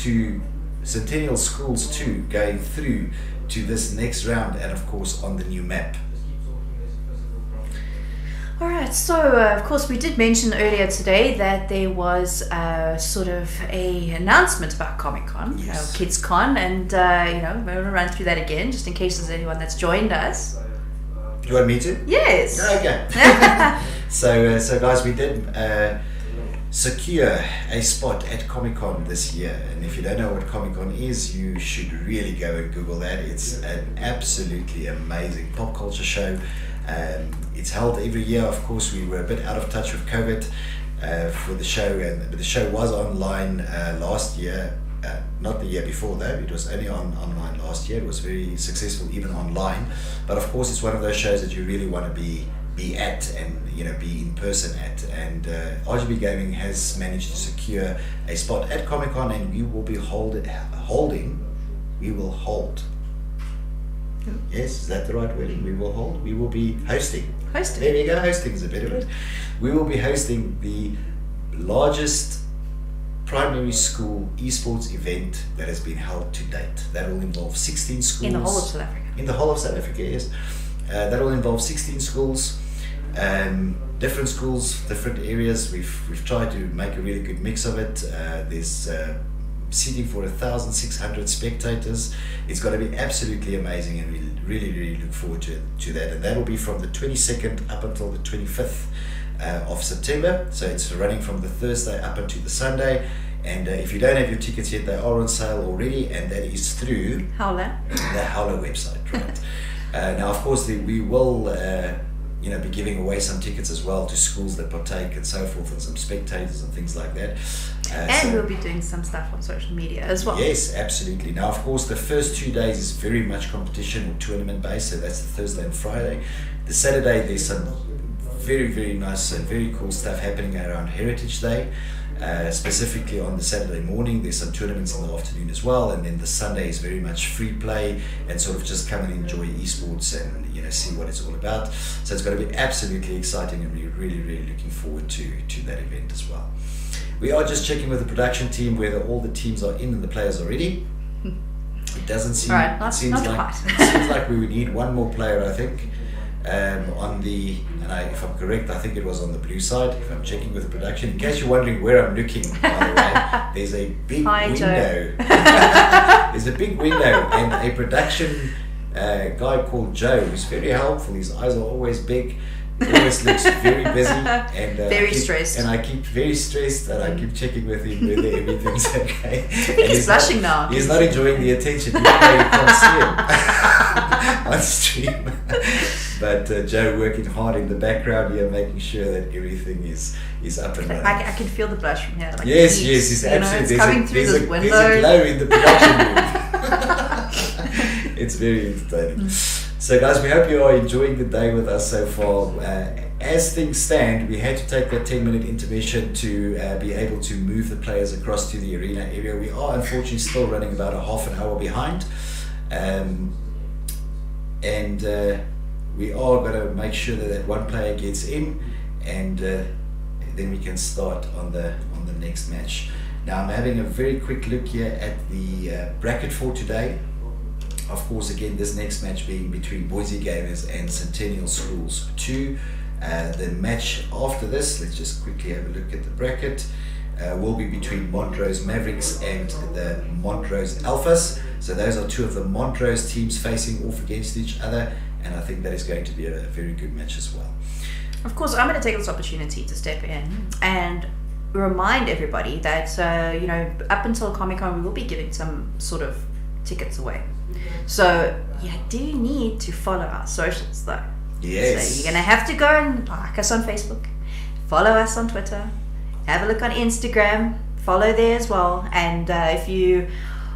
Schools 2 going through to this next round, and of course on the new map. Alright, so of course we did mention earlier today that there was sort of a announcement about Comic-Con, Yes. KidsCon, and we're going to run through that again just in case there's anyone that's joined us. Do you want me to? Yes. Okay. So guys, we did secure a spot at Comic-Con this year, and if you don't know what Comic-Con is, you should really go and Google that. It's an absolutely amazing pop culture show. It's held every year. Of course, we were a bit out of touch with COVID for the show, and the show was online last year, not the year before though. It was only online last year. It was very successful even online, but of course it's one of those shows that you really want to be at and be in person at, and RGB Gaming has managed to secure a spot at Comic-Con, and we will be Yes, is that the right wording? We will be hosting. There you go, hosting is a better word. We will be hosting the largest primary school esports event that has been held to date. That will involve 16 schools. In the whole of South Africa. In the whole of South Africa, yes. That will involve 16 schools, different schools, different areas. We've tried to make a really good mix of it. There's seating for 1,600 spectators. It's going to be absolutely amazing, and we really look forward to that. And that will be from the 22nd up until the 25th of September. So it's running from the Thursday up until the Sunday. And if you don't have your tickets yet, they are on sale already, and that is through Howler. The Howler website, right? Now, of course, we will be giving away some tickets as well to schools that partake and so forth, and some spectators and things like that. And we'll be doing some stuff on social media as well. Yes, absolutely. Now, of course, the first 2 days is very much competition or tournament based, so that's the Thursday and Friday. The Saturday, there's some very nice and very cool stuff happening around Heritage Day. Specifically on the Saturday morning, there's some tournaments in the afternoon as well, and then the Sunday is very much free play and sort of just come and enjoy esports and see what it's all about. So it's going to be absolutely exciting, and we're really looking forward to that event as well. We are just checking with the production team whether all the teams are in and the players are ready. It doesn't seem. Right, it seems like we would need one more player, I think. If I'm correct, I think it was on the blue side. If I'm checking with the production, in case you're wondering where I'm looking, by the way, there's a big window. There's a big window, and a production guy called Joe, who's very helpful. His eyes are always big. Always looks very busy and very stressed. And I keep very stressed, and I keep checking with him whether everything's okay. I think he's blushing now. He's not enjoying the attention, even though you can't see him on stream. But Joe working hard in the background here, making sure that everything is up and running. I can feel the blush from here. Like yes, he's absolutely. It's coming through this window. There's a glow in the production room. It's very entertaining. So guys, we hope you are enjoying the day with us so far. As things stand, we had to take that 10-minute intermission to be able to move the players across to the arena area. We are unfortunately still running about a half an hour behind. We are going to make sure that one player gets in, and then we can start on the next match. Now I'm having a very quick look here at the bracket for today. Of course, again, this next match being between Boise Gamers and Centennial Schools 2. The match after this, let's just quickly have a look at the bracket, will be between Montrose Mavericks and the Montrose Alphas. So those are two of the Montrose teams facing off against each other, and I think that is going to be a very good match as well. Of course, I'm going to take this opportunity to step in and remind everybody that up until Comic-Con we will be giving some sort of tickets away. So you do need to follow our socials though. Yes. So you're going to have to go and like us on Facebook, follow us on Twitter, have a look on Instagram, follow there as well. And if you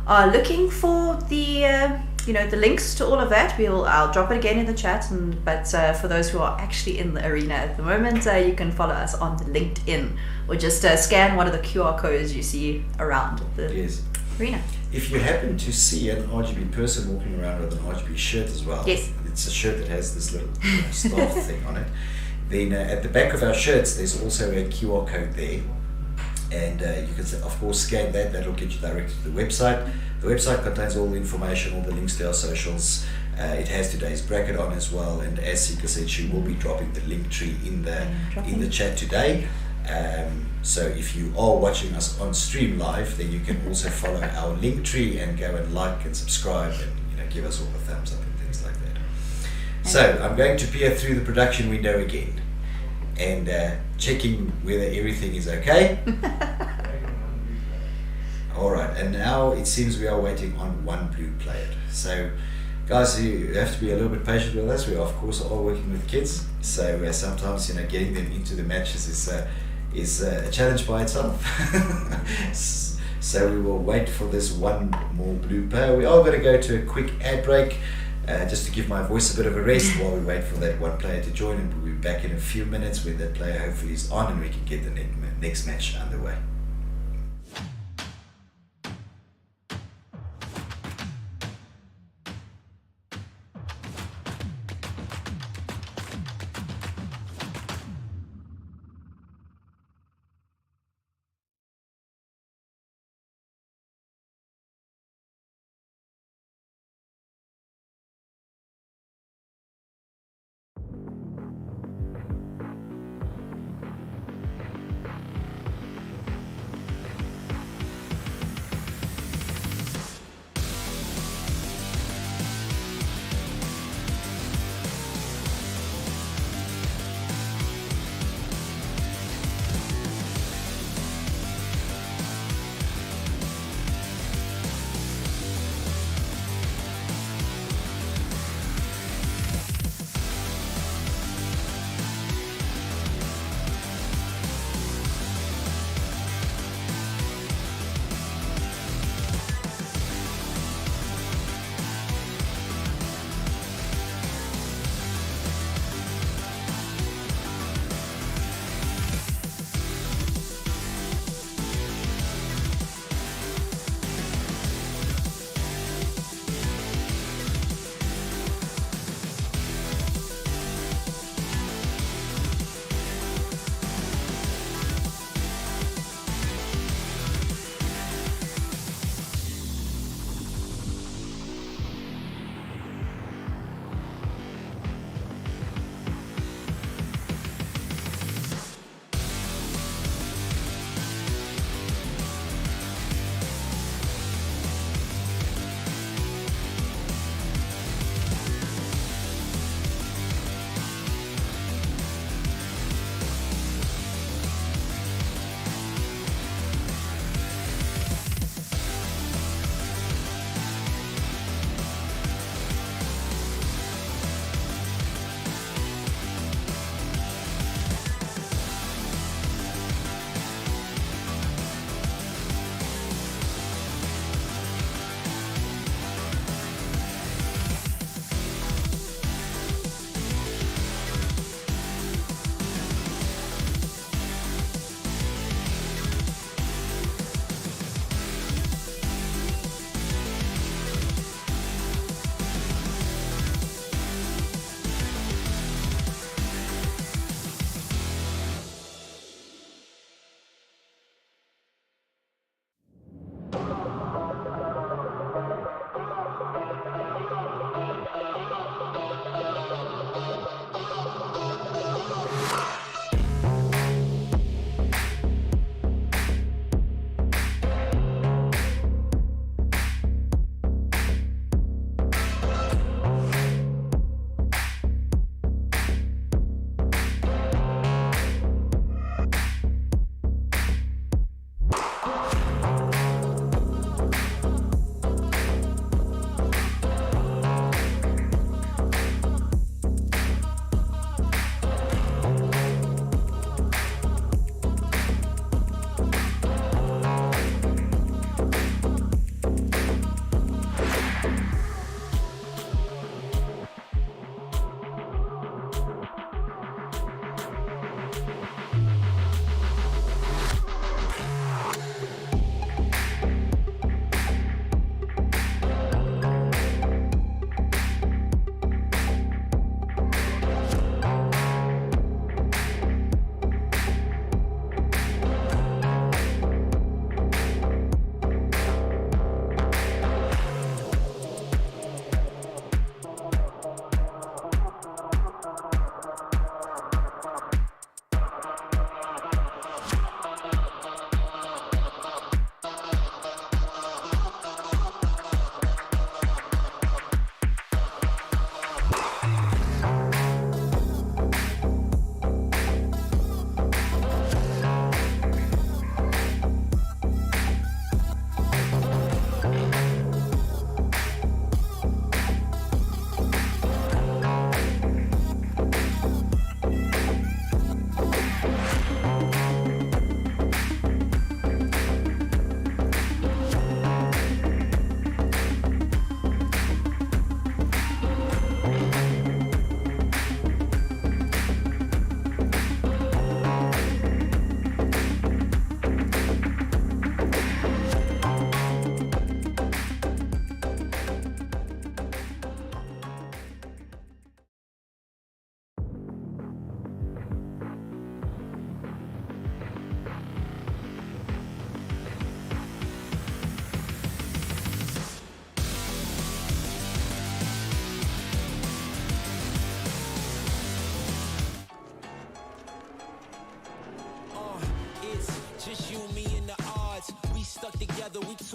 are looking for the the links to all of that, I'll drop it again in the chat. But for those who are actually in the arena at the moment, you can follow us on LinkedIn, or just scan one of the QR codes you see around the arena. If you happen to see an RGB person walking around with an RGB shirt as well, it's a shirt that has this little star thing on it, then at the back of our shirts there's also a QR code there, and you can of course scan that. That'll get you directed to the website. The website contains all the information, all the links to our socials. It has today's bracket on as well, and as Sika said, she will be dropping the link tree in the chat today. So if you are watching us on stream live, then you can also follow our link tree and go and like and subscribe, and give us all the thumbs up and things like that. So I'm going to peer through the production window again and checking whether everything is okay. Alright, and now it seems we are waiting on one blue player. So guys, you have to be a little bit patient with us. We of course are working with kids, so sometimes getting them into the matches is a challenge by itself. So we will wait for this one more blue player. We are going to go to a quick ad break, just to give my voice a bit of a rest while we wait for that one player to join, and we'll be back in a few minutes when that player hopefully is on and we can get the next match underway.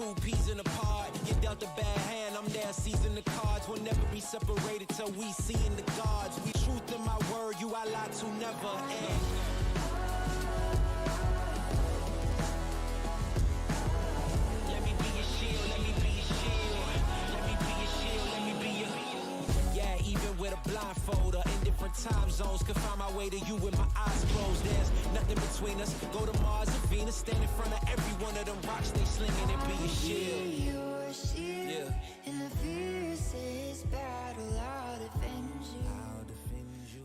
two peas in a pod. You dealt a bad hand, I'm there seizing the cards. We'll never be separated till we see in the gods. We truth in my word, you I lie to never end. Let me be your shield, let me be your shield. Let me be your shield, let me be your... Yeah, even with a blindfold or in different time zones, could find my way to you with my eyes closed. There's nothing between us. Go to Mars or Venus, stand in front of every one of them rocks they slinging and be your shield. Your shield. Yeah. In the fiercest battle, I'll defend you. I'll defend you.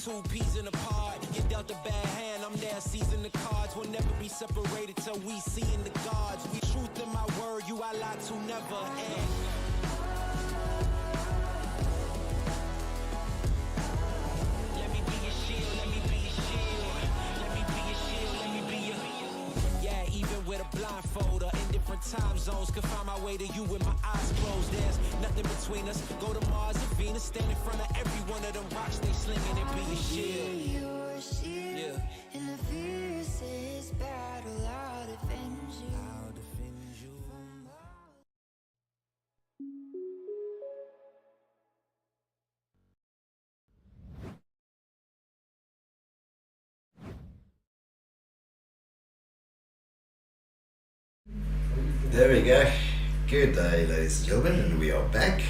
two peas in a pod. You dealt a bad hand, I'm there seizing the cards. We'll never be separated till we see in the gods. We truth in my word, you I lie to never end. Let me be your shield, let me be your shield. Let me be your shield, let me be your... Yeah, even with a blindfold or in different time zones, could find my way to you with my eyes closed. There's nothing between us. Go to Mars and Venus, stand in front of every one of them rocks they slinging and be your shield. Your shield. Yeah. In the fiercest battle, I'll defend you. I'll defend you. There we go. Good day, ladies and gentlemen, and we are back.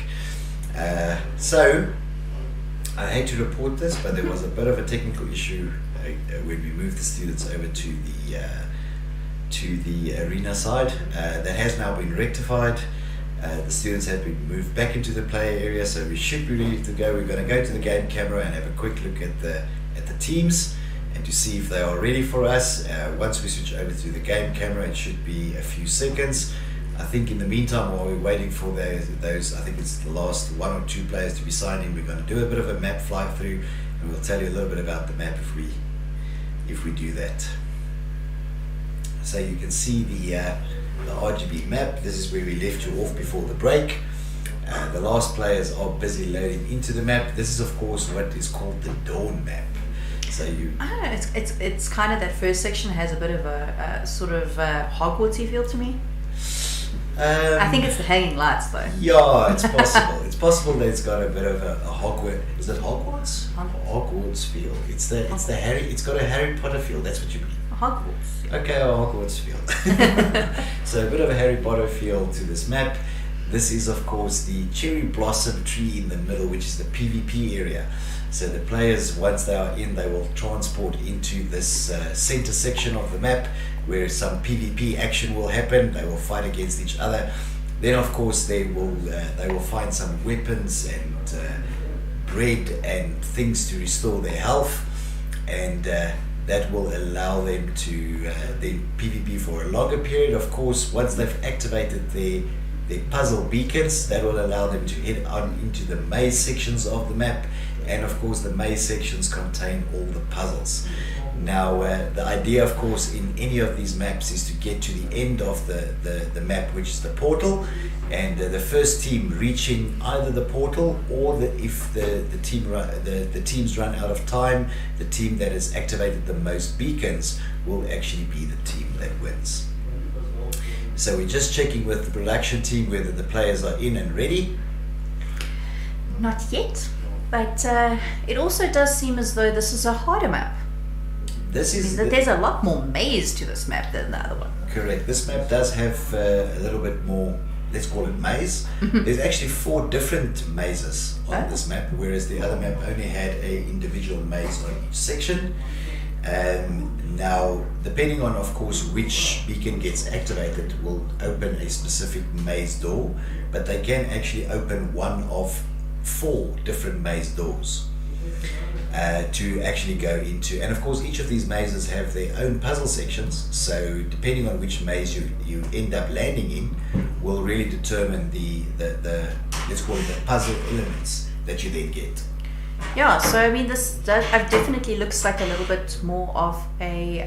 So, I hate to report this, but there was a bit of a technical issue when we moved the students over to the arena side. That has now been rectified. The students have been moved back into the play area, so we should be ready to go. We're going to go to the game camera and have a quick look at the teams and to see if they are ready for us. Once we switch over to the game camera, it should be a few seconds. I think in the meantime, while we're waiting for those, I think it's the last 1 or 2 players to be signed in, we're going to do a bit of a map fly through, and we'll tell you a little bit about the map if we do that. So you can see the RGB map. This is where we left you off before the break. The last players are busy loading into the map. This is of course what is called the Dawn map. So you... I don't know, it's kind of, that first section has a bit of a sort of Hogwartsy feel to me. I think it's the hanging lights though. Yeah, it's possible. It's possible that it's got a bit of a Hogwarts. Is it Hogwarts? Hogwarts feel. It's the Harry. It's got a Harry Potter feel. That's what you mean. Hogwarts. Okay, a Hogwarts feel. So a bit of a Harry Potter feel to this map. This is of course the cherry blossom tree in the middle, which is the PvP area. So the players, once they are in, they will transport into this center section of the map where some PvP action will happen. They will fight against each other. Then of course they will find some weapons and bread and things to restore their health, and that will allow them to then PvP for a longer period. Of course, once they've activated their puzzle beacons, that will allow them to head on into the maze sections of the map, and of course the maze sections contain all the puzzles. Now the idea of course in any of these maps is to get to the end of the map, which is the portal, and the first team reaching either the portal or if the teams run out of time, the team that has activated the most beacons will actually be the team that wins. So we're just checking with the production team whether the players are in and ready. Not yet, but it also does seem as though this is a harder map. There's a lot more maze to this map than the other one. Correct. This map does have a little bit more, let's call it maze. There's actually 4 different mazes on this map, whereas the other map only had an individual maze on each section. Now, depending on, of course, which beacon gets activated, will open a specific maze door, but they can actually open one of 4 different maze doors to actually go into. And of course, each of these mazes have their own puzzle sections, so depending on which maze you end up landing in will really determine the let's call it the puzzle elements that you then get. Yeah, so I mean, this definitely looks like a little bit more of a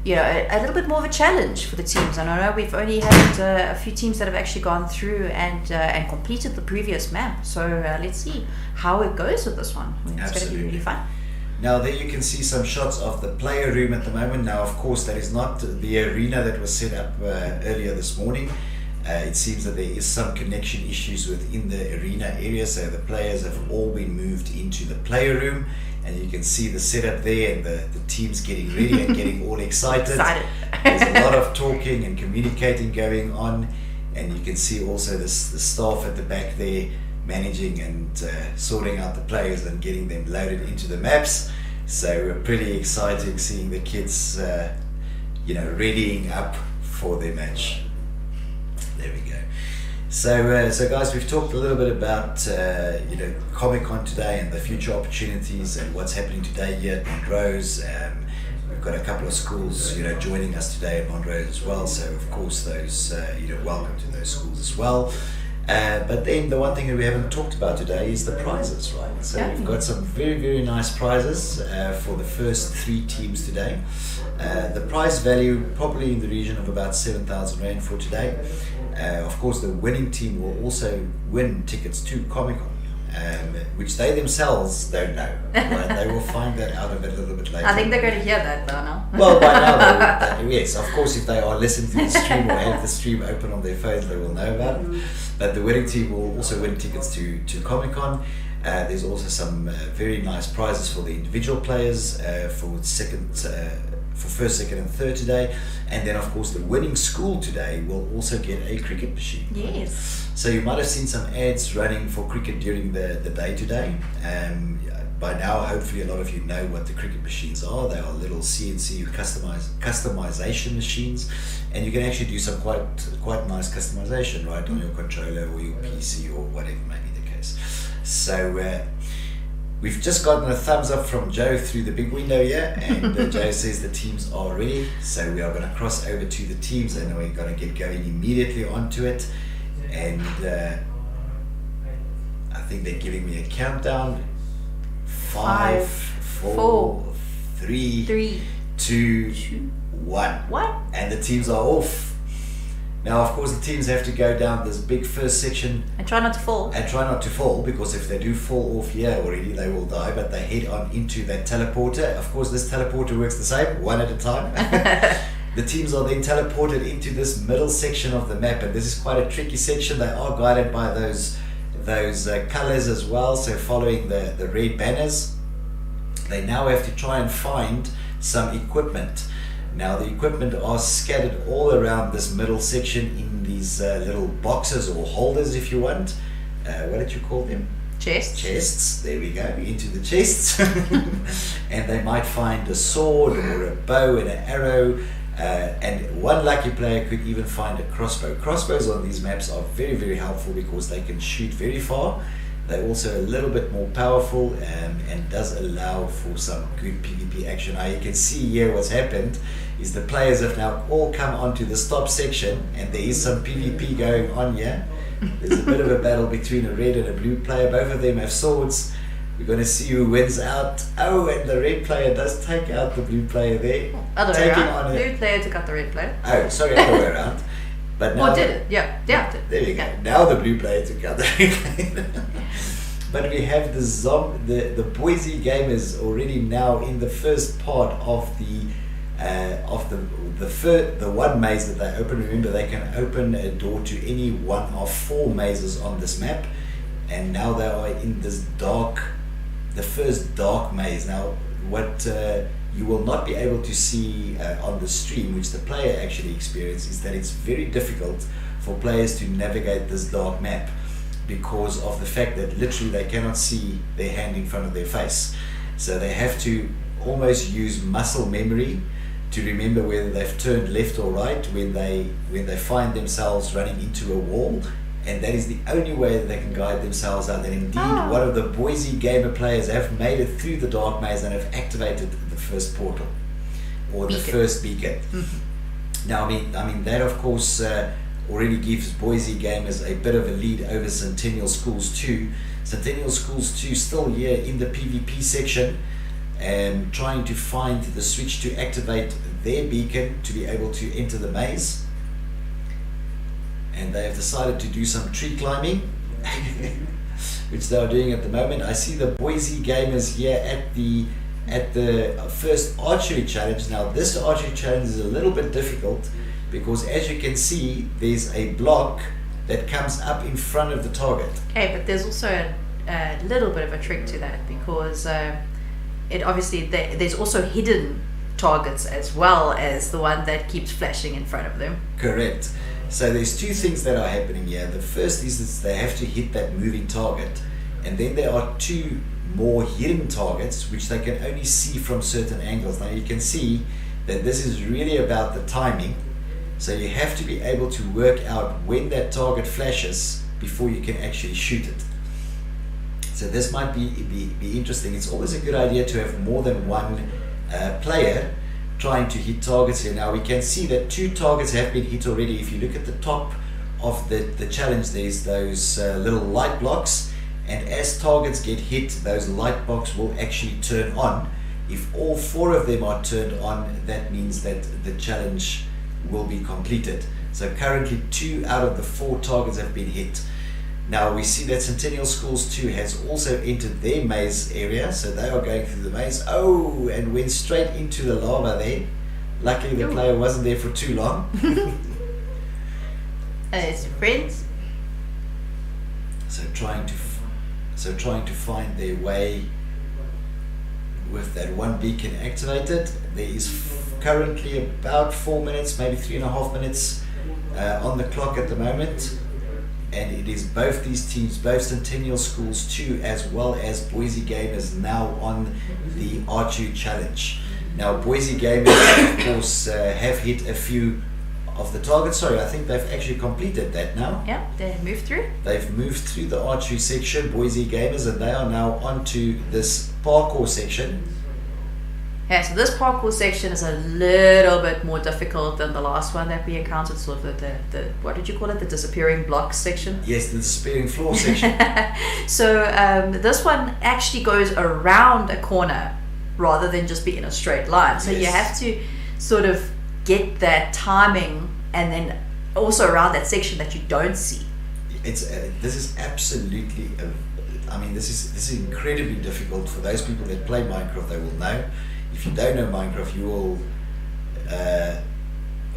a little bit more of a challenge for the teams. And I know we've only had a few teams that have actually gone through and completed the previous map. So let's see how it goes with this one. I mean, it's going to be really fun. Now there you can see some shots of the player room at the moment. Now of course that is not the arena that was set up earlier this morning. It seems that there is some connection issues within the arena area, so the players have all been moved into the player room, and you can see the setup there and the teams getting ready and getting all excited. There's a lot of talking and communicating going on, and you can see also the staff at the back there managing and sorting out the players and getting them loaded into the maps. So pretty exciting seeing the kids readying up for their match. There we go. So guys, we've talked a little bit about Comic-Con today and the future opportunities and what's happening today here at Montrose. We've got a couple of schools, joining us today at Montrose as well. So of course, those welcome to those schools as well. But then the one thing that we haven't talked about today is the prizes, right? So we've got some very, very nice prizes for the first 3 teams today. The prize value probably in the region of about 7,000 Rand for today. Of course, the winning team will also win tickets to Comic-Con, which they themselves don't know. Right? They will find that out a little bit later. I think they're going to hear that by now. Well, by now, yes. Of course, if they are listening to the stream or have the stream open on their phones, they will know about it. But the winning team will also win tickets to Comic-Con. There's also some very nice prizes for the individual players for first, second and third today. And then of course the winning school today will also get a cricket machine. Yes. So you might have seen some ads running for cricket during the day today. By now, hopefully a lot of you know what the cricket machines are. They are little CNC customization machines, and you can actually do some quite nice customization, right, on your controller or your PC or whatever may be the case. So we've just gotten a thumbs up from Joe through the big window here, and Joe says the teams are ready. So we are going to cross over to the teams, and we're going to get going immediately onto it. And I think they're giving me a countdown. 5, 4, 3, 2, 1. And the teams are off. Now, of course, the teams have to go down this big first section. And try not to fall. Because if they do fall off here already, they will die. But they head on into that teleporter. Of course, this teleporter works the same, one at a time. The teams are then teleported into this middle section of the map. And this is quite a tricky section. They are guided by those colors as well, so following the red banners. They now have to try and find some equipment. Now the equipment are scattered all around this middle section in these little boxes or holders, if you want. What did you call them? Chests. There we go, into the chests. And they might find a sword or a bow and an arrow. And one lucky player could even find a crossbow. Crossbows on these maps are very, very helpful because they can shoot very far. They're also a little bit more powerful and does allow for some good PvP action. Now you can see here what's happened is the players have now all come onto the stop section, and there is some PvP going on here. There's a bit of a battle between a red and a blue player. Both of them have swords. We're going to see who wins out. Oh, and the red player does take out the blue player there. Other way around. Blue player took out the red player. Oh, sorry, other way around. But now did it? Yeah. There you go. Now the blue player took out the red player. But we have the Boise gamers already now in the first part of the one maze that they open. Remember, they can open a door to any one of 4 mazes on this map, and now they are in this the first dark maze. Now what you will not be able to see on the stream, which the player actually experiences, is that it's very difficult for players to navigate this dark map because of the fact that literally they cannot see their hand in front of their face. So they have to almost use muscle memory to remember whether they've turned left or right when they find themselves running into a wall. And that is the only way that they can guide themselves out. And indeed, one of the Boise gamer players have made it through the dark maze and have activated the first portal, or the first beacon. Mm-hmm. Now, I mean that of course already gives Boise gamers a bit of a lead over Centennial Schools 2. Centennial Schools 2 still here in the PvP section, and trying to find the switch to activate their beacon to be able to enter the maze. And they have decided to do some tree climbing, which they are doing at the moment. I see the Boise gamers here at the first archery challenge. Now this archery challenge is a little bit difficult because, as you can see, there's a block that comes up in front of the target. Okay, but there's also a little bit of a trick to that, because it obviously there's also hidden targets as well as the one that keeps flashing in front of them. Correct. So there's 2 things that are happening here. The first is that they have to hit that moving target, and then there are 2 more hidden targets which they can only see from certain angles. Now you can see that this is really about the timing. So you have to be able to work out when that target flashes before you can actually shoot it. So this might be interesting. It's always a good idea to have more than one player trying to hit targets here. Now we can see that 2 targets have been hit already. If you look at the top of the challenge, there's those little light blocks, and as targets get hit, those light blocks will actually turn on. If all 4 of them are turned on, that means that the challenge will be completed. So currently 2 out of the 4 targets have been hit. Now we see that Centennial Schools 2 has also entered their maze area, so they are going through the maze. Oh, and went straight into the lava there. Luckily the player wasn't there for too long. It's friends. So trying to find their way with that one beacon activated. There is currently about 4 minutes, maybe 3.5 minutes on the clock at the moment. And it is both these teams, both Centennial Schools 2 as well as Boise Gamers, now on the archery challenge. Now Boise Gamers of course have hit a few of the targets. Sorry, I think they've actually completed that now. Yeah, they moved through. They've moved through the archery section, Boise Gamers, and they are now onto this parkour section. Yeah, so this parkour section is a little bit more difficult than the last one that we encountered, sort of the what did you call it, the disappearing blocks section? Yes, the disappearing floor section. So this one actually goes around a corner rather than just be in a straight line. So you have to sort of get that timing, and then also around that section that you don't see. It's this is absolutely I mean, this is incredibly difficult for those people that play Minecraft. They will know. If you don't know Minecraft, you will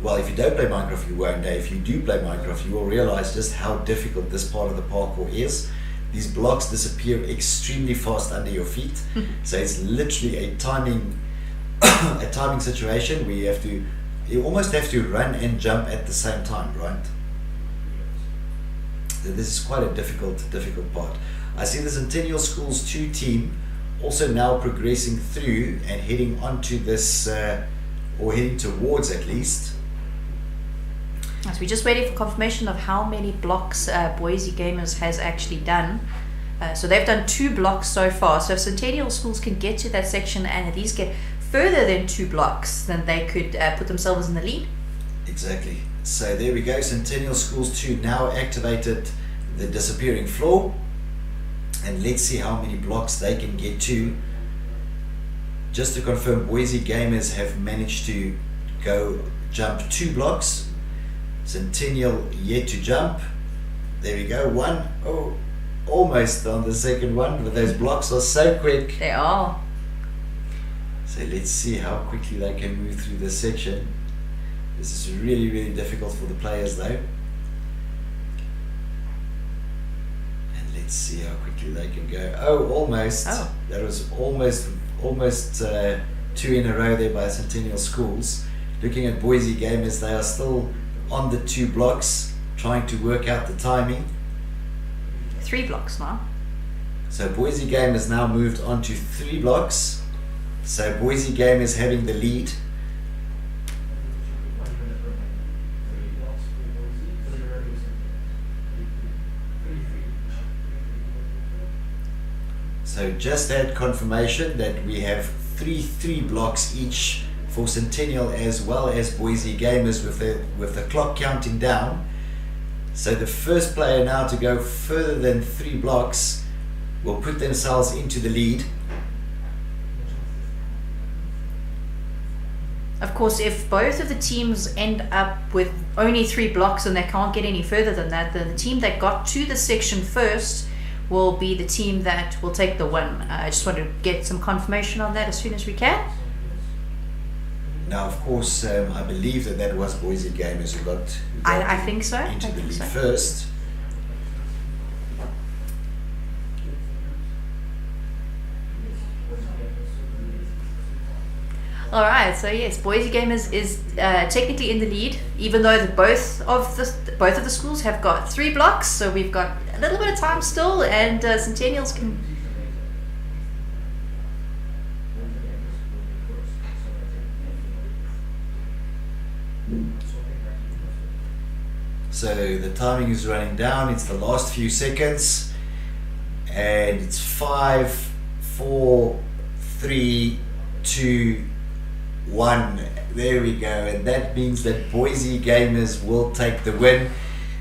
well, if you don't play Minecraft, you won't know. If you do play Minecraft, you will realize just how difficult this part of the parkour is. These blocks disappear extremely fast under your feet. So it's literally a timing situation where you almost have to run and jump at the same time, right? So this is quite a difficult part. I see the Centennial Schools 2 team also now progressing through and heading onto this, or heading towards at least. So we're just waiting for confirmation of how many blocks Boise Gamers has actually done. So they've done 2 blocks so far. So if Centennial Schools can get to that section and at least get further than 2 blocks, then they could put themselves in the lead. Exactly. So there we go. Centennial Schools 2 now activated the disappearing floor. And let's see how many blocks they can get to. Just to confirm, Boise Gamers have managed to jump 2 blocks. Centennial yet to jump. There we go, 1. Oh, almost on the second one, but those blocks are so quick. They are. So let's see how quickly they can move through this section. This is really, really difficult for the players though. Let's see how quickly they can go. Oh, almost. Oh. That was almost 2 in a row there by Centennial Schools. Looking at Boise Gamers, they are still on the 2 blocks, trying to work out the timing. 3 blocks now. So Boise Gamers now moved on to 3 blocks. So Boise Gamers having the lead. So just had confirmation that we have 3 blocks each for Centennial as well as Boise Gamers with the clock counting down. So the first player now to go further than 3 blocks will put themselves into the lead. Of course, if both of the teams end up with only 3 blocks and they can't get any further than that, then the team that got to the section first will be the team that will take the win. I just want to get some confirmation on that as soon as we can. Now, of course, I believe that was Boise Gamers who got I think so. into the lead so. first. All right, so yes, Boise Gamers is technically in the lead, even though both of the schools have got 3 blocks. So we've got a little bit of time still, and Centennials can. So the timing is running down. It's the last few seconds. And it's 5, 4, 3, 2, 1. There we go. And that means that Boise Gamers will take the win.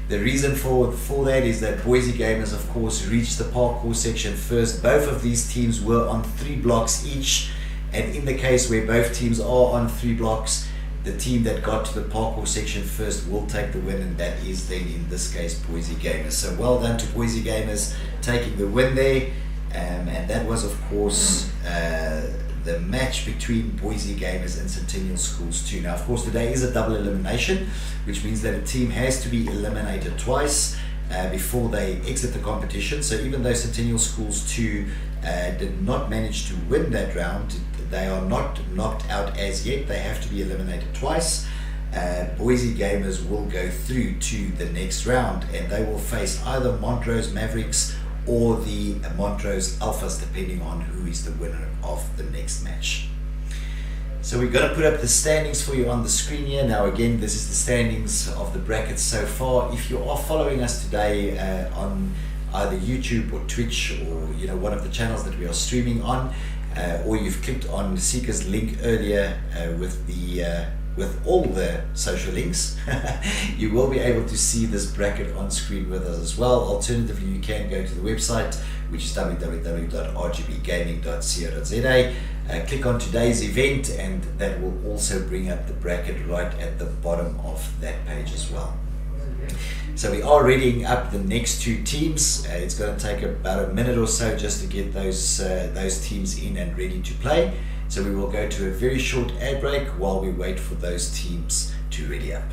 The reason for that is that Boise Gamers, of course, reached the parkour section first. Both of these teams were on 3 blocks each. And in the case where both teams are on 3 blocks, the team that got to the parkour section first will take the win, and that is then in this case Boise Gamers. So well done to Boise Gamers taking the win there, and that was of course the match between Boise Gamers and Centennial Schools 2. Now of course today is a double elimination, which means that a team has to be eliminated twice before they exit the competition. So even though Centennial Schools 2 did not manage to win that round, they are not knocked out as yet. They have to be eliminated twice. Boise Gamers will go through to the next round, and they will face either Montrose Mavericks or the Montrose Alphas, depending on who is the winner of the next match. So we're going to put up the standings for you on the screen here. Now again, this is the standings of the brackets so far. If you are following us today on either YouTube or Twitch, or one of the channels that we are streaming on, or you've clicked on Seeker's link earlier with all the social links, you will be able to see this bracket on screen with us as well. Alternatively, you can go to the website, which is www.rgbgaming.co.za. Click on today's event, and that will also bring up the bracket right at the bottom of that page as well. So we are readying up the next 2 teams. It's going to take about a minute or so just to get those teams in and ready to play. So we will go to a very short ad break while we wait for those teams to ready up.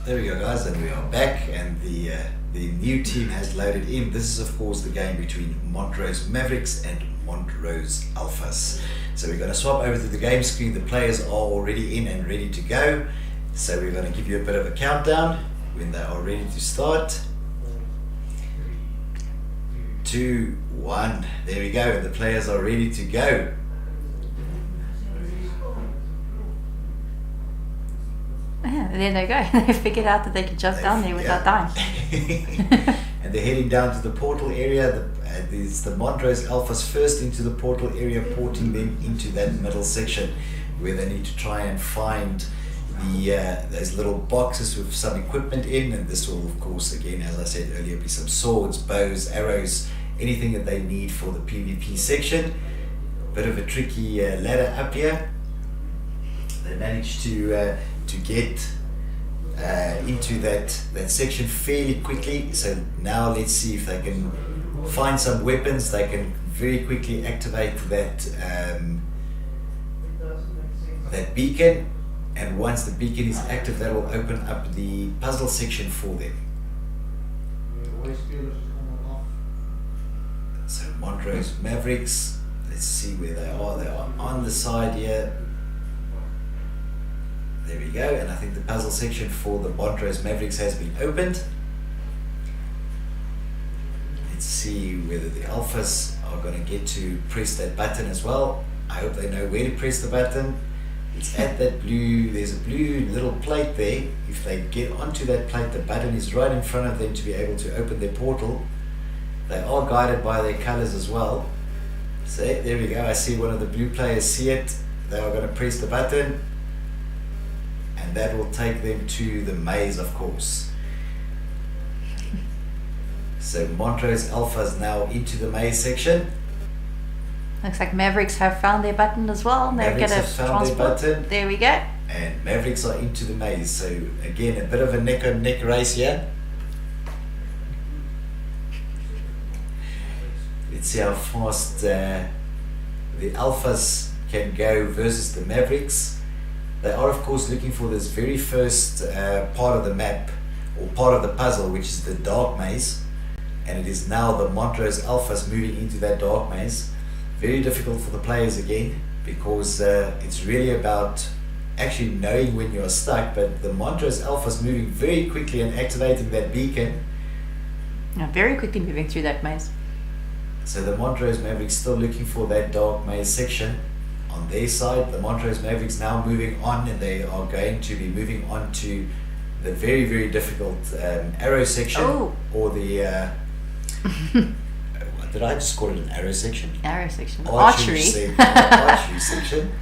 There we go, guys, and we are back, and the new team has loaded in. This is, of course, the game between Montrose Mavericks and Montrose Alphas. So we're going to swap over to the game screen. The players are already in and ready to go. So we're going to give you a bit of a countdown when they are ready to start. 2, 1. There we go. The players are ready to go. Yeah, there they go. They figured out that they could jump down there without dying. And they're heading down to the portal area. It's the Montrose Alphas first into the portal area, porting them into that middle section where they need to try and find those little boxes with some equipment in. And this will, of course, again, as I said earlier, be some swords, bows, arrows, anything that they need for the PvP section. Bit of a tricky ladder up here. They managed to get into that section fairly quickly. So now let's see if they can find some weapons. They can very quickly activate that beacon, and once the beacon is active, that will open up the puzzle section for them. So Montrose Mavericks, let's see where they are. They are on the side here. There we go, and I think the puzzle section for the Montrose Mavericks has been opened. Let's see whether the Alphas are going to get to press that button as well. I hope they know where to press the button. It's at that blue, there's a blue little plate there. If they get onto that plate, the button is right in front of them to be able to open their portal. They are guided by their colors as well. So there we go, I see one of the blue players see it. They are going to press the button, and that will take them to the maze, of course. So Montrose Alphas now into the maze section. Looks like Mavericks have found their button as well. They're going to transport. There we go. And Mavericks are into the maze. So again, a bit of a neck-on-neck race here. Let's see how fast the Alphas can go versus the Mavericks. They are, of course, looking for this very first part of the map, or part of the puzzle, which is the dark maze. And it is now the Montrose Alphas moving into that dark maze. Very difficult for the players again, because it's really about actually knowing when you're stuck. But the Montrose Alphas moving very quickly and activating that beacon. Yeah, very quickly moving through that maze. So the Montrose Mavericks still looking for that dark maze section. On their side, the Montrose Mavericks now moving on, and they are going to be moving on to the very, very difficult arrow section. Or the did I just call it an arrow section? Arrow section. Archery section.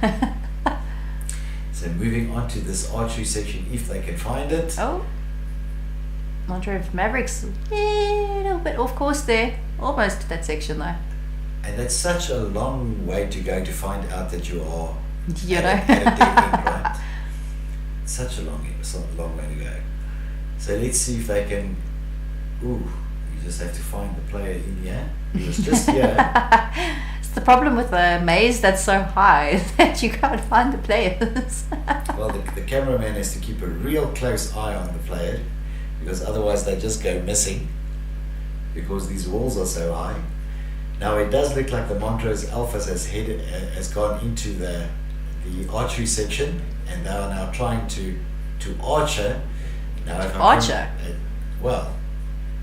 So moving on to this archery section, if they can find it. Montrose Mavericks, a little bit off course there. Almost that section though. And that's such a long way to go to find out that you are at a dead end, right? Such a long way to go. So let's see if they can. You just have to find the player in here. He was just here. It's the problem with the maze that's so high that you can't find the players. Well, the cameraman has to keep a real close eye on the player, because otherwise they just go missing, because these walls are so high. Now it does look like the Montrose Alphas has gone into the archery section, and they are now trying to archer. Now if archer?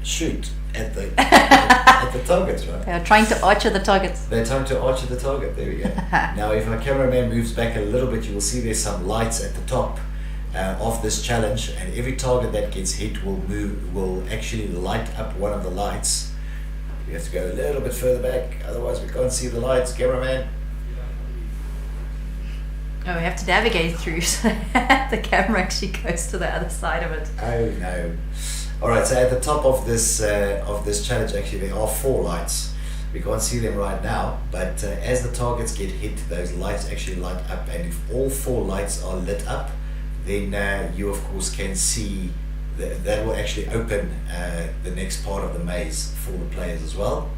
Shoot at the at the targets, right? They are trying to archer the targets. They're trying to archer the target. There we go. Now if our cameraman moves back a little bit, you will see there's some lights at the top of this challenge, and every target that gets hit will actually light up one of the lights. You have to go a little bit further back, otherwise we can't see the lights. Cameraman. We have to navigate through, so the camera actually goes to the other side of it. Oh no. Alright, so at the top of this challenge, actually there are 4 lights. We can't see them right now, but as the targets get hit, those lights actually light up, and if all 4 lights are lit up, then you of course can see that will actually open the next part of the maze for the players as well.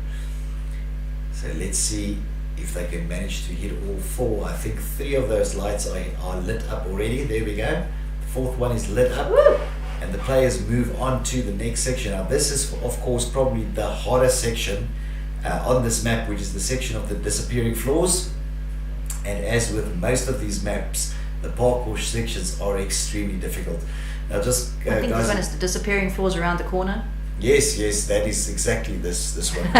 So let's see if they can manage to hit all 4. I think 3 of those lights are lit up already. There we go. The 4th one is lit up. Woo! and the players move on to the next section. Now this is of course probably the hardest section on this map, which is the section of the disappearing floors. And as with most of these maps, the parkour sections are extremely difficult. Now just I think guys, this one is the disappearing floors around the corner. yes, that is exactly this one.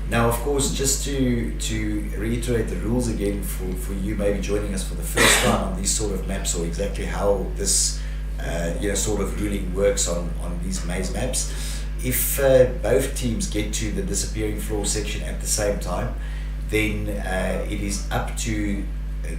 Now, of course, just to reiterate the rules again for you maybe joining us for the first time on these sort of maps, or exactly how this sort of ruling works on these maze maps. If both teams get to the disappearing floor section at the same time, then it is up to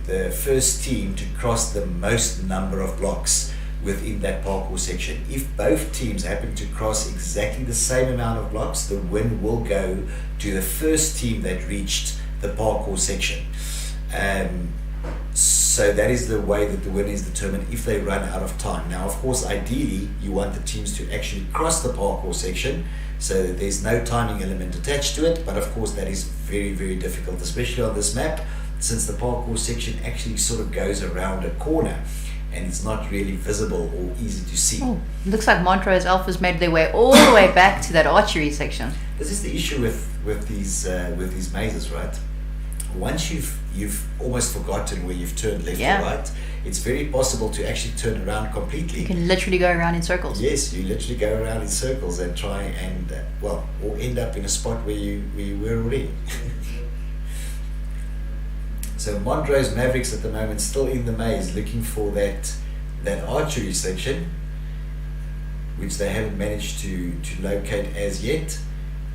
the first team to cross the most number of blocks within that parkour section. If both teams happen to cross exactly the same amount of blocks, the win will go to the first team that reached the parkour section. So that is the way that the win is determined if they run out of time. Now, of course, ideally, you want the teams to actually cross the parkour section so that there's no timing element attached to it. But of course, that is very, very difficult, especially on this map, since the parkour section actually sort of goes around a corner and it's not really visible or easy to see. Oh, looks like Montrose Alphas made their way all the way back to that archery section. This is the issue with these mazes, right? Once you've almost forgotten where you've turned left or right, it's very possible to actually turn around completely. You can literally go around in circles. Yes, you literally go around in circles and try and or end up in a spot where you were already. So Montrose Mavericks at the moment still in the maze, looking for that archery section, which they haven't managed to locate as yet.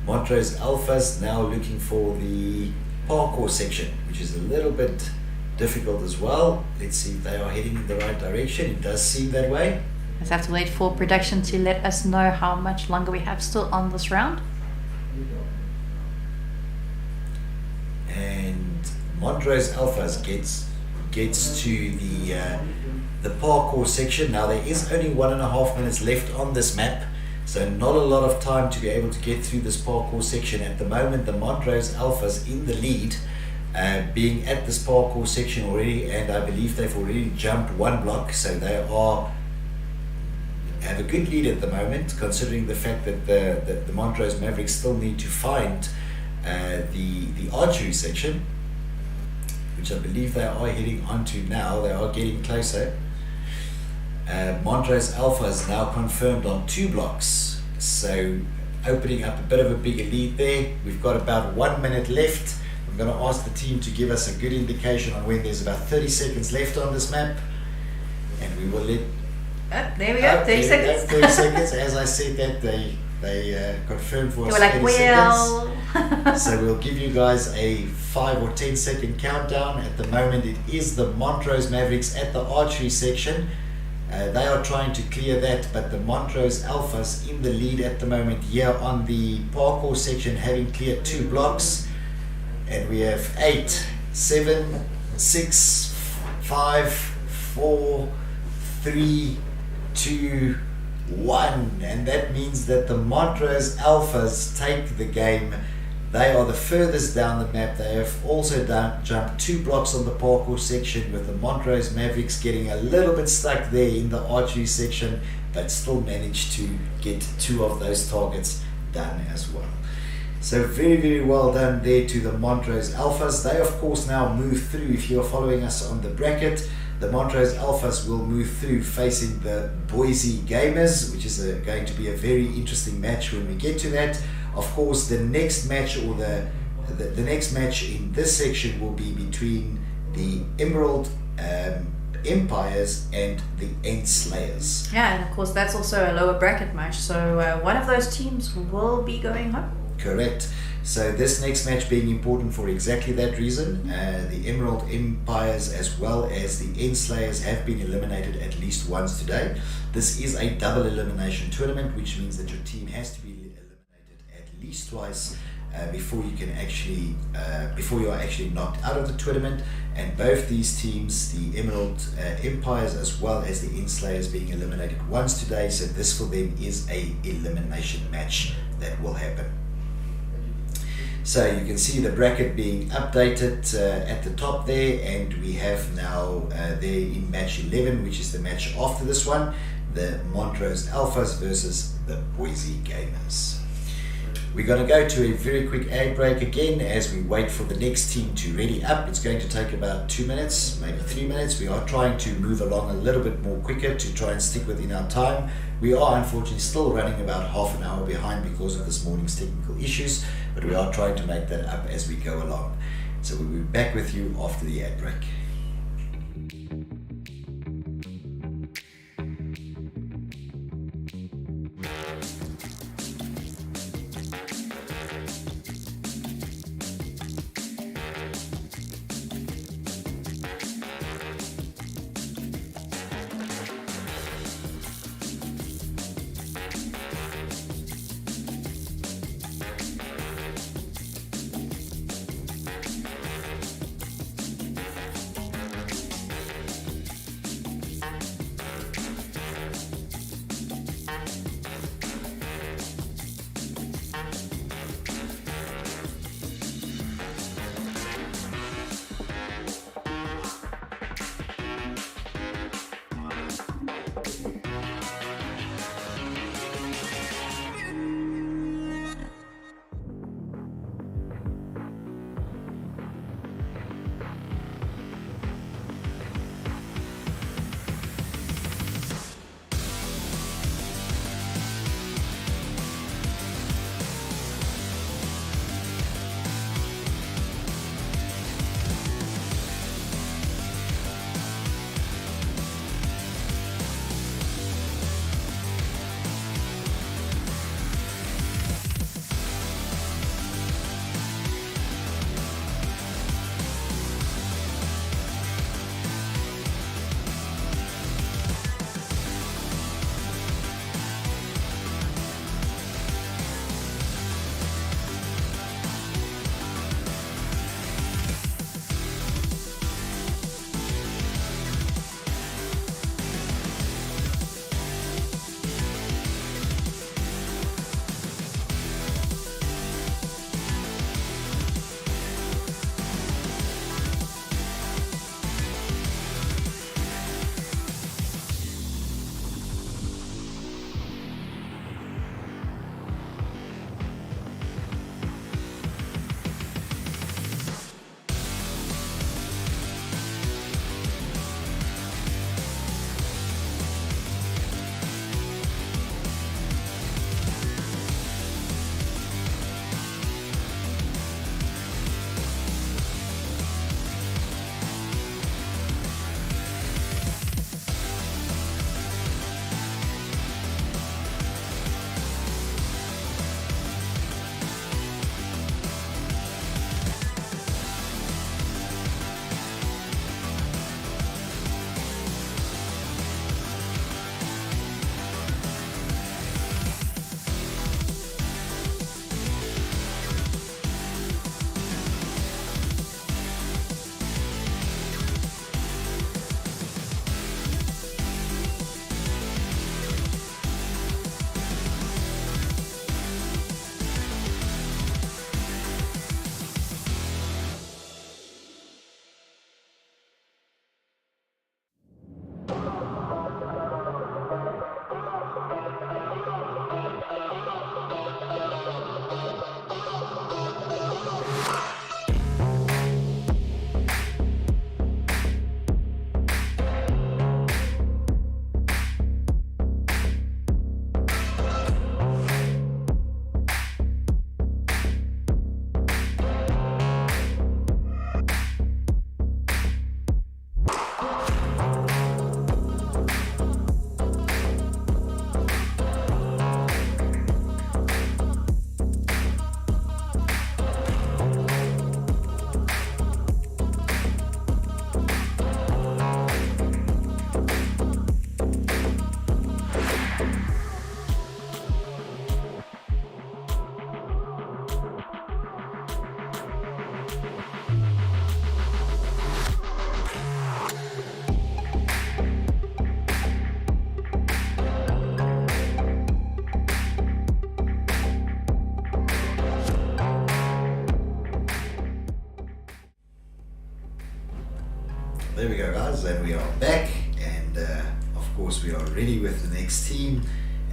Montrose Alphas now looking for the parkour section, which is a little bit difficult as well. Let's see if they are heading in the right direction. It does seem that way. Let's have to wait for production to let us know how much longer we have still on this round. And Montrose Alphas gets to the parkour section. Now there is only 1.5 minutes left on this map, so not a lot of time to be able to get through this parkour section. At the moment, the Montrose Alphas in the lead, being at this parkour section already, and I believe they've already jumped one block, so they have a good lead at the moment, considering the fact that the Montrose Mavericks still need to find the archery section, which I believe they are heading onto now. They are getting closer. Montrose Alpha is now confirmed on 2 blocks, so opening up a bit of a bigger lead there. We've got about 1 minute left. I'm going to ask the team to give us a good indication on when there's about 30 seconds left on this map, and we will let... there we go, 30 seconds. 30 seconds. As I said that, they confirmed for us 30 seconds. So we'll give you guys a 5 or 10 second countdown. At the moment, it is the Montrose Mavericks at the archery section. They are trying to clear that, but the Montrose Alphas in the lead at the moment here on the parkour section, having cleared 2 blocks. And we have 8, 7, 6, 5, 4, 3, 2, 1. And that means that the Montrose Alphas take the game. They are the furthest down the map. They have also jumped 2 blocks on the parkour section, with the Montrose Mavericks getting a little bit stuck there in the archery section, but still managed to get 2 of those targets done as well. So very, very well done there to the Montrose Alphas. They of course now move through. If you're following us on the bracket, the Montrose Alphas will move through facing the Boise Gamers, which is going to be a very interesting match when we get to that. Of course, the next match, or the next match in this section, will be between the Emerald Empires and the Enslayers. Yeah, and of course that's also a lower bracket match, so one of those teams will be going home. Correct. So this next match being important for exactly that reason. The Emerald Empires as well as the Enslayers have been eliminated at least once today. This is a double elimination tournament, which means that your team has to be at least twice before you are actually knocked out of the tournament. And both these teams, the Emerald Empires as well as the Enslayers, being eliminated once today, so this for them is a elimination match that will happen. So you can see the bracket being updated at the top there, and we have now there in match 11, which is the match after this one, the Montrose Alphas versus the Boise Gamers. We're going to go to a very quick ad break again as we wait for the next team to ready up. It's going to take about 2 minutes, maybe 3 minutes. We are trying to move along a little bit more quicker to try and stick within our time. We are unfortunately still running about half an hour behind because of this morning's technical issues, but we are trying to make that up as we go along. So we'll be back with you after the ad break. There we go, guys, and we are back, and of of course, we are ready with the next team,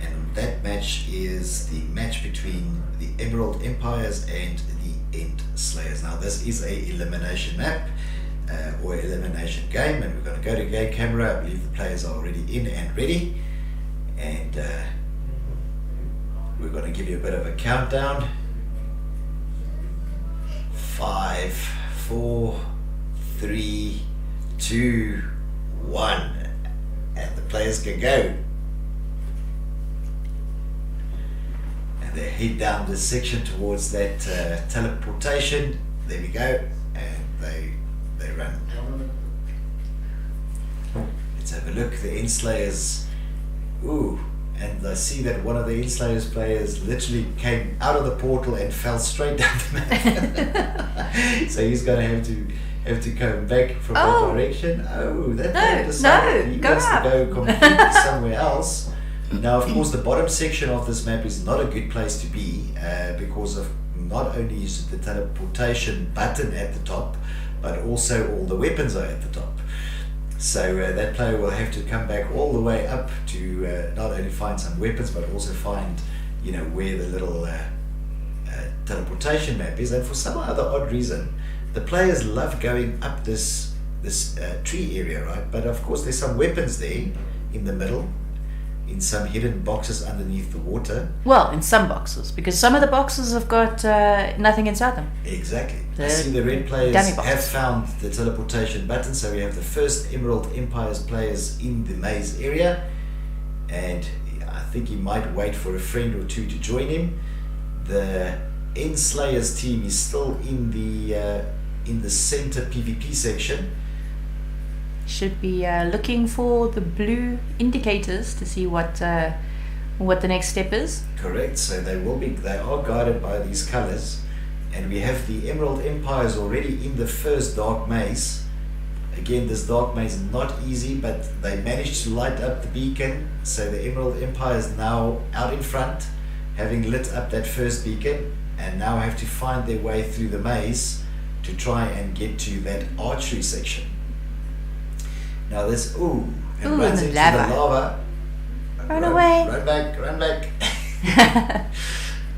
and that match is the match between the Emerald Empires and the End Slayers. Now, this is a elimination map or elimination game, and we're going to go to game camera. I believe the players are already in and ready, and we're going to give you a bit of a countdown. 5, 4, 3, 2, 1, and the players can go. And they head down this section towards that teleportation. There we go, and they run. Let's have a look. The Enslayers. Ooh, and I see that one of the Enslayers players literally came out of the portal and fell straight down the map. So he's going to have to come back from that direction. Oh, that player decided he wants to go completely somewhere else. Now, of course, the bottom section of this map is not a good place to be because of not only is the teleportation button at the top, but also all the weapons are at the top. So that player will have to come back all the way up to not only find some weapons, but also find, you know, where the little teleportation map is. And for some other odd reason, the players love going up this tree area, right? But of course, there's some weapons there in the middle, in some hidden boxes underneath the water. Well, in some boxes, because some of the boxes have got nothing inside them. Exactly. I see the red players have found the teleportation button, so we have the first Emerald Empires players in the maze area, and I think he might wait for a friend or two to join him. The Enslayers team is still in the center PvP section. Should be looking for the blue indicators to see what the next step is. Correct. So they are guided by these colors, and we have the Emerald Empires already in the first dark maze. Again, this dark maze is not easy, but they managed to light up the beacon. So the Emerald Empire is now out in front, having lit up that first beacon, and now have to find their way through the maze to try and get to that archery section. Now this, runs into the lava. Run away. Run back.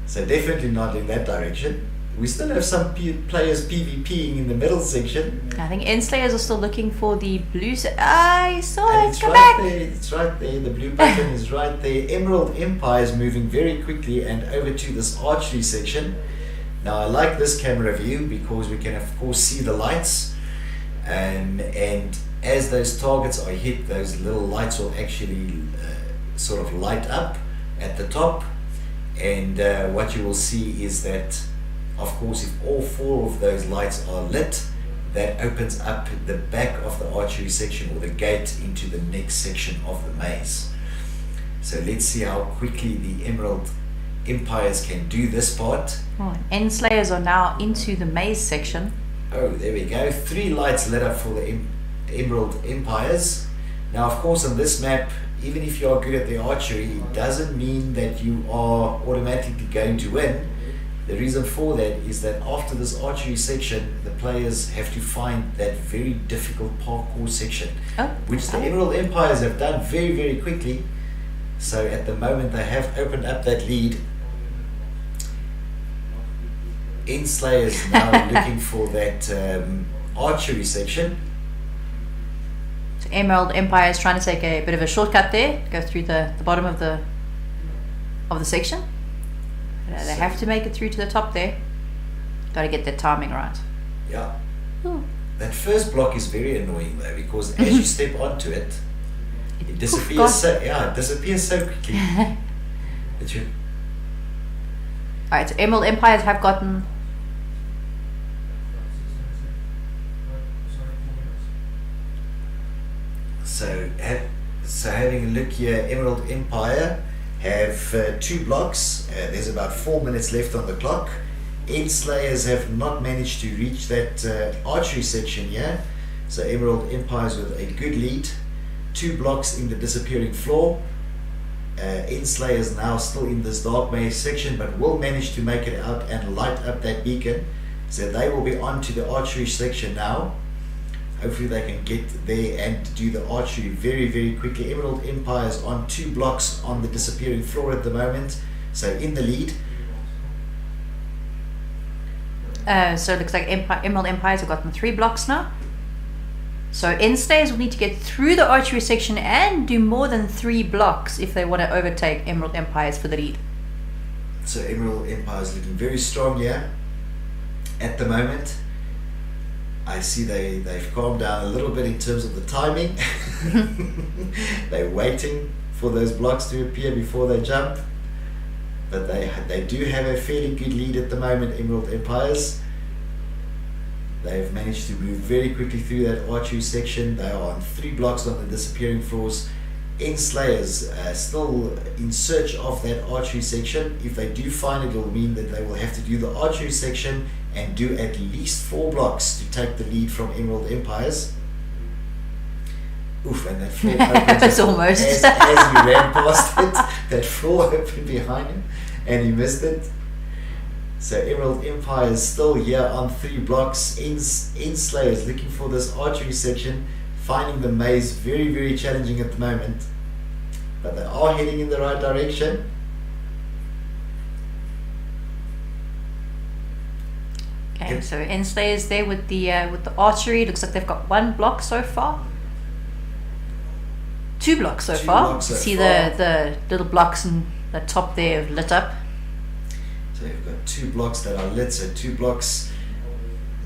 So definitely not in that direction. We still have some players PvPing in the middle section. I think Enslayers are still looking for the blue. I saw it. Come right back. There. It's right there. The blue button is right there. Emerald Empire is moving very quickly and over to this archery section. Now I like this camera view because we can of course see the lights, and as those targets are hit, those little lights will actually sort of light up at the top, and what you will see is that, of course, if all 4 of those lights are lit, that opens up the back of the archery section, or the gate into the next section of the maze. So let's see how quickly the Emerald Empires can do this part. Enslayers are now into the maze section. Oh, there we go. 3 lights lit up for the Emerald Empires. Now, of course, on this map, even if you are good at the archery, it doesn't mean that you are automatically going to win. The reason for that is that after this archery section, the players have to find that very difficult parkour section, which the Emerald Empires have done very, very quickly. So at the moment, they have opened up that lead. Enslayers now looking for that archery section. So Emerald Empire is trying to take a bit of a shortcut there, go through the bottom of the section. They have to make it through to the top there. Got to get their timing right. Yeah. That first block is very annoying though, because as you step onto it, it disappears. It disappears so quickly. Alright, so Emerald Empires have gotten. So having a look here, Emerald Empire have 2 blocks. There's about 4 minutes left on the clock. Enslayers have not managed to reach that archery section here. So Emerald Empires with a good lead. 2 blocks in the disappearing floor. Enslayers now still in this dark maze section, but will manage to make it out and light up that beacon. So they will be on to the archery section now. Hopefully they can get there and do the archery very, very quickly. Emerald Empire's on 2 blocks on the disappearing floor at the moment, so in the lead. So it looks like Emerald Empires have gotten 3 blocks now. So N-Slayers will need to get through the archery section and do more than 3 blocks if they want to overtake Emerald Empires for the lead. So Emerald Empire is looking very strong here at the moment. I see they've calmed down a little bit in terms of the timing. They're waiting for those blocks to appear before they jump. But they do have a fairly good lead at the moment, Emerald Empires. They've managed to move very quickly through that archery section. They are on 3 blocks on the disappearing floors. N-Slayers still in search of that archery section. If they do find it, it'll mean that they will have to do the archery section and do at least 4 blocks to take the lead from Emerald Empires. Oof, and that floor opened. It's almost. As he ran past it, that floor opened behind him and he missed it. So Emerald Empire is still here on 3 blocks. N-Slayers looking for this archery section, finding the maze very, very challenging at the moment. But they are heading in the right direction. Okay, so N-Slayers there with the archery. Looks like they've got 1 block so far. 2 blocks so far. Blocks so See far. the little blocks in the top there lit up. So you've got 2 blocks that are lit, so 2 blocks.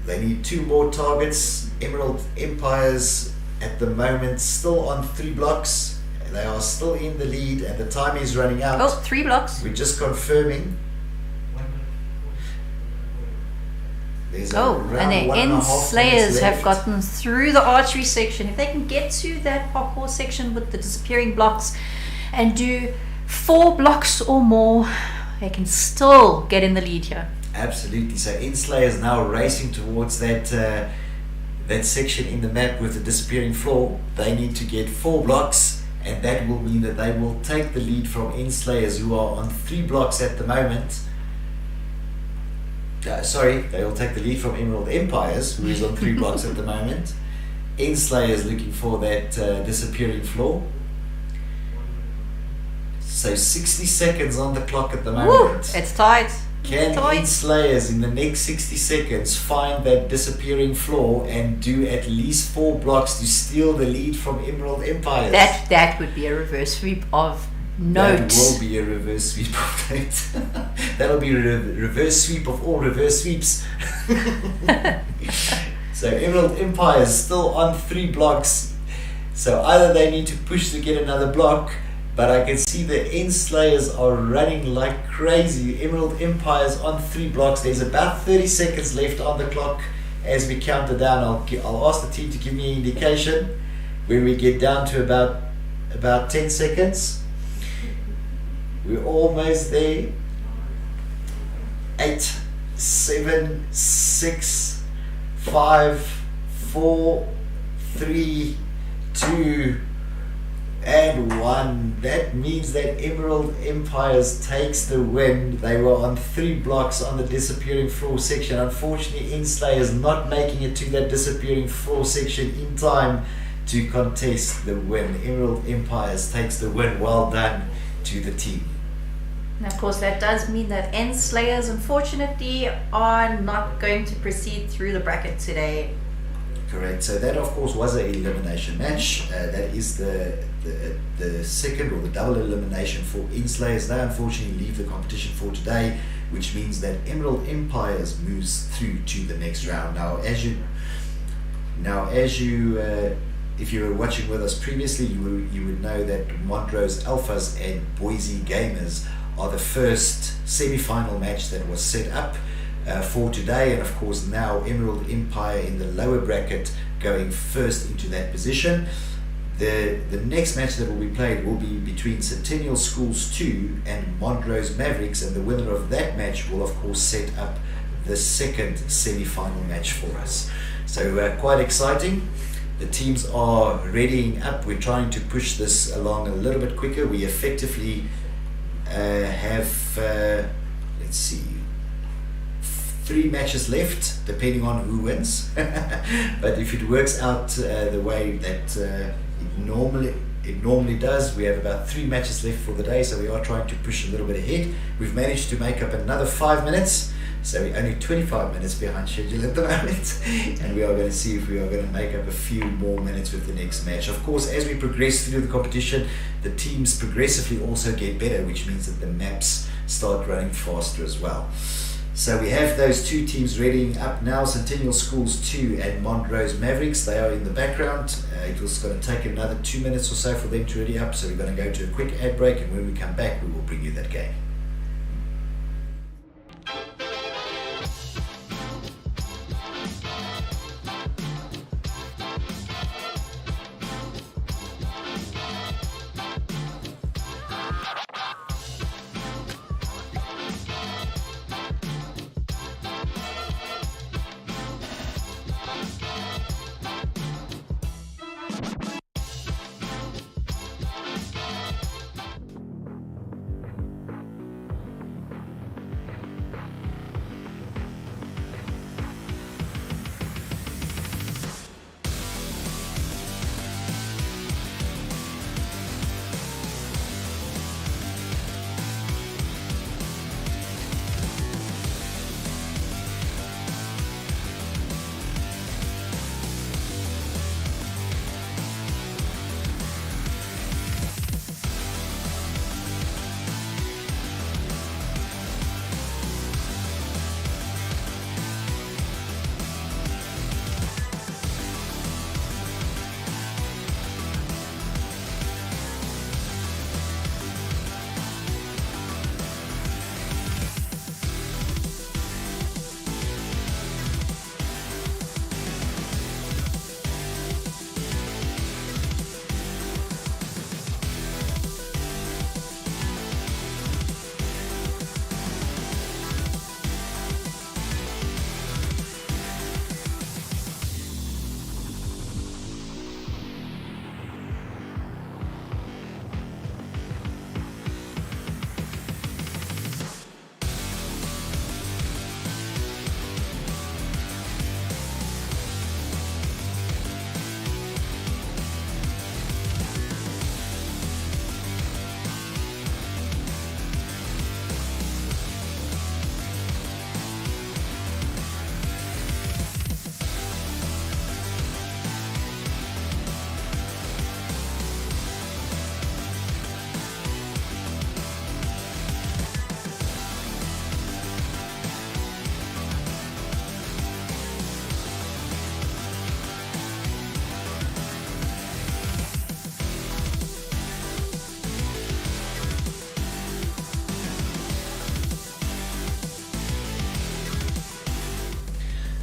They need 2 more targets. Emerald Empires at the moment still on 3 blocks. They are still in the lead and the time is running out. Oh, 3 blocks. We're just confirming. There's And the N-Slayers have gotten through the archery section. If they can get to that parkour section with the disappearing blocks and do 4 blocks or more, they can still get in the lead here. Absolutely. So N-Slayers now racing towards that section in the map with the disappearing floor. They need to get 4 blocks, and that will mean that they will take the lead from N-Slayers, who are on 3 blocks at the moment. They will take the lead from Emerald Empires, who is on 3 blocks at the moment. N-Slayers looking for that disappearing floor. So 60 seconds on the clock at the moment. Woo, it's tight. Can N-Slayers in the next 60 seconds find that disappearing floor and do at least 4 blocks to steal the lead from Emerald Empires? That would be a reverse sweep of note. That will be a reverse sweep of note. That'll be a reverse sweep of all reverse sweeps. So Emerald Empires still on 3 blocks. So either they need to push to get another block, but I can see the N-Slayers are running like crazy. Emerald Empires on 3 blocks. There's about 30 seconds left on the clock as we count it down. I'll ask the team to give me an indication when we get down to about 10 seconds. We're almost there. 8, 7, 6, 5, 4, 3, 2, and 1. That means that Emerald Empires takes the win. They were on 3 blocks on the disappearing floor section. Unfortunately, N-Slayers not making it to that disappearing floor section in time to contest the win. Emerald Empires takes the win. Well done to the team. And of course, that does mean that N-Slayers, unfortunately, are not going to proceed through the bracket today. Correct. So that, of course, was an elimination match. That is the second or the double elimination for N-Slayers. They unfortunately leave the competition for today, which means that Emerald Empires moves through to the next round. Now, as you if you were watching with us previously, you would know that Montrose Alphas and Boise Gamers are the first semi-final match that was set up for today, and of course now Emerald Empire in the lower bracket going first into that position. The next match that will be played will be between Centennial Schools 2 and Montrose Mavericks, and the winner of that match will of course set up the second semi-final match for us. So quite exciting. The teams are readying up. We're trying to push this along a little bit quicker. We effectively have let's see, 3 matches left, depending on who wins. But if it works out the way that it normally does, we have about 3 matches left for the day, so we are trying to push a little bit ahead. We've managed to make up another 5 minutes, so we're only 25 minutes behind schedule at the moment, and we are going to see if we are going to make up a few more minutes with the next match. Of course, as we progress through the competition, the teams progressively also get better, which means that the maps start running faster as well. So we have those 2 teams readying up now, Centennial Schools 2 and Montrose Mavericks. They are in the background. It was going to take another 2 minutes or so for them to ready up, so we're going to go to a quick ad break, and when we come back we will bring you that game.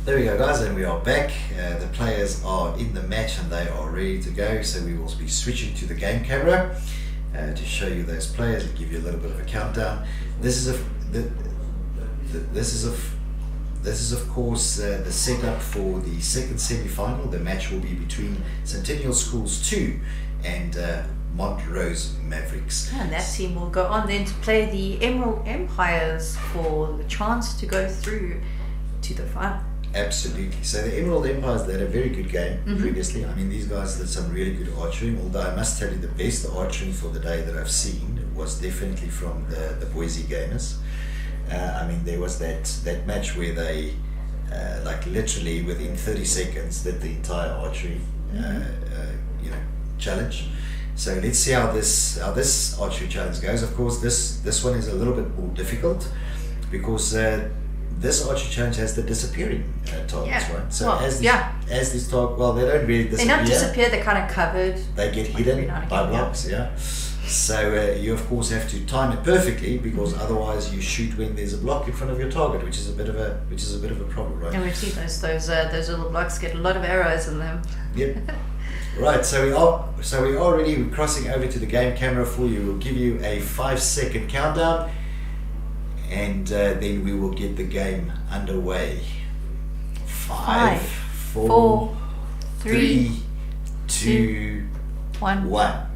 There we go, guys, and we are back. The players are in the match and they are ready to go, so we will be switching to the game camera to show you those players and give you a little bit of a countdown. This is of course the setup for the second semi-final. The match will be between Centennial Schools 2 and Montrose Mavericks. And that team will go on then to play the Emerald Empires for the chance to go through to the final. Absolutely. So the Emerald Empires, they had a very good game previously. I mean, these guys did some really good archery, although I must tell you the best archery for the day that I've seen was definitely from the Boise Gamers. I mean, there was that match where they like literally within 30 seconds did the entire archery challenge. So let's see how this archery challenge goes. Of course, this one is a little bit more difficult because this archery challenge has the disappearing targets, right? So as these targets, well, they don't really disappear. They don't disappear, they're kind of covered. They get hidden by blocks, So you of course have to time it perfectly, because otherwise you shoot when there's a block in front of your target, which is a bit of a problem, right? And we've seen those little blocks get a lot of arrows in them. Yep. Right, so we are already crossing over to the game camera for you. We'll give you a 5-second countdown, and then we will get the game underway. 5, 4, 3, 2, 1.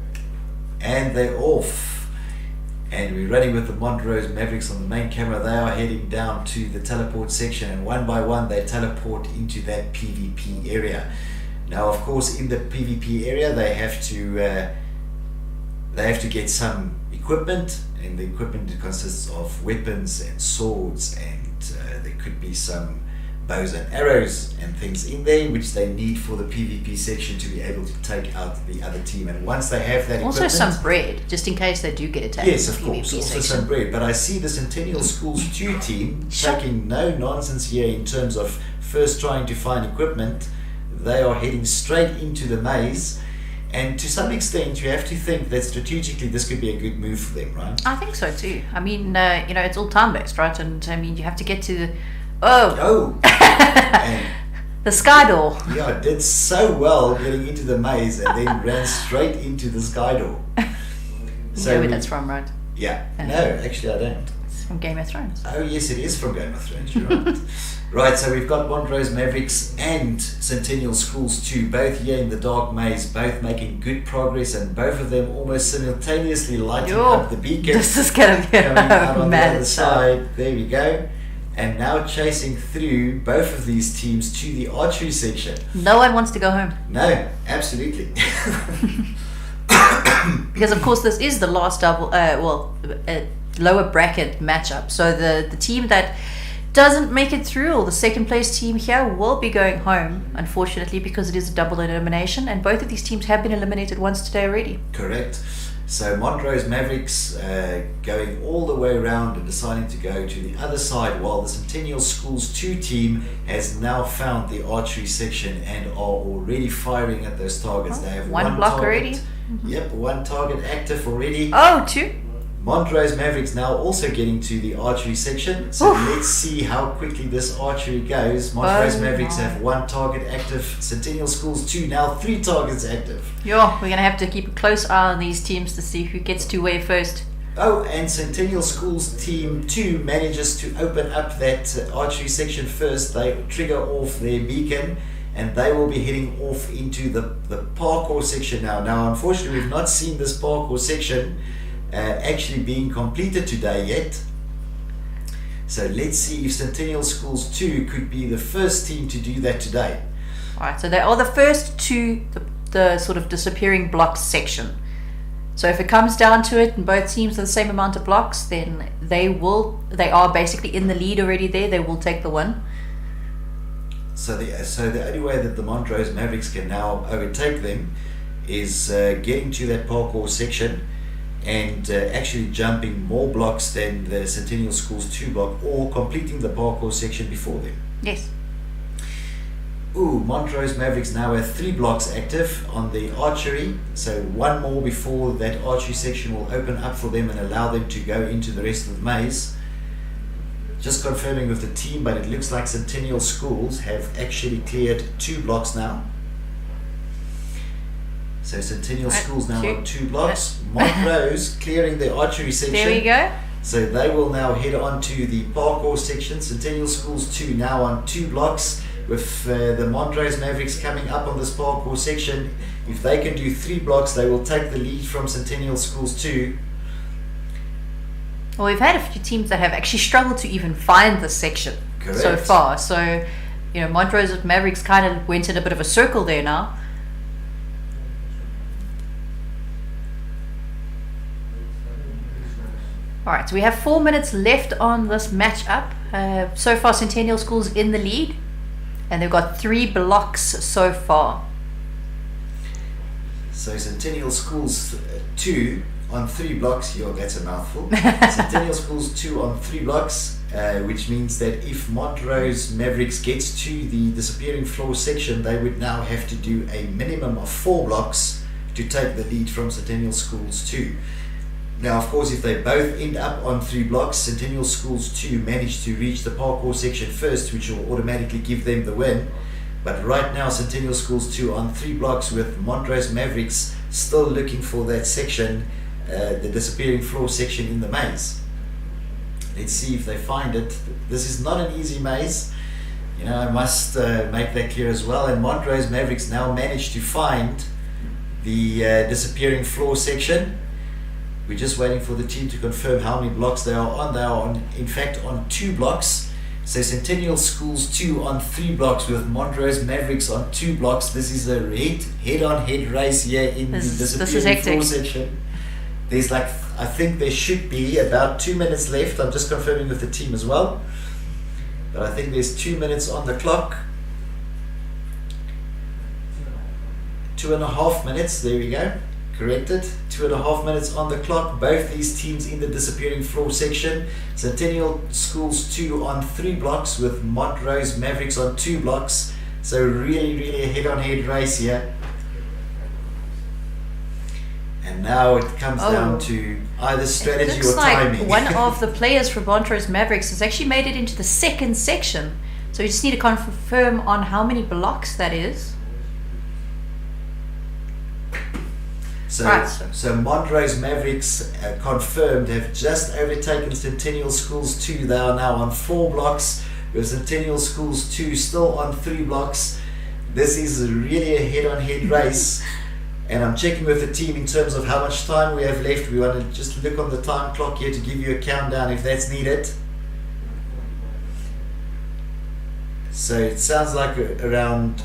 And they're off. And we're running with the Montrose Mavericks on the main camera. They are heading down to the teleport section, and one by one they teleport into that PvP area. Now, of course, in the PvP area they have to get some equipment, and the equipment consists of weapons and swords, and there could be some bows and arrows and things in there which they need for the PvP section to be able to take out the other team. And once they have that also equipment, some bread, just in case they do get attacked. yes, in of the course, PvP also section. some bread. But I see the Centennial Schools 2 team taking no nonsense here in terms of first trying to find equipment. They are heading straight into the maze, and to some extent you have to think that strategically this could be a good move for them, right? I think so too. I mean, it's all time based, right? And I mean, you have to get to the And the sky door. yeah, did so well getting into the maze and then ran straight into the sky door. You know where that's from, right? Yeah. No, actually I don't. It's from Game of Thrones. Oh yes, it is from Game of Thrones, you're right. Right, so we've got Montrose Mavericks and Centennial Schools 2, both here in the dark maze, both making good progress, and both of them almost simultaneously lighting up the beacon. This is gonna be coming out on the mad other stuff. side. There we go. And now chasing through both of these teams to the archery section. No one wants to go home. No, absolutely. Because of course this is the last lower bracket matchup. So the team that doesn't make it through, or the second place team here, will be going home, unfortunately, because it is a double elimination, and both of these teams have been eliminated once today already. Correct. So Montrose Mavericks going all the way around and deciding to go to the other side, while the Centennial Schools 2 team has now found the archery section and are already firing at those targets. They have one block target. already. Yep, one target active already. Oh, two. Montrose Mavericks now also getting to the archery section. So let's see how quickly this archery goes. Montrose Mavericks have one target active. Centennial Schools 2 now 3 targets active. Yeah, we're gonna have to keep a close eye on these teams to see who gets to where first. Oh, and Centennial Schools Team 2 manages to open up that archery section first. They trigger off their beacon, and they will be heading off into the parkour section now. Now, unfortunately, we've not seen this parkour section actually being completed today yet. So let's see if Centennial Schools 2 could be the first team to do that today. Alright, so they are the first to the sort of disappearing blocks section. So if it comes down to it and both teams have the same amount of blocks, then they are basically in the lead already there. They will take the win. So the only way that the Montrose Mavericks can now overtake them is getting to that parkour section and actually jumping more blocks than the Centennial Schools 2 block, or completing the parkour section before them. Yes. Ooh, Montrose Mavericks now have 3 blocks active on the archery, so one more before that archery section will open up for them and allow them to go into the rest of the maze. Just confirming with the team, but it looks like Centennial Schools have actually cleared 2 blocks now. So Centennial Schools now on 2 blocks. Montrose clearing the archery section. There we go. So they will now head on to the parkour section. Centennial Schools 2 now on 2 blocks, with the Montrose Mavericks coming up on this parkour section. If they can do 3 blocks, they will take the lead from Centennial Schools 2. Well, we've had a few teams that have actually struggled to even find this section so far. So, Montrose Mavericks kind of went in a bit of a circle there now. Alright, so we have 4 minutes left on this matchup. So far, Centennial Schools in the lead, and they've got 3 blocks so far. So Centennial Schools 2 on 3 blocks. Yo, that's a mouthful. Centennial Schools 2 on 3 blocks, which means that if Montrose Mavericks gets to the disappearing floor section, they would now have to do a minimum of 4 blocks to take the lead from Centennial Schools 2. Now, of course, if they both end up on 3 blocks, Centennial Schools 2 manage to reach the parkour section first, which will automatically give them the win. But right now, Centennial Schools 2 on 3 blocks, with Montrose Mavericks still looking for that section, the disappearing floor section in the maze. Let's see if they find it. This is not an easy maze. I must make that clear as well. And Montrose Mavericks now managed to find the disappearing floor section. We're just waiting for the team to confirm how many blocks they are on. They are on, in fact, on 2 blocks. So Centennial Schools 2 on 3 blocks with Montrose Mavericks on 2 blocks. This is a head-on-head race here in the disappearing floor section. There's like, I think there should be about 2 minutes left. I'm just confirming with the team as well. But I think there's 2 minutes on the clock. 2.5 minutes, there we go. Corrected. 2.5 minutes on the clock. Both these teams in the disappearing floor section. Centennial Schools 2 on 3 blocks with Montrose Mavericks on 2 blocks. So really a head-on-head race here. And now it comes down to either strategy or timing. Like one of the players from Montrose Mavericks has actually made it into the second section. So you just need to confirm on how many blocks that is. So Montrose Mavericks confirmed have just overtaken Centennial Schools 2. They are now on 4 blocks with Centennial Schools 2 still on 3 blocks. This is really a head-on-head race. And I'm checking with the team in terms of how much time we have left. We want to just look on the time clock here to give you a countdown if that's needed. So it sounds like around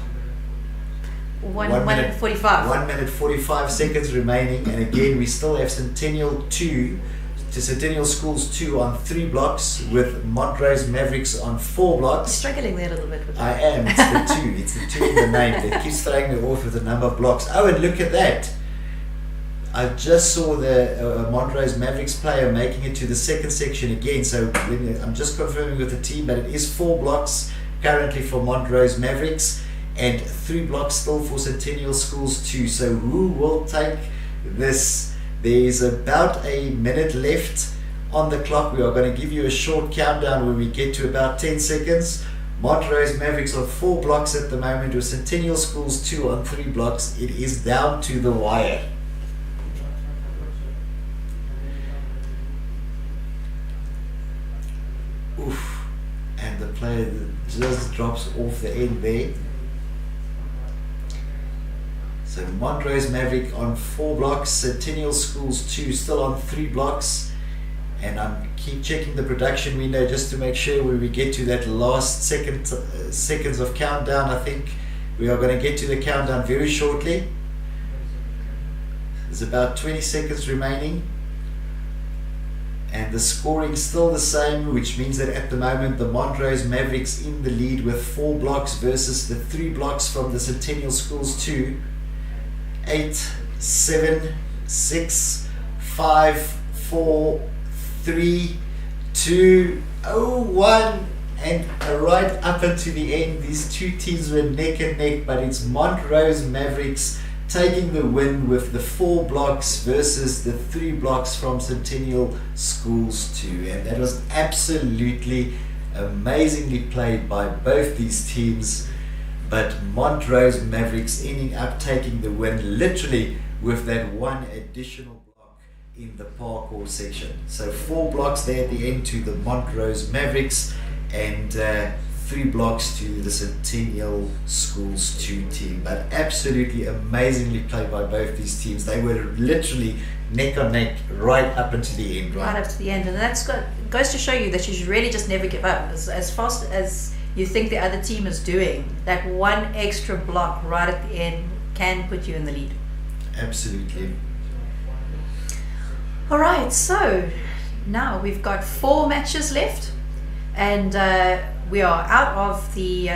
1 minute 45. 1 minute 45 seconds remaining, and again we still have Centennial Schools 2 on 3 blocks with Montrose Mavericks on 4 blocks. You're struggling there a little bit with I am. It's the 2. It's the 2 in the name that keeps throwing me off with the number of blocks. Oh, and look at that! I just saw the Montrose Mavericks player making it to the second section again. So I'm just confirming with the team, but it is 4 blocks currently for Montrose Mavericks. And 3 blocks still for Centennial Schools 2. So who will take this? There's about a minute left on the clock. We are going to give you a short countdown when we get to about 10 seconds. Montrose Mavericks on 4 blocks at the moment with Centennial Schools 2 on 3 blocks. It is down to the wire. Oof. And the player just drops off the end there. So Montrose Maverick on 4 blocks, Centennial Schools 2 still on 3 blocks, and I'm keep checking the production window just to make sure when we get to that last seconds of countdown. I think we are going to get to the countdown very shortly. There's about 20 seconds remaining, and the scoring still the same, which means that at the moment the Montrose Mavericks in the lead with 4 blocks versus the 3 blocks from the Centennial Schools 2. 8, 7, 6, 5, 4, 3, 2, 1, and right up until the end these two teams were neck and neck, but it's Montrose Mavericks taking the win with the 4 blocks versus the 3 blocks from Centennial Schools 2, and that was absolutely amazingly played by both these teams. But Montrose Mavericks ending up taking the win literally with that 1 additional block in the parkour section. So 4 blocks there at the end to the Montrose Mavericks, and 3 blocks to the Centennial Schools 2 team. But absolutely amazingly played by both these teams. They were literally neck on neck right up until the end. Right up to the end, and that's goes to show you that you should really just never give up. As fast as you think the other team is doing, that 1 extra block right at the end can put you in the lead. Absolutely. Alright, so now we've got 4 matches left, and we are out of the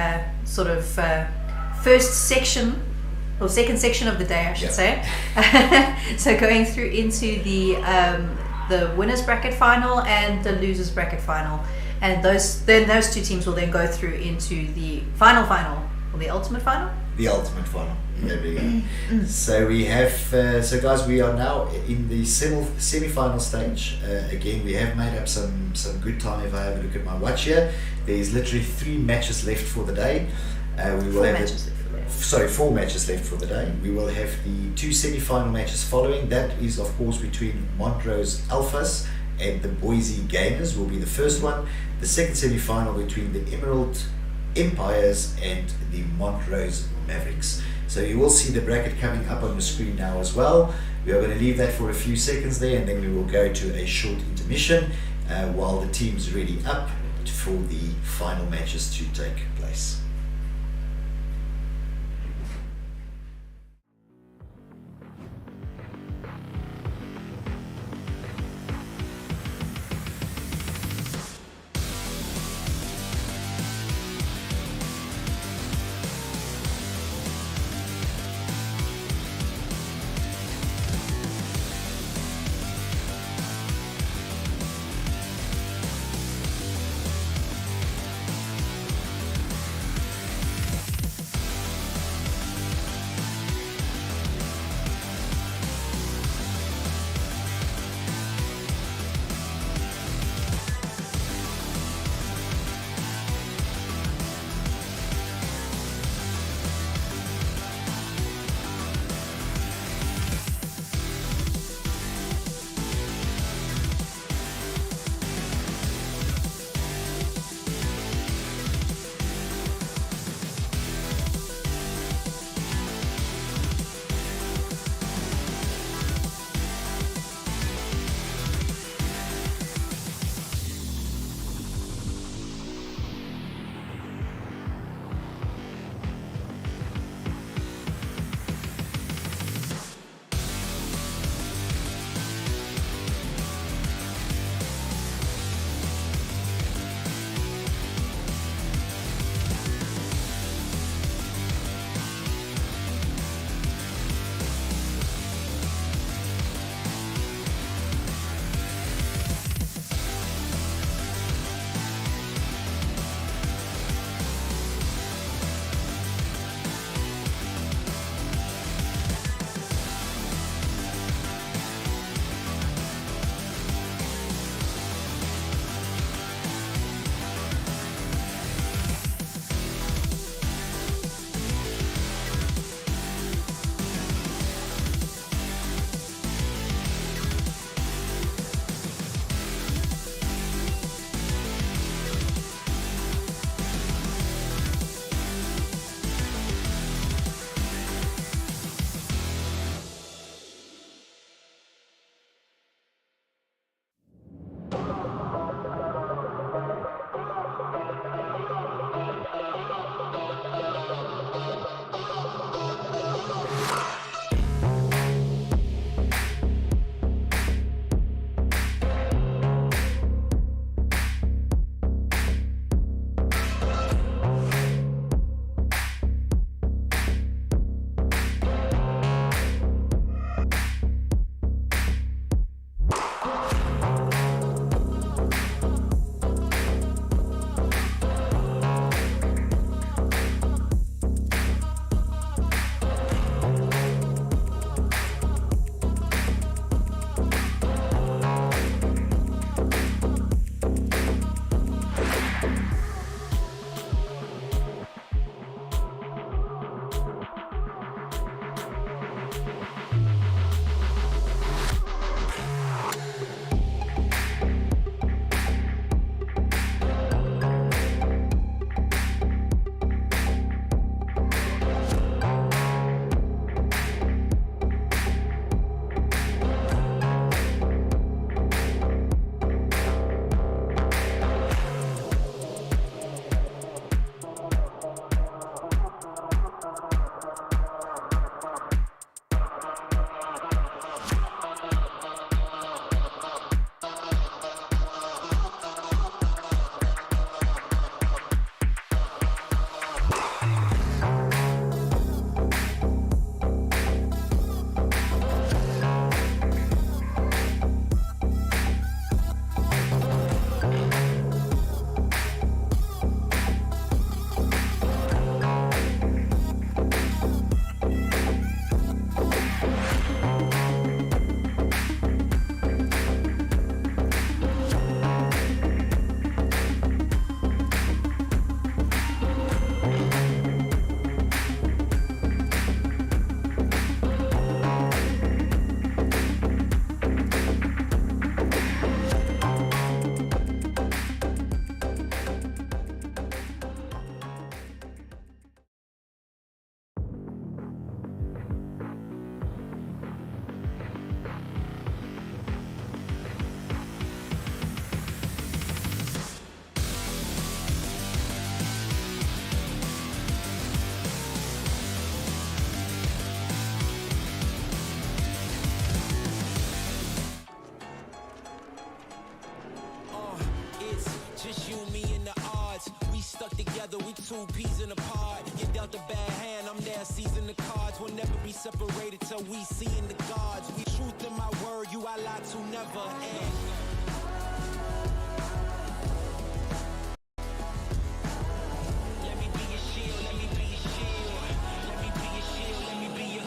first section, or second section of the day, I should say. So going through into the winners bracket final and the losers bracket final. And those 2 teams will then go through into the final, or the ultimate final? The ultimate final. There we go. So we have, so guys, we are now in the semi-final stage. Again, we have made up some good time. If I have a look at my watch here, there's literally 3 matches left for the day. We will have 4 matches left for the day. We will have the 2 semi-final matches following. That is, of course, between Montrose Alphas and the Boise Gamers will be the first one. The second semi-final between the Emerald Empires and the Montrose Mavericks. So you will see the bracket coming up on the screen now as well. We are going to leave that for a few seconds there, and then we will go to a short intermission while the team's ready up for the final matches to take place. together, we two peas in a pod. You dealt a bad hand, I'm there seizing the cards. We'll never be separated till we see in the gods. We truth in my word, you I lie to never end. Let me be your shield, let me be your shield. Let me be your shield, let me be your...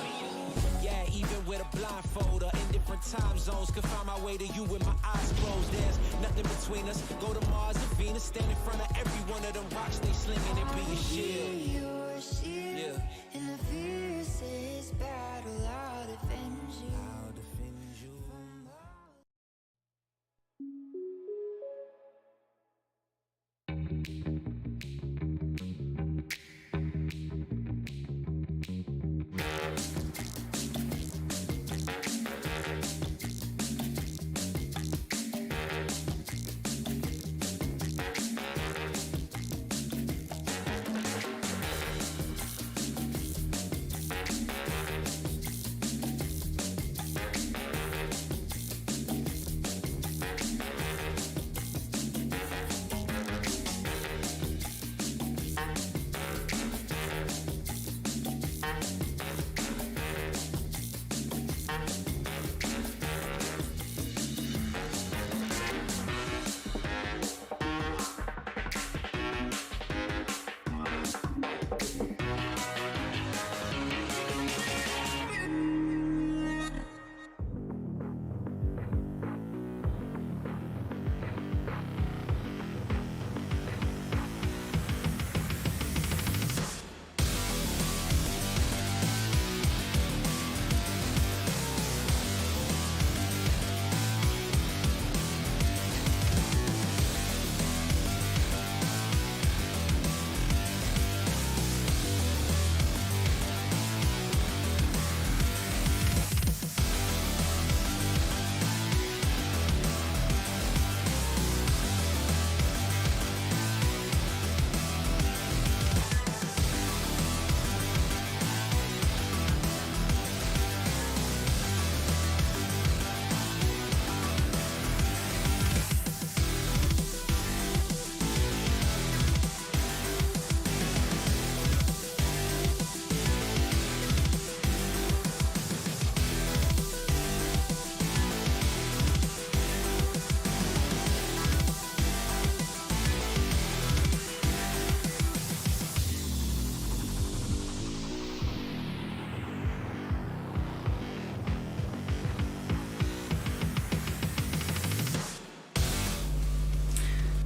Yeah, even with a blindfold or in different time zones, could find my way to you with my eyes closed. There's nothing between us. Go to Mars or Venus, stand in front of every one of them rocks they slinging and be a shield. Your shield. Yeah. In the fiercest battle, I'll defend you. I'll defend you.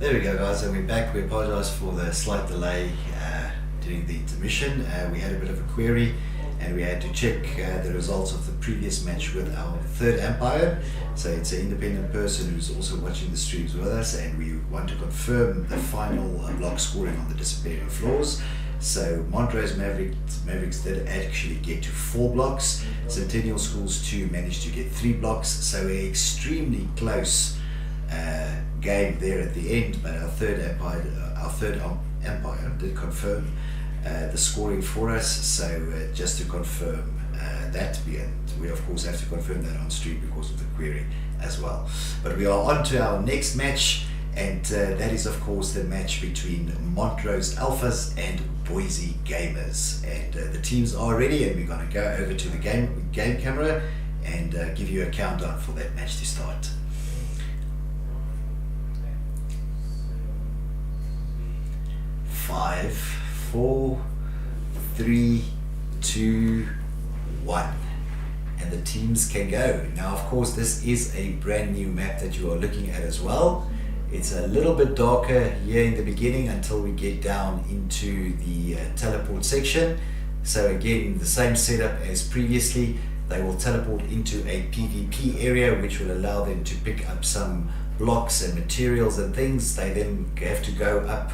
There we go, guys, and we're back. We apologize for the slight delay during the intermission. We had a bit of a query and we had to check the results of the previous match with our third umpire. So it's an independent person who's also watching the streams with us, and we want to confirm the final block scoring on the disciplinary floors. So Montrose Mavericks did actually get to 4 blocks. Centennial Schools 2 managed to get 3 blocks. So an extremely close game there at the end, but our third umpire did confirm the scoring for us. So just to confirm that, and we of course have to confirm that on stream because of the query as well. But we are on to our next match, and that is of course the match between Montrose Alphas and Boise Gamers. And the teams are ready, and we're going to go over to the game camera and give you a countdown for that match to start. 5, 4, 3, 2, 1, and the teams can go. Now of course this is a brand new map that you are looking at as well. It's a little bit darker here in the beginning until we get down into the teleport section. So again, the same setup as previously. They will teleport into a PvP area, which will allow them to pick up some blocks and materials and things. They then have to go up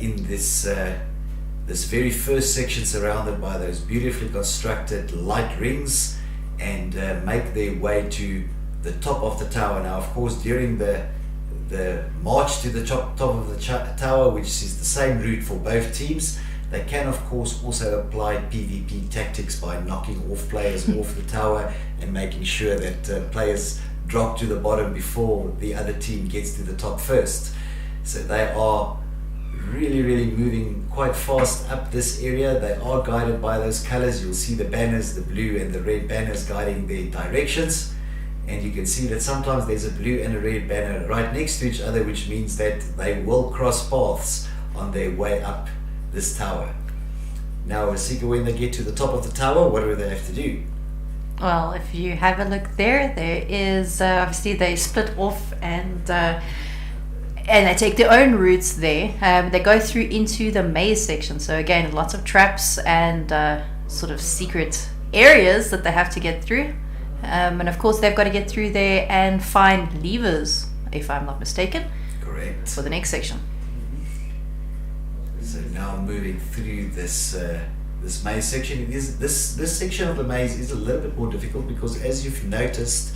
in this very first section, surrounded by those beautifully constructed light rings, and make their way to the top of the tower. Now of course during the march to the top of the tower, which is the same route for both teams, they can of course also apply PvP tactics by knocking off players off the tower and making sure that players drop to the bottom before the other team gets to the top first. So they are really moving quite fast up this area. They are guided by those colors. You'll see the banners, the blue and the red banners guiding their directions. And you can see that sometimes there's a blue and a red banner right next to each other, which means that they will cross paths on their way up this tower. Now, Asika, when they get to the top of the tower, what do they have to do? Well, if you have a look there is obviously they split off and they take their own routes there. They go through into the maze section. So again, lots of traps and sort of secret areas that they have to get through. And of course, they've got to get through there and find levers, if I'm not mistaken. Correct. For the next section. So now moving through this this maze section, this section of the maze is a little bit more difficult because, as you've noticed,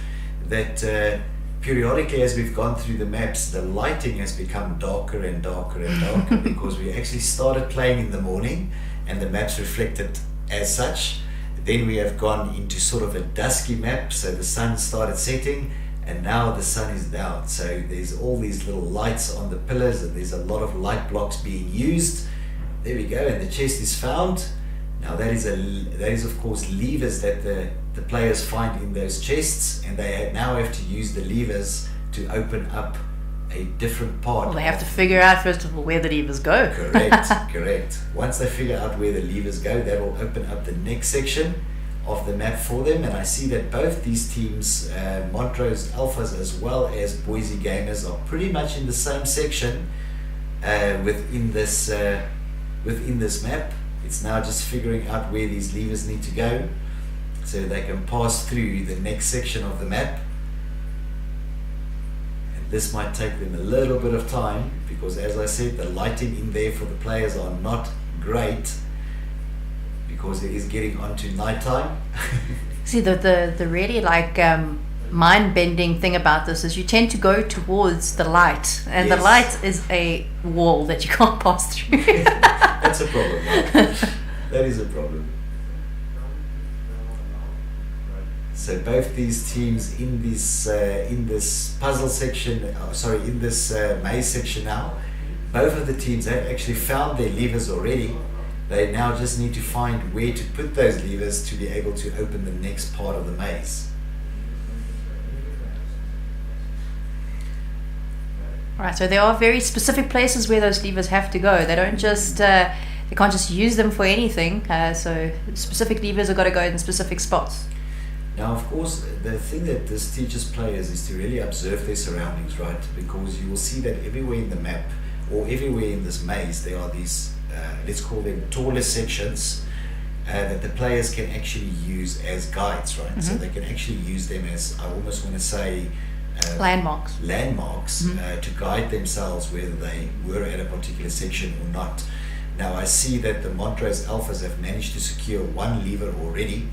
that periodically as we've gone through the maps, the lighting has become darker and darker and darker because we actually started playing in the morning and the maps reflected as such. Then we have gone into sort of a dusky map, so the sun started setting and now the sun is down. So there's all these little lights on the pillars and there's a lot of light blocks being used. There we go, and the chest is found. Now that is of course levers that the players find in those chests, and they now have to use the levers to open up a different part. Well, they have to figure out first of all where the levers go. Correct. Once they figure out where the levers go, that will open up the next section of the map for them. And I see that both these teams, Montrose Alphas as well as Boise Gamers, are pretty much in the same section within this map. It's now just figuring out where these levers need to go so they can pass through the next section of the map. This might take them a little bit of time because, as I said, the lighting in there for the players are not great because it is getting onto nighttime. See, the really mind-bending thing about this is you tend to go towards the light, and Yes. the light is a wall that you can't pass through. That's a problem, right? That is a problem. So both these teams in this puzzle section, in this maze section now, both of the teams have actually found their levers already. They now just need to find where to put those levers to be able to open the next part of the maze. Right, so there are very specific places where those levers have to go. They don't just they can't just use them for anything. So specific levers have got to go in specific spots. Now, of course, the thing that this teaches players is to really observe their surroundings, right? Because you will see that everywhere in the map or everywhere in this maze, there are these, let's call them taller sections that the players can actually use as guides, right? Mm-hmm. So they can actually use them as, I almost want to say, landmarks to guide themselves whether they were at a particular section or not. Now, I see that the Montrose Alphas have managed to secure one lever already.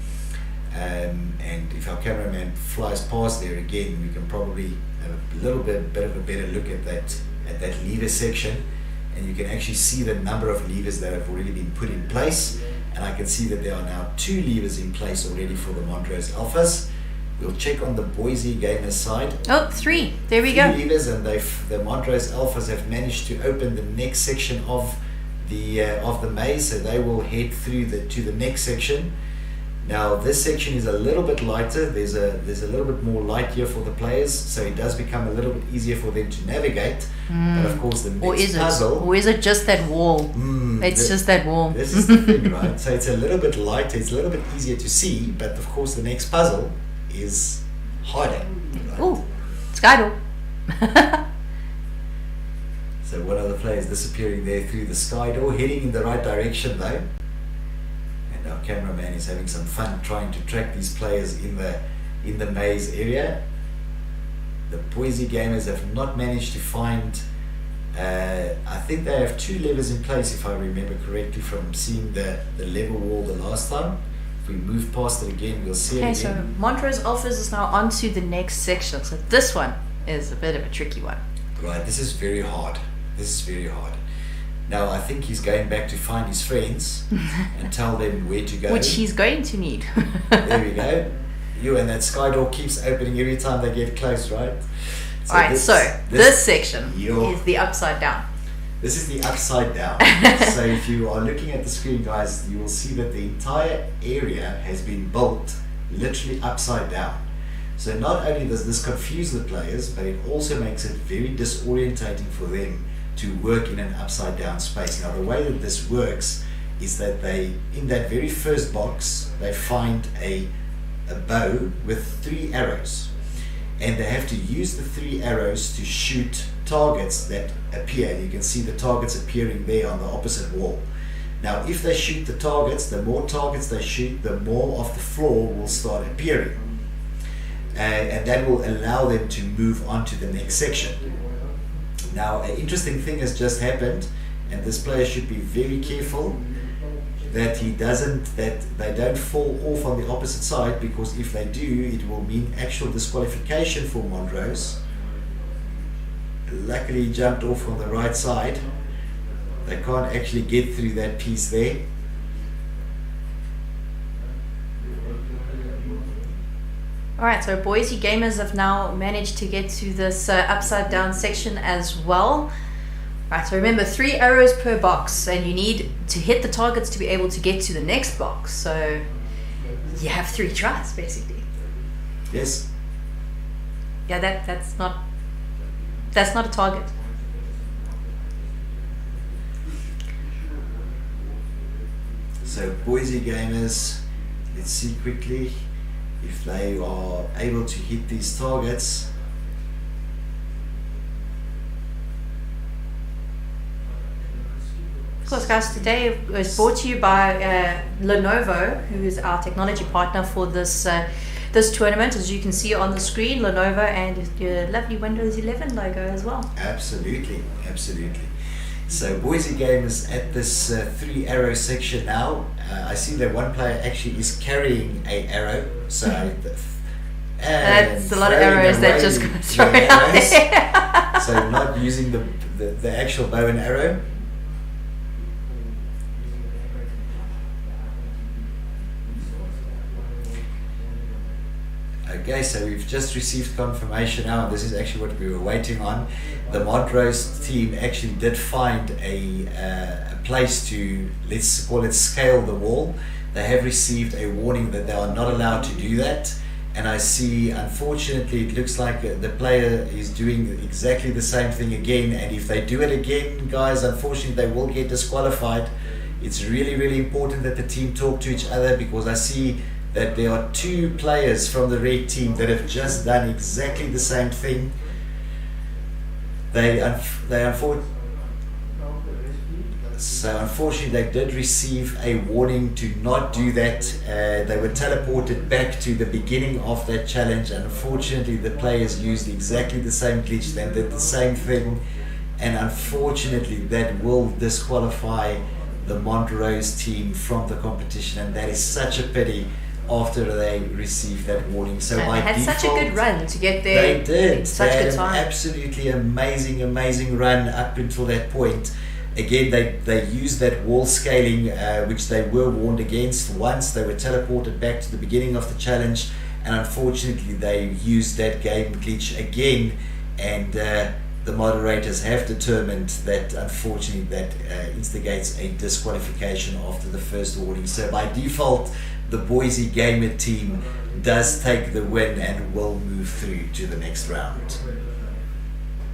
And if our cameraman flies past there again, we can probably have a little bit of a better look at that lever section, and you can actually see the number of levers that have already been put in place. And I can see that there are now 2 levers in place already for the Montrose Alphas. We'll check on the Boise Gamers side. Oh, 3. There we go. 3 levers, and the Montrose Alphas have managed to open the next section of the maze, so they will head through to the next section. Now this section is a little bit lighter. There's a little bit more light here for the players, so it does become a little bit easier for them to navigate. But of course, the next puzzle. Or is it just that wall? It's just that wall. This is the thing, right? So it's a little bit lighter. It's a little bit easier to see, but of course, the next puzzle is harder. Right? Ooh, sky door. So one of the players disappearing there through the sky door, heading in the right direction though. Our cameraman is having some fun trying to track these players in the maze area. The Boise Gamers have not managed to find, I think they have 2 levers in place if I remember correctly from seeing the level wall the last time. If we move past it again, we'll see it again. Okay, so Montrose Alphas is now on to the next section. So this one is a bit of a tricky one. Right, this is very hard. Now I think he's going back to find his friends and tell them where to go. Which he's going to need. There we go. And that sky door keeps opening every time they get close, right? So Alright, so this section is the upside down. This is the upside down. So if you are looking at the screen, guys, you will see that the entire area has been built literally upside down. So not only does this confuse the players, but it also makes it very disorientating for them to work in an upside down space. Now the way that this works is that they, in that very first box, they find a bow with 3 arrows. And they have to use the 3 arrows to shoot targets that appear. You can see the targets appearing there on the opposite wall. Now if they shoot the targets, the more targets they shoot, the more of the floor will start appearing. And that will allow them to move on to the next section. Now an interesting thing has just happened, and this player should be very careful that they don't fall off on the opposite side, because if they do, it will mean actual disqualification for Montrose. Luckily he jumped off on the right side. They can't actually get through that piece there. Alright, so Boise Gamers have now managed to get to this upside down section as well. Right, so remember 3 arrows per box, and you need to hit the targets to be able to get to the next box. So you have 3 tries basically. Yes. Yeah, that's not a target. So Boise Gamers, let's see quickly if they are able to hit these targets. Of course, guys, today was brought to you by Lenovo, who is our technology partner for this this tournament. As you can see on the screen, Lenovo and your lovely Windows 11 logo as well. Absolutely, absolutely. So Boise Gamers at this 3 arrow section now. I see that one player actually is carrying an arrow. So that's a lot of arrows that just got thrown out there. So not using the actual bow and arrow. Okay, so we've just received confirmation now, and this is actually what we were waiting on. The Montrose team actually did find a place to, let's call it, scale the wall. They have received a warning that they are not allowed to do that, and I see, unfortunately, it looks like the player is doing exactly the same thing again, and if they do it again, guys, unfortunately they will get disqualified. It's really, really important that the team talk to each other, because I see that there are 2 players from the red team that have just done exactly the same thing. Unfortunately they did receive a warning to not do that. They were teleported back to the beginning of that challenge, and unfortunately the players used exactly the same glitch, then did the same thing, and unfortunately that will disqualify the Montrose team from the competition, and that is such a pity after they received that warning. So and by they had default, such a good run to get there. They did. In such they good had time. An absolutely amazing run up until that point. Again, they used that wall scaling, which they were warned against once. They were teleported back to the beginning of the challenge, and unfortunately they used that game glitch again, and the moderators have determined that unfortunately that instigates a disqualification after the first warning. So by default, the Boise Gamer team does take the win and will move through to the next round.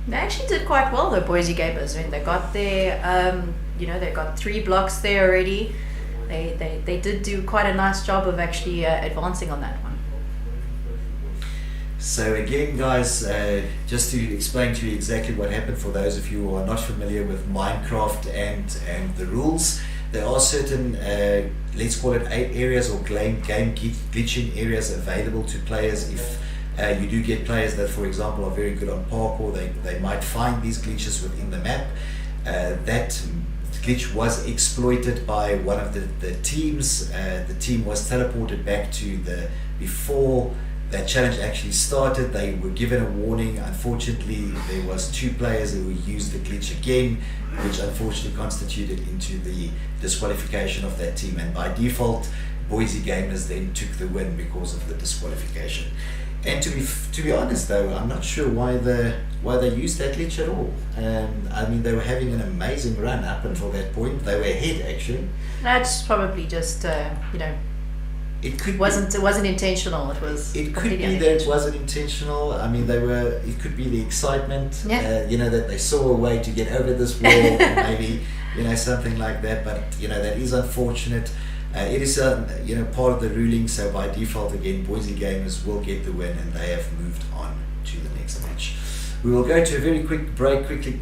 They actually did quite well, though, Boise Gamers. I mean, they got their, they got 3 blocks there already. They did do quite a nice job of actually advancing on that one. So again, guys, just to explain to you exactly what happened for those of you who are not familiar with Minecraft and the rules, there are certain, let's call it areas or game glitching areas available to players. If you do get players that, for example, are very good on parkour, they might find these glitches within the map. That glitch was exploited by one of the teams. The team was teleported back to before that challenge actually started. They were given a warning. Unfortunately, there was 2 players who used the glitch again, which unfortunately constituted into the disqualification of that team, and by default Boise Gamers then took the win because of the disqualification. And to be honest though, I'm not sure why they used that glitch at all. I mean, they were having an amazing run up until that point. They were ahead actually. That's probably just It could it wasn't intentional. It was. It could completely be that unintentional. it wasn't intentional. I mean, it could be the excitement. Yeah. That they saw a way to get over this wall, and maybe something like that. But that is unfortunate. It is part of the ruling. So by default, again, Boise Gamers will get the win, and they have moved on to the next match. We will go to a very quick break quickly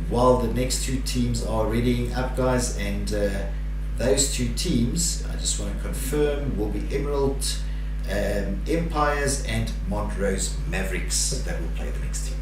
while the next two teams are readying up, guys, and those two teams, I just want to confirm, will be Emerald Empires and Montrose Mavericks that will play the next team.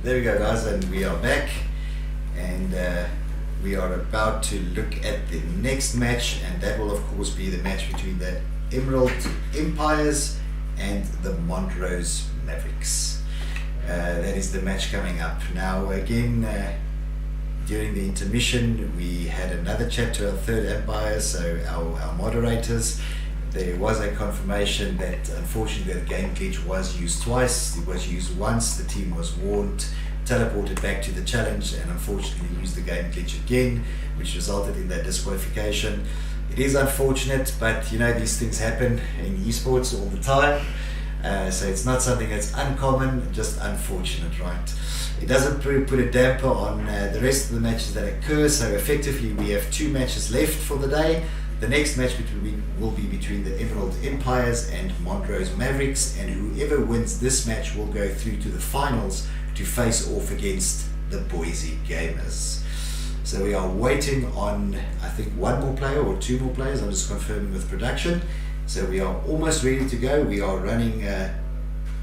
There we go, guys, and we are back, and we are about to look at the next match, and that will of course be the match between the Emerald Empires and the Montrose Mavericks. That is the match coming up. Now again, during the intermission we had another chat to our third umpire, so our moderators. There was a confirmation that unfortunately the game glitch was used twice. It was used once, the team was warned, teleported back to the challenge, and unfortunately used the game glitch again, which resulted in that disqualification. It is unfortunate, but you know, these things happen in esports all the time. So it's not something that's uncommon, just unfortunate, right? It doesn't put a damper on the rest of the matches that occur, so effectively we have 2 matches left for the day. The next match will be between the Emerald Empires and Montrose Mavericks, and whoever wins this match will go through to the finals to face off against the Boise Gamers. So we are waiting on, I think, 1 more player or 2 more players. I'm just confirming with production. So we are almost ready to go. We are running a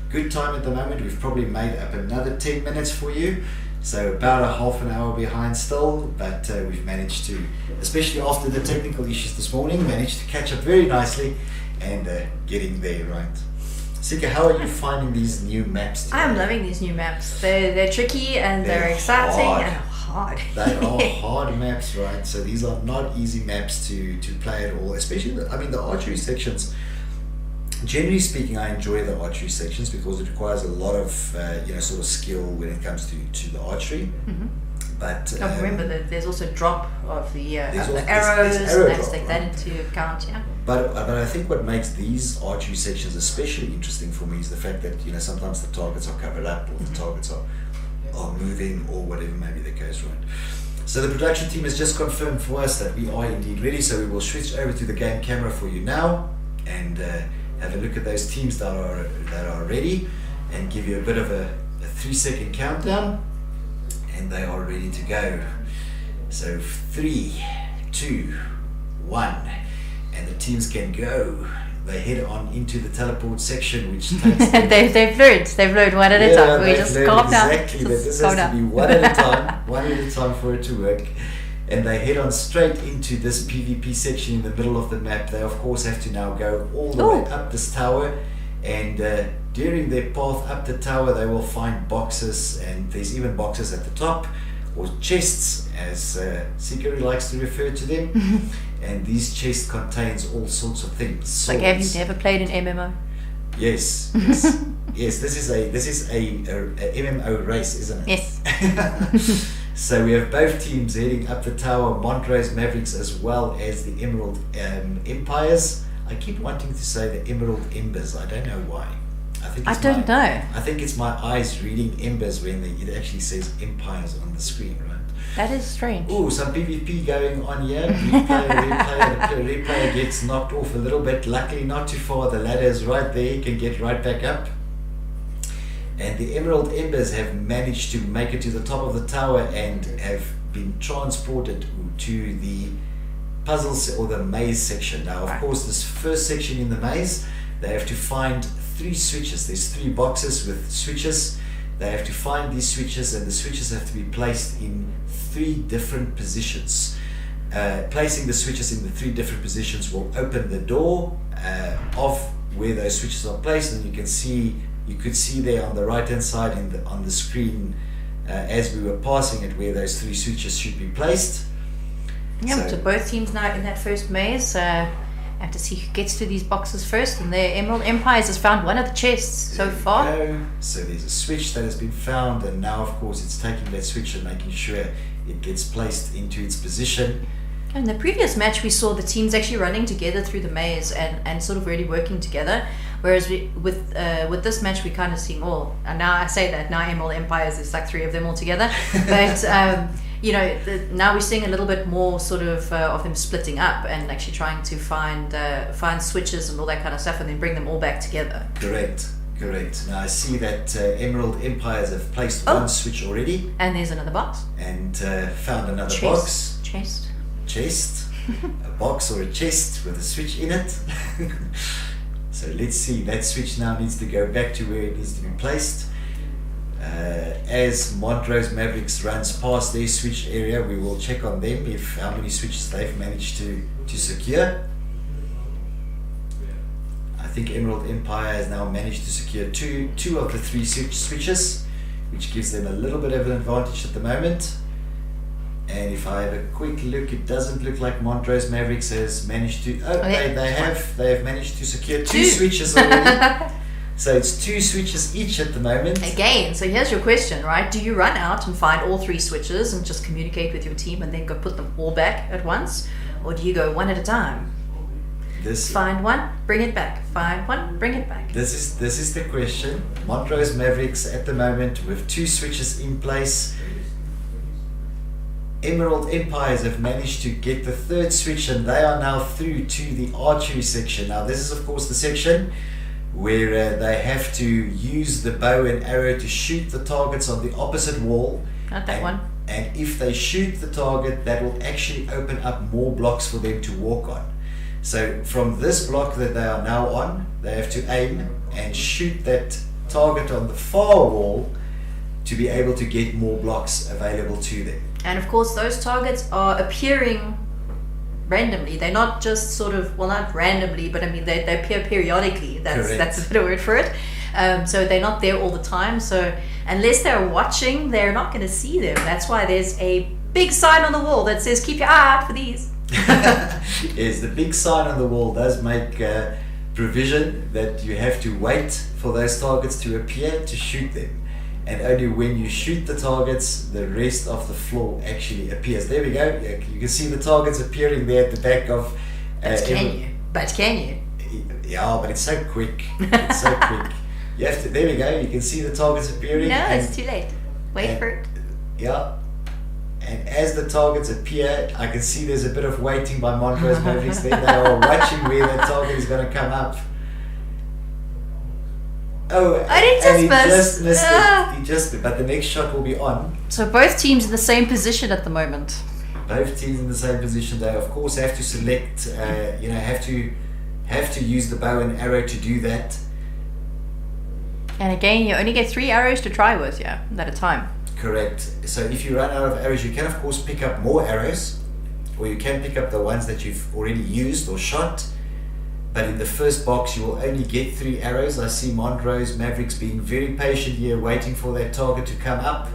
good time at the moment. We've probably made up another 10 minutes for you. So about a half an hour behind still, but we've managed to, especially after the technical issues this morning, managed to catch up very nicely and getting there, right? Sika, how are you finding these new maps today? I'm loving these new maps. They're tricky and they're exciting and hard. They are hard maps, right? So these are not easy maps to play at all, especially the archery sections. Generally speaking, I enjoy the archery sections because it requires a lot of sort of skill when it comes to the archery. Mm-hmm. But remember that there's also drop of the arrows, there's arrow and drop, take that into account. Yeah. But I think what makes these archery sections especially interesting for me is the fact that sometimes the targets are covered up, or the targets are moving, or whatever maybe the case, right? So the production team has just confirmed for us that we are indeed ready. So we will switch over to the game camera for you now and have a look at those teams that are ready, and give you a bit of a 3-second countdown, and they are ready to go. So 3, 2, 1, and the teams can go. They head on into the teleport section, which takes they've learned one at a time. We just calm down. Exactly, that this has to be one at a time for it to work. And they head on straight into this PvP section in the middle of the map. They of course have to now go all the way up this tower, and during their path up the tower they will find boxes, and there's even boxes at the top, or chests as Sikari likes to refer to them. And these chests contains all sorts of things. Swords. Like, have you never played an MMO? Yes. Yes, this is a MMO race, isn't it? Yes. So we have both teams heading up the tower, Montrose Mavericks as well as the Emerald Empires. I keep wanting to say the Emerald Embers. I don't know why. I don't know. I think it's my eyes reading embers when it actually says Empires on the screen, right? That is strange. Oh, some PvP going on here. Replayer gets knocked off a little bit. Luckily not too far. The ladder is right there. He can get right back up. And the Emerald Embers have managed to make it to the top of the tower and have been transported to the puzzles or the maze section. Now, of course, this first section in the maze, they have to find 3 switches. There's 3 boxes with switches. They have to find these switches, and the switches have to be placed in 3 different positions. Placing the switches in the 3 different positions will open the door of where those switches are placed, and you could see there on the right hand side on the screen as we were passing it where those 3 switches should be placed. Yeah, so both teams now in that first maze have to see who gets to these boxes first, and the Emerald Empires has found one of the chests so far. So there's a switch that has been found, and now of course it's taking that switch and making sure it gets placed into its position. In the previous match we saw the teams actually running together through the maze and sort of really working together, whereas with this match we kind of see more, and now I say that now Emerald Empires, there's like 3 of them all together, but now we're seeing a little bit more sort of them splitting up and actually trying to find switches and all that kind of stuff, and then bring them all back together. Correct. Now I see that Emerald Empires have placed 1 switch already, and there's another box, and found another box. Chest. A box or a chest with a switch in it. So let's see, that switch now needs to go back to where it needs to be placed. As Montrose Mavericks runs past their switch area, we will check on them if how many switches they've managed to secure. I think Emerald Empire has now managed to secure two of the three switches, which gives them a little bit of an advantage at the moment. And if I have a quick look, it doesn't look like Montrose Mavericks has managed to. They have managed to secure two switches already. So it's 2 switches each at the moment. Again, so here's your question, right? Do you run out and find all 3 switches and just communicate with your team and then go put them all back at once? Or do you go one at a time? Find one, bring it back. Find one, bring it back. This is the question. Montrose Mavericks at the moment with 2 switches in place. Emerald Empires have managed to get the 3rd switch, and they are now through to the archery section. Now this is of course the section where they have to use the bow and arrow to shoot the targets on the opposite wall. Not that one. And if they shoot the target, that will actually open up more blocks for them to walk on. So from this block that they are now on, they have to aim and shoot that target on the far wall to be able to get more blocks available to them. And of course those targets are appearing randomly. They're not just sort of, well, not randomly, but I mean they appear periodically. That's a better word for it. So they're not there all the time. So unless they're watching, they're not going to see them. That's why there's a big sign on the wall that says keep your eye out for these. Yes, the big sign on the wall does make provision that you have to wait for those targets to appear to shoot them. And only when you shoot the targets, the rest of the floor actually appears. There we go. You can see the targets appearing there at the back of. But can you? Yeah, but it's so quick. It's so quick. You have to. There we go. You can see the targets appearing. No, it's too late. Wait for it. Yeah. And as the targets appear, I can see there's a bit of waiting by Montrose Mavericks there. They are watching where that target is going to come up. Oh, I didn't just missed it. He just, but the next shot will be on. So both teams in the same position at the moment. Both teams in the same position. They of course have to select. Have to use the bow and arrow to do that. And again, you only get 3 arrows to try with, at a time. Correct. So if you run out of arrows, you can of course pick up more arrows, or you can pick up the ones that you've already used or shot. But in the first box, you will only get 3 arrows. I see Montrose Mavericks being very patient here, waiting for that target to come up.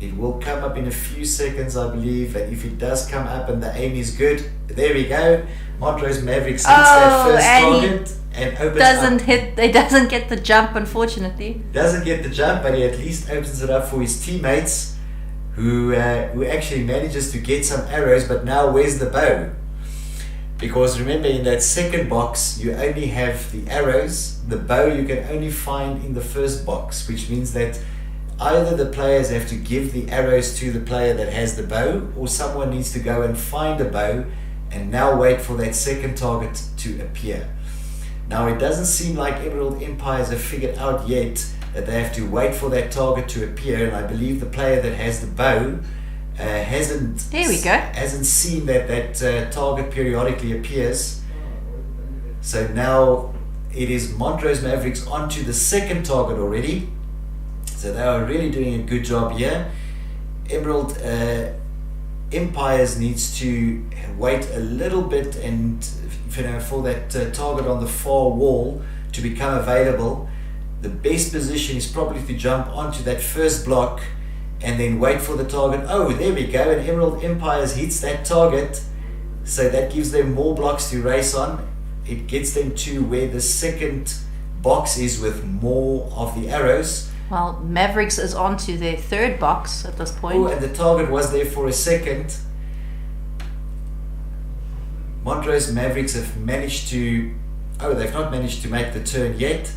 It will come up in a few seconds, I believe. And if it does come up and the aim is good, there we go. Montrose Mavericks hits that first target and opens up. It doesn't get the jump, unfortunately. Doesn't get the jump, but he at least opens it up for his teammates, who actually manages to get some arrows. But now, where's the bow? Because remember, in that second box, you only have the arrows. The bow you can only find in the first box, which means that either the players have to give the arrows to the player that has the bow, or someone needs to go and find a bow and now wait for that second target to appear. Now, it doesn't seem like Emerald Empires have figured out yet that they have to wait for that target to appear, and I believe the player that has the bow hasn't seen that target periodically appears. So now it is Montrose Mavericks onto the second target already. So they are really doing a good job here. Emerald Empires needs to wait a little bit and for that target on the far wall to become available. The best position is probably to jump onto that first block and then wait for the target. Oh, there we go, and Emerald Empires hits that target, so that gives them more blocks to race on. It gets them to where the second box is with more of the arrows. Well, Mavericks is on to their 3rd box at this point. Oh, and the target was there for a second. Montrose Mavericks have managed to... Oh, they've not managed to make the turn yet.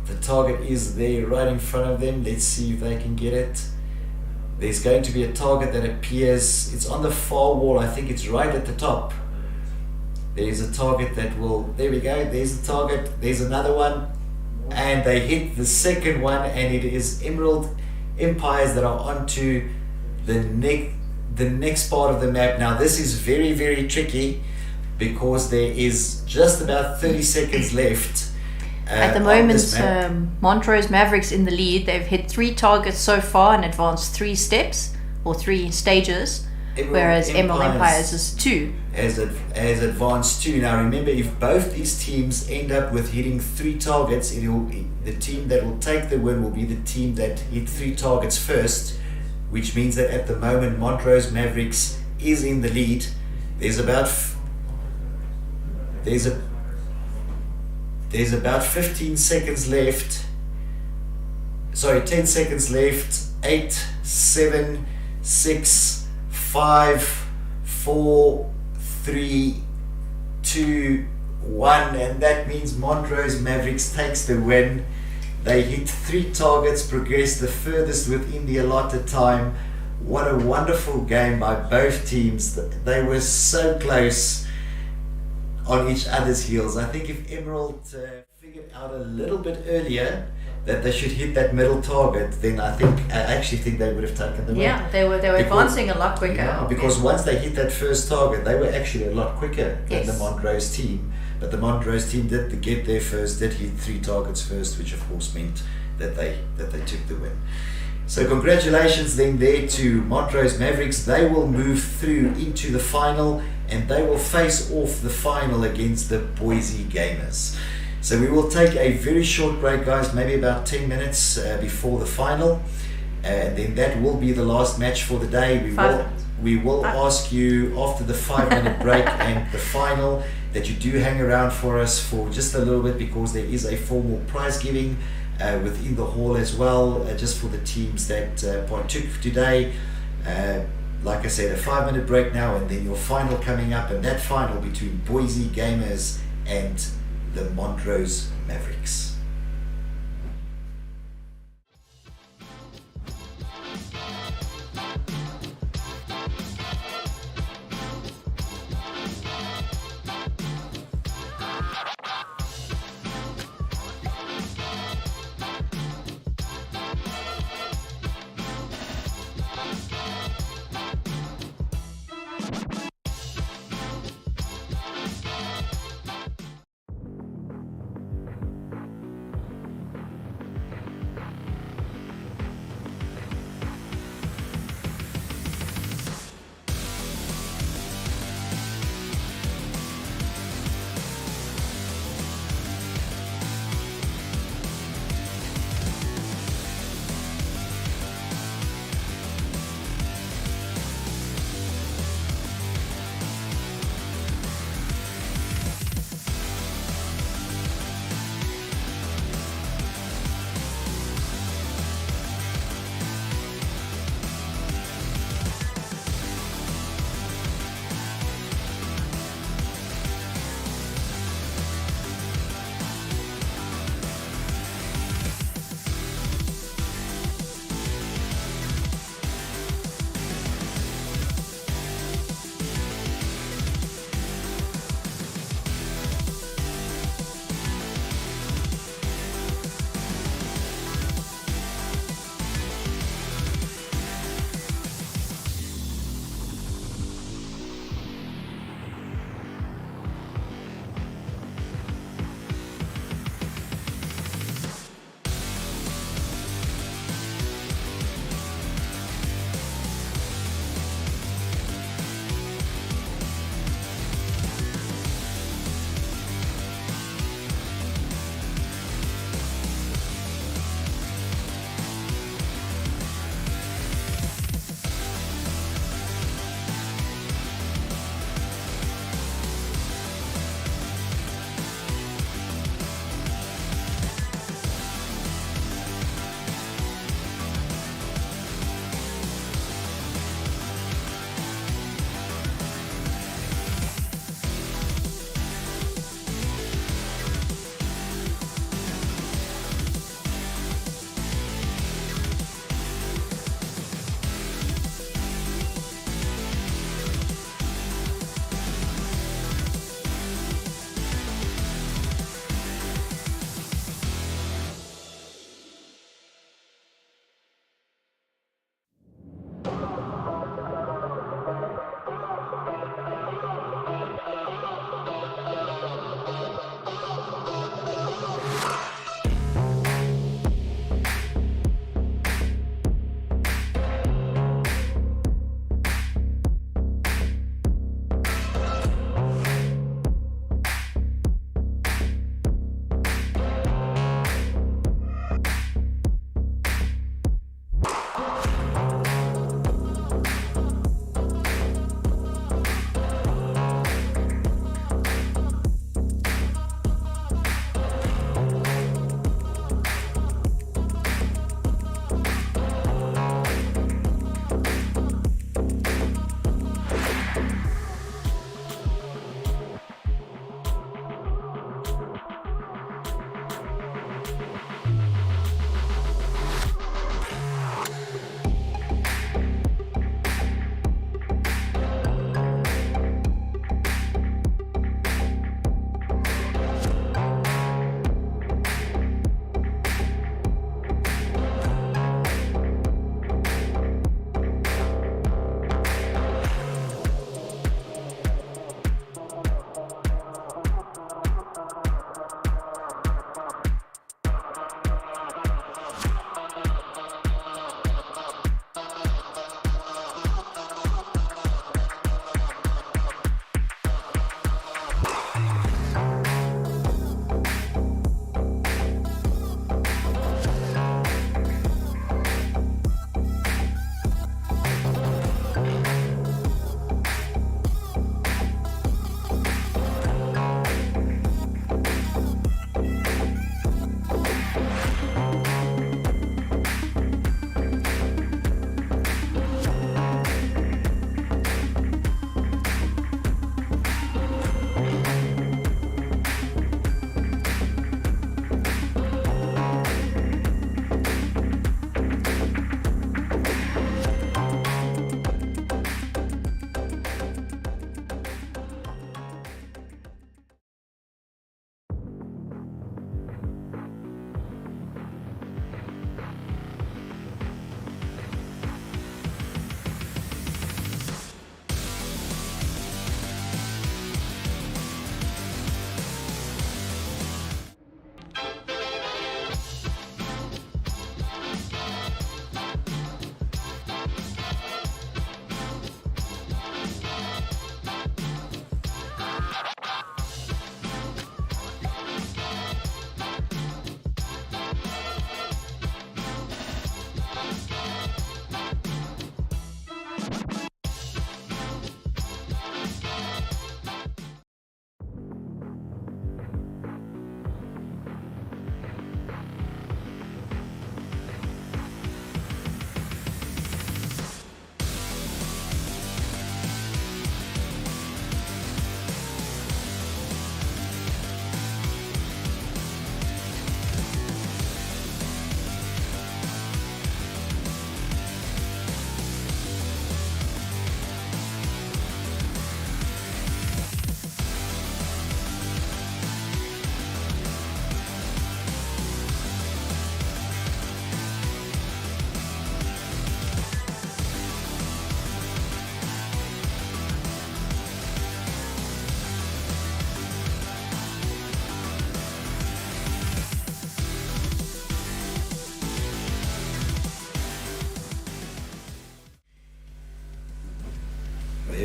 The target is there right in front of them. Let's see if they can get it. There's going to be a target that appears. It's on the far wall. I think it's right at the top. There's a target that will... There we go. There's a target. There's another one. And they hit the second one. And it is Emerald Empires that are onto the next part of the map. Now, this is very, very tricky because there is just about 30 seconds left. At the on moment, this map. Montrose Mavericks in the lead. They've hit 3 targets so far and advanced 3 steps or 3 stages, whereas Emerald Empires is 2. Has advanced 2. Now remember, if both these teams end up with hitting 3 targets, the team that will take the win will be the team that hit 3 targets first, which means that at the moment Montrose Mavericks is in the lead. There's about 15 seconds left. Sorry, 10 seconds left. 8, 7, 6, 5, 4, 3, 2, 1, and that means Montrose Mavericks takes the win. They hit 3 targets, progressed the furthest within the allotted time. What a wonderful game by both teams. They were so close on each other's heels. I think if Emerald figured out a little bit earlier that they should hit that middle target, then I actually think they would have taken the win. Yeah, they were advancing a lot quicker. Yeah, because once they hit that first target, they were actually a lot quicker than the Montrose team. But the Montrose team did get there first, did hit 3 targets first, which of course meant that they took the win. So congratulations then there to Montrose Mavericks. They will move through into the final, and they will face off the final against the Boise Gamers. So we will take a very short break, guys, maybe about 10 minutes before the final, and then that will be the last match for the day. We will ask you after the 5-minute break and the final that you do hang around for us for just a little bit, because there is a formal prize giving within the hall as well, just for the teams that partook today. Like I said, a 5-minute break now, and then your final coming up, and that final between Boise Gamers and the Montrose Mavericks.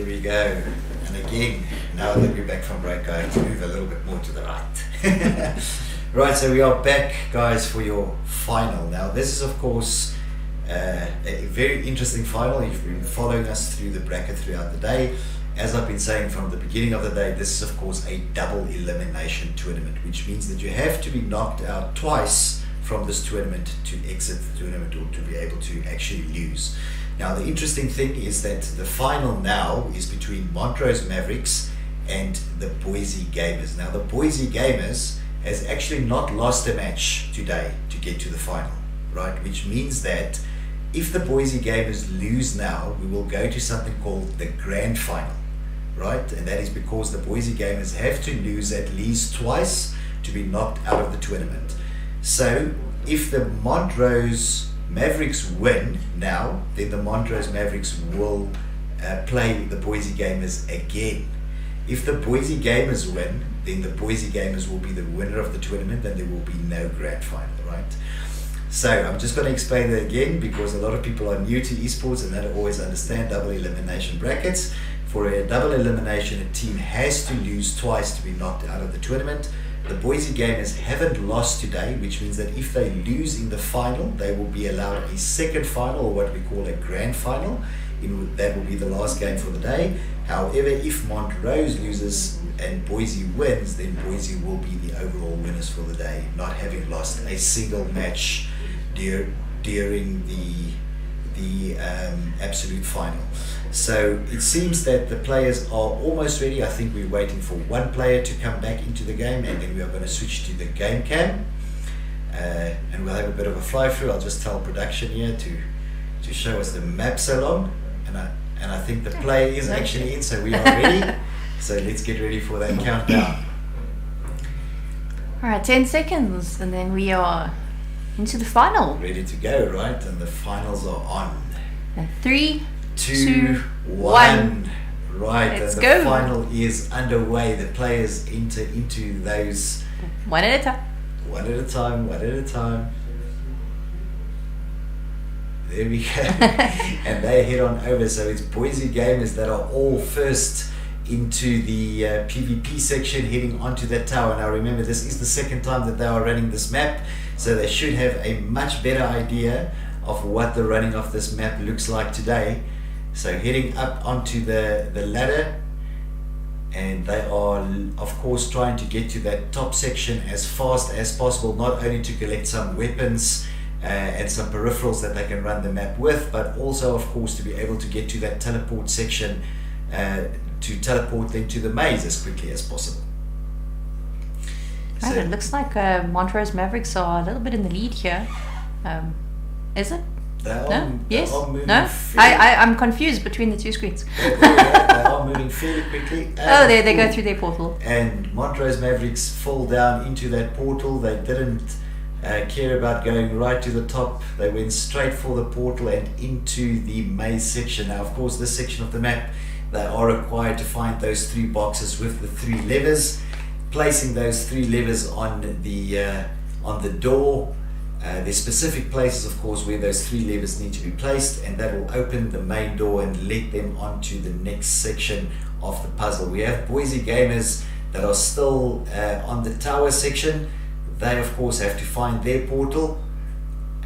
we go. And again, now that we're back from break, I have to move a little bit more to the right. Right, so we are back, guys, for your final. Now, this is, of course, a very interesting final. You've been following us through the bracket throughout the day. As I've been saying from the beginning of the day, this is, of course, a double elimination tournament, which means that you have to be knocked out twice from this tournament to exit the tournament or to be able to actually lose. Now, the interesting thing is that the final now is between Montrose Mavericks and the Boise Gamers. Now, the Boise Gamers has actually not lost a match today to get to the final, right? Which means that if the Boise Gamers lose now, we will go to something called the grand final, right? And that is because the Boise Gamers have to lose at least twice to be knocked out of the tournament. So if the Montrose Mavericks win now, then the Montrose Mavericks will play the Boise Gamers again. If the Boise Gamers win, then the Boise Gamers will be the winner of the tournament and there will be no grand final, right? So I'm just going to explain that again because a lot of people are new to esports and don't always understand double elimination brackets. For a double elimination, a team has to lose twice to be knocked out of the tournament. The Boise Gamers haven't lost today, which means that if they lose in the final, they will be allowed a second final, or what we call a grand final. That will be the last game for the day. However, if Montrose loses and Boise wins, then Boise will be the overall winners for the day, not having lost a single match during the absolute final. So it seems that the players are almost ready. I think we're waiting for one player to come back into the game, and then we are going to switch to the game cam, and we'll have a bit of a fly through. I'll just tell production here to show us the map so long, and I think the player is actually in, so we are ready. So let's get ready for that countdown. Alright, 10 seconds and then we are into the final. Ready to go, right? And the finals are on. 3, 2, 1. Right, Let's and the go. final is underway. The players enter into those one at a time. One at a time, one at a time. There we go. And they head on over. So it's Boise Gamers that are all first into the PvP section, heading onto that tower. Now remember, this is the second time that they are running this map, so they should have a much better idea of what the running of this map looks like today. So heading up onto the ladder, and they are of course trying to get to that top section as fast as possible, not only to collect some weapons and some peripherals that they can run the map with, but also of course to be able to get to that teleport section to teleport them to the maze as quickly as possible. Right, it looks like Montrose Mavericks are a little bit in the lead here. Is it? No? Yes? No? I'm confused between the two screens. They are moving fairly quickly. They go through their portal. And Montrose Mavericks fall down into that portal. They didn't care about going right to the top. They went straight for the portal and into the maze section. Now, of course, this section of the map, they are required to find those 3 boxes with the 3 levers. Placing those 3 levers on the door. There's specific places, of course, where those 3 levers need to be placed, and that will open the main door and let them onto the next section of the puzzle. We have Boise Gamers that are still on the tower section. They, of course, have to find their portal,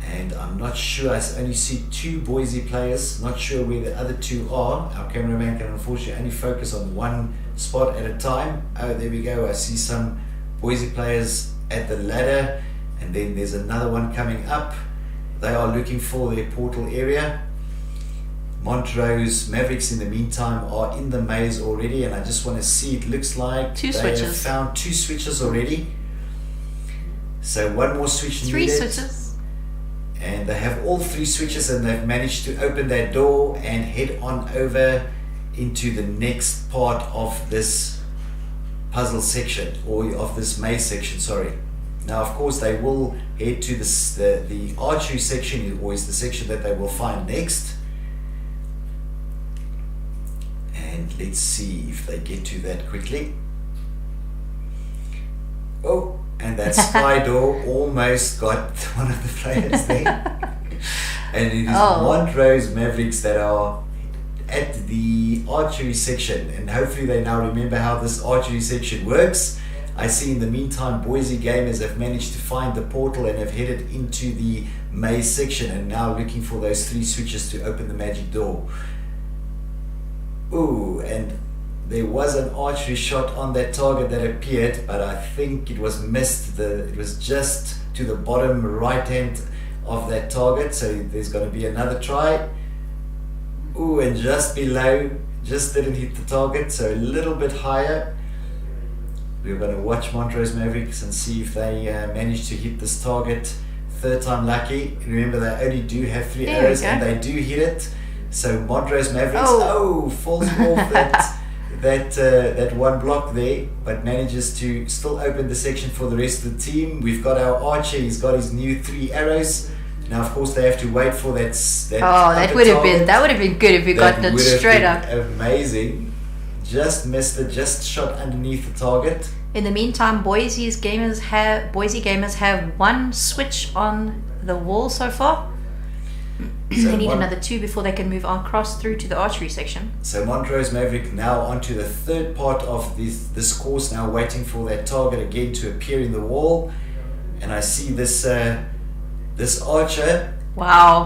and I'm not sure. I only see 2 Boise players, not sure where the other 2 are. Our cameraman can unfortunately only focus on one spot at a time. Oh, there we go. I see some Boise players at the ladder, and then there's another one coming up. They are looking for their portal area. Montrose Mavericks in the meantime are in the maze already, and I just want to see, it looks like 2 they switches. have found 2 switches already. So one more switch 3 needed. switches. And they have all 3 switches, and they've managed to open that door and head on over into the next part of this puzzle section, or of this maze section, sorry. Now, of course, they will head to the archery section, or is the section that they will find next. And let's see if they get to that quickly. Oh, and that spy door almost got one of the players there. And it is Montrose Mavericks that are at the archery section, and hopefully they now remember how this archery section works. I see in the meantime Boise gamers have managed to find the portal and have headed into the maze section and now looking for those 3 switches to open the magic door. Ooh, and there was an archery shot on that target that appeared, but I think it was missed. It was just to the bottom right hand of that target, so there's going to be another try. Ooh, and just below, just didn't hit the target, so a little bit higher. We're going to watch Montrose Mavericks and see if they manage to hit this target. 3rd time lucky. Remember, they only do have 3 arrows and they do hit it. So Montrose Mavericks, falls off that one block there, but manages to still open the section for the rest of the team. We've got our archer, he's got his new 3 arrows. Now, of course, they have to wait for that that would have been good if we got it straight up. Amazing. Just missed it, just shot underneath the target. In the meantime, Boise gamers have 1 switch on the wall so far. So they need another 2 before they can move across through to the archery section. So Montrose Maverick now onto the 3rd part of this course, now waiting for that target again to appear in the wall. And I see this archer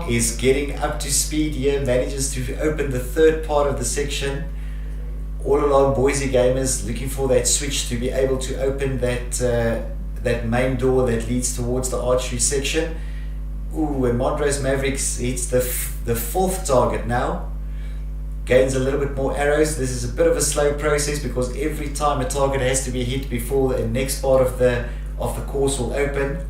is getting up to speed here, manages to open the 3rd part of the section. All along, Boise gamers looking for that switch to be able to open that main door that leads towards the archery section. Ooh, and Montrose Mavericks hits the 4th target now. Gains a little bit more arrows. This is a bit of a slow process because every time a target has to be hit before the next part of the course will open.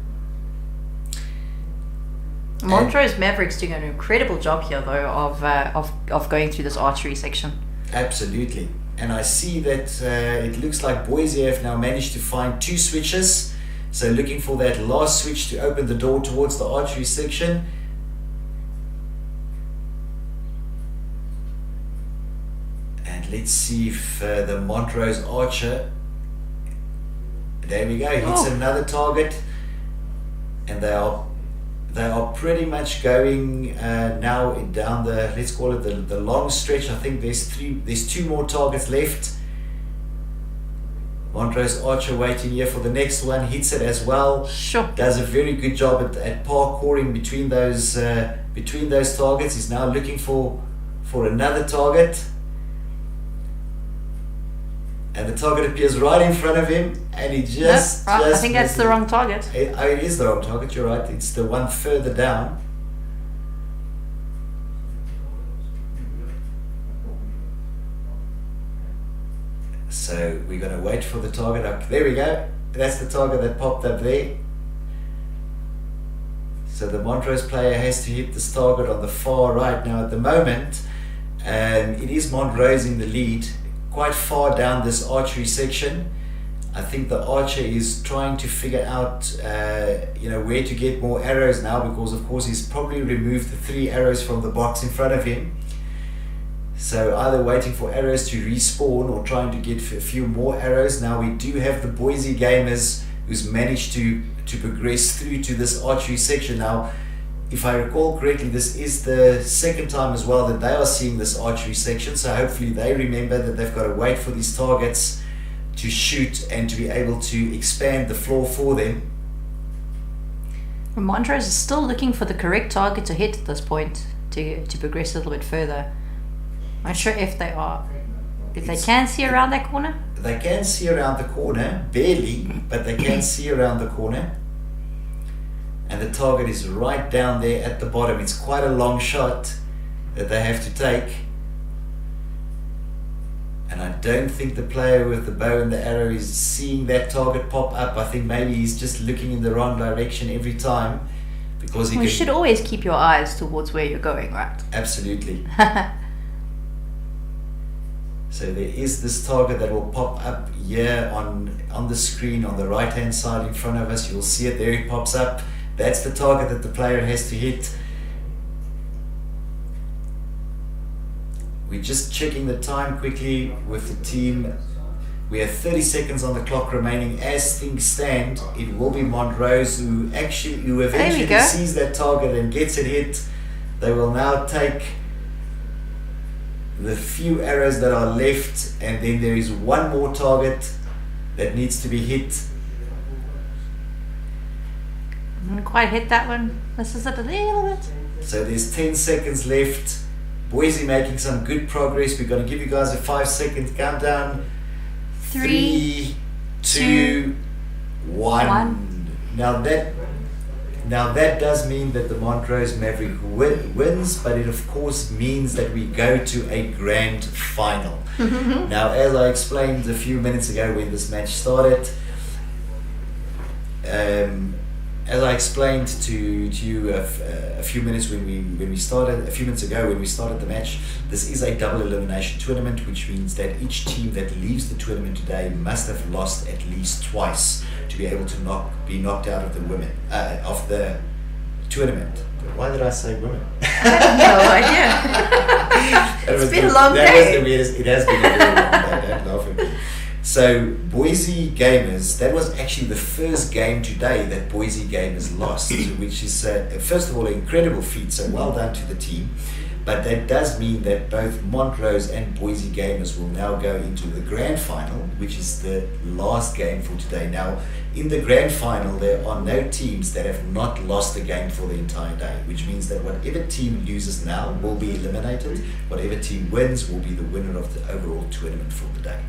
Montrose Mavericks doing an incredible job here though of going through this archery section. Absolutely. And I see that it looks like Boise have now managed to find 2 switches. So looking for that last switch to open the door towards the archery section. And let's see if the Montrose Archer, there we go, hits another target. And they are pretty much going now down the, let's call it the long stretch. I think there's 2 more targets left. Montrose Archer waiting here for the next one, hits it as well. Sure. Does a very good job at parkouring between those targets. He's now looking for another target. And the target appears right in front of him, and he just I think that's the wrong target. It is the wrong target, you're right. It's the one further down. So we're going to wait for the target up. There we go. That's the target that popped up there. So the Montrose player has to hit this target on the far right. Now at the moment, it is Montrose in the lead, quite far down this archery section. I think the archer is trying to figure out where to get more arrows now, because of course he's probably removed the 3 arrows from the box in front of him. So either waiting for arrows to respawn or trying to get a few more arrows. Now we do have the Boise gamers who's managed to progress through to this archery section. Now, if I recall correctly, this is the 2nd time as well that they are seeing this archery section. So hopefully they remember that they've got to wait for these targets to shoot and to be able to expand the floor for them. Montrose is still looking for the correct target to hit at this point to progress a little bit further. I'm not sure if they can see around that corner. They can see around the corner, barely, but they can see around the corner. And the target is right down there at the bottom. It's quite a long shot that they have to take. And I don't think the player with the bow and the arrow is seeing that target pop up. I think maybe he's just looking in the wrong direction every time, because you should always keep your eyes towards where you're going, right? Absolutely. So there is this target that will pop up here on the screen on the right hand side in front of us. You'll see it there, it pops up. That's the target that the player has to hit. We're just checking the time quickly with the team. We have 30 seconds on the clock remaining. As things stand, it will be Montrose who eventually sees that target and gets it hit. They will now take the few arrows that are left, and then there is one more target that needs to be hit. I didn't quite hit that one. This is it a little bit. So there's 10 seconds left. Boise making some good progress. We're going to give you guys a 5-second countdown. 3, 2, 1. Now that does mean that the Montrose Maverick wins, but it of course means that we go to a grand final. Now, as I explained a few minutes ago when this match started, as I explained to you a few minutes ago when we started the match, this is a double elimination tournament, which means that each team that leaves the tournament today must have lost at least twice to be able to be knocked out of the tournament. Why did I say women? I have no idea. It's been a long day. It has been a very long day. Don't laugh at me. So Boise Gamers, that was actually the first game today that Boise Gamers lost, which is first of all an incredible feat, so well done to the team. But that does mean that both Montrose and Boise Gamers will now go into the grand final, which is the last game for today. Now, in the grand final, there are no teams that have not lost a game for the entire day, which means that whatever team loses now will be eliminated. Whatever team wins will be the winner of the overall tournament for the day.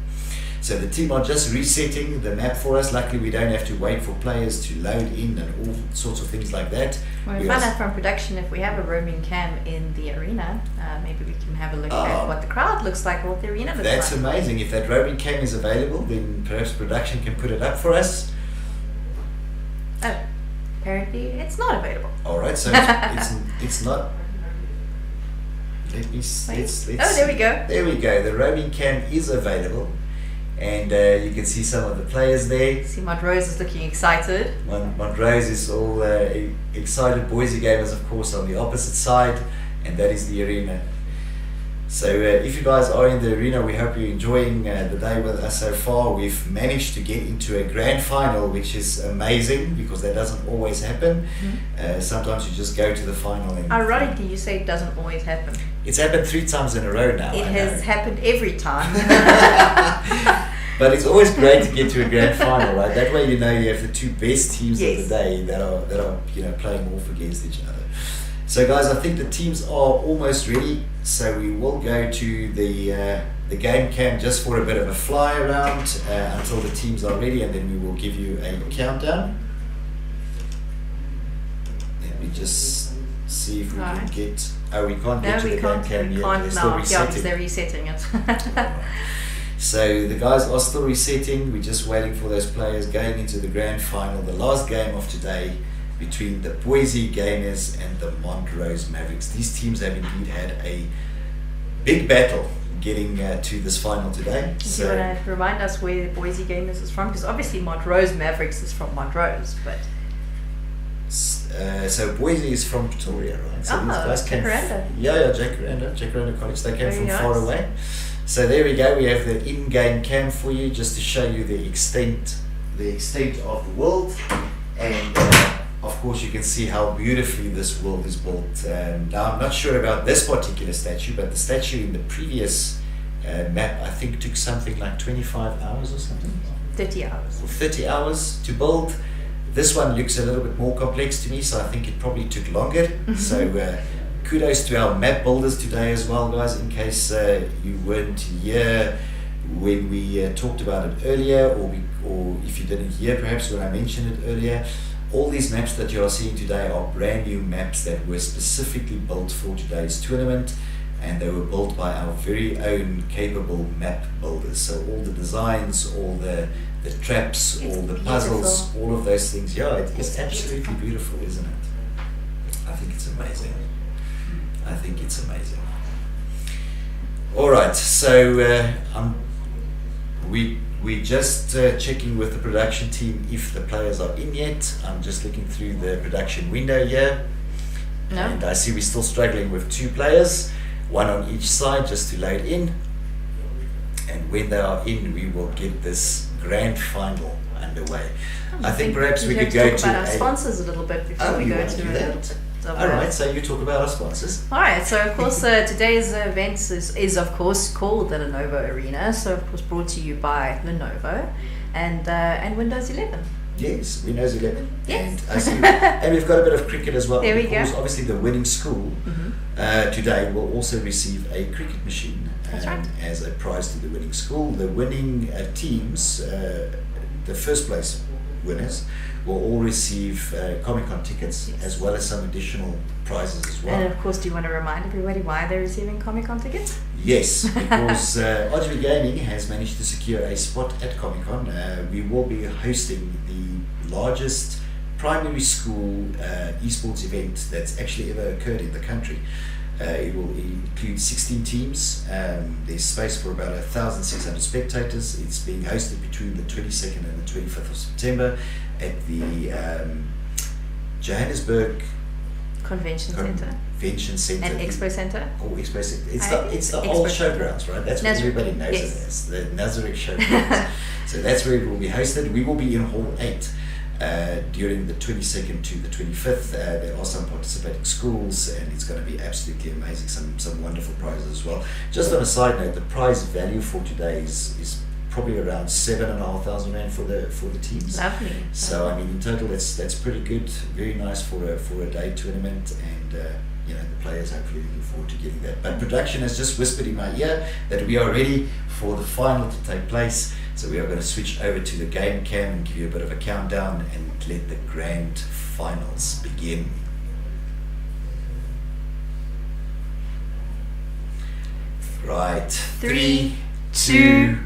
So the team are just resetting the map for us. Luckily, we don't have to wait for players to load in and all sorts of things like that. Well, we find out from production if we have a roaming cam in the arena, maybe we can have a look at what the crowd looks like or what the arena looks like. That's amazing. If that roaming cam is available, then perhaps production can put it up for us. Oh, apparently it's not available. All right, so it's not. Let me. Let's there we go. There we go. The roaming cam is available. And you can see some of the players there. See, Montrose is looking excited. Montrose is all excited. Boise Gamers, of course, on the opposite side, and that is the arena. So if you guys are in the arena, we hope you're enjoying the day with us so far. We've managed to get into a grand final, which is amazing because that doesn't always happen. Sometimes you just go to the final. And ironically, you say it doesn't always happen. It's happened 3 times in a row now. It has happened every time. But it's always great to get to a grand final, right? That way you know you have the 2 best teams of the day that are playing off against each other. So guys, I think the teams are almost ready. So we will go to the game cam just for a bit of a fly around until the teams are ready, and then we will give you a countdown. Let me just see if we can get. Oh, we can't get to the game cam yet. They're still resetting. Because they're resetting it. So the guys are still resetting. We're just waiting for those players going into the grand final, the last game of today between the Boise Gamers and the Montrose Mavericks. These teams have indeed had a big battle getting to this final today. Do you want to remind us where Boise Gamers is from? Because obviously Montrose Mavericks is from Montrose, but... so Boise is from Pretoria, right? So these guys came Jacaranda College. They came from far away. So there we go. We have the in-game cam for you, just to show you the extent of the world, and of course you can see how beautifully this world is built. Now I'm not sure about this particular statue, but the statue in the previous map I think took something like 25 hours or something. 30 hours. 30 hours to build. This one looks a little bit more complex to me, so I think it probably took longer. So kudos to our map builders today as well, guys, in case you weren't here when we talked about it earlier, or if you didn't hear perhaps when I mentioned it earlier. All these maps that you are seeing today are brand new maps that were specifically built for today's tournament, and they were built by our very own capable map builders. So all the designs, all the traps, all the puzzles, all of those things, it is absolutely beautiful, isn't it? I think it's amazing. Alright, so we're just checking with the production team if the players are in yet. I'm just looking through the production window here. No. And I see we're still struggling with 2 players, 1 on each side, just to load in. And when they are in, we will get this grand final underway. I think perhaps we could go to our sponsors a little bit before we go to of All right, so you talk about our sponsors. All right, so of course today's event is of course called the Lenovo Arena. So of course brought to you by Lenovo and Windows 11. Yes, Windows 11. Yes. And we've got a bit of cricket as well. There we because go. Obviously the winning school today will also receive a cricket machine That's right. as a prize to the winning school. The winning teams, the first place winners, will all receive Comic-Con tickets as well as some additional prizes as well. And of course, do you want to remind everybody why they're receiving Comic-Con tickets? Yes, because RGB Gaming has managed to secure a spot at Comic-Con. We will be hosting the largest primary school esports event that's actually ever occurred in the country. It will include 16 teams. There's space for about 1,600 spectators. It's being hosted between the 22nd and the 25th of September at the Johannesburg Convention Center. Convention Center. And Expo Center. Oh, Expo Center. It's the Expo old Center. showgrounds, right? That's what everybody knows it as. The Nazareth Showgrounds. So that's where it will be hosted. We will be in Hall 8 during the 22nd to the 25th. There are some participating schools and it's going to be absolutely amazing. Some wonderful prizes as well. Just on a side note, the prize value for today is probably around 7,500 rand for the teams. Lovely. So I mean, in total, that's pretty good. Very nice for a day tournament, and you know, the players hopefully looking forward to getting that. But production has just whispered in my ear that we are ready for the final to take place. So we are going to switch over to the game cam and give you a bit of a countdown and let the grand finals begin. Right. 3, 2,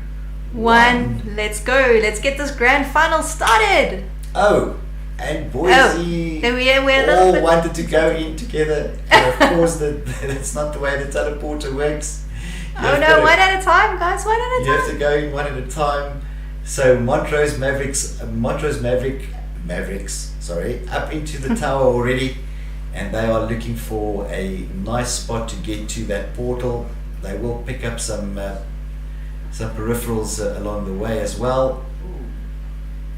1. Let's go. Let's get this grand final started. Oh, and Boise we're a little all bit... wanted to go in together. And of course, that's not the way the teleporter works. Oh no, one at a time, guys. One at a time. You have to go in one at a time. So Montrose Mavericks, sorry, up into the tower already, and they are looking for a nice spot to get to that portal. They will pick up some peripherals along the way as well.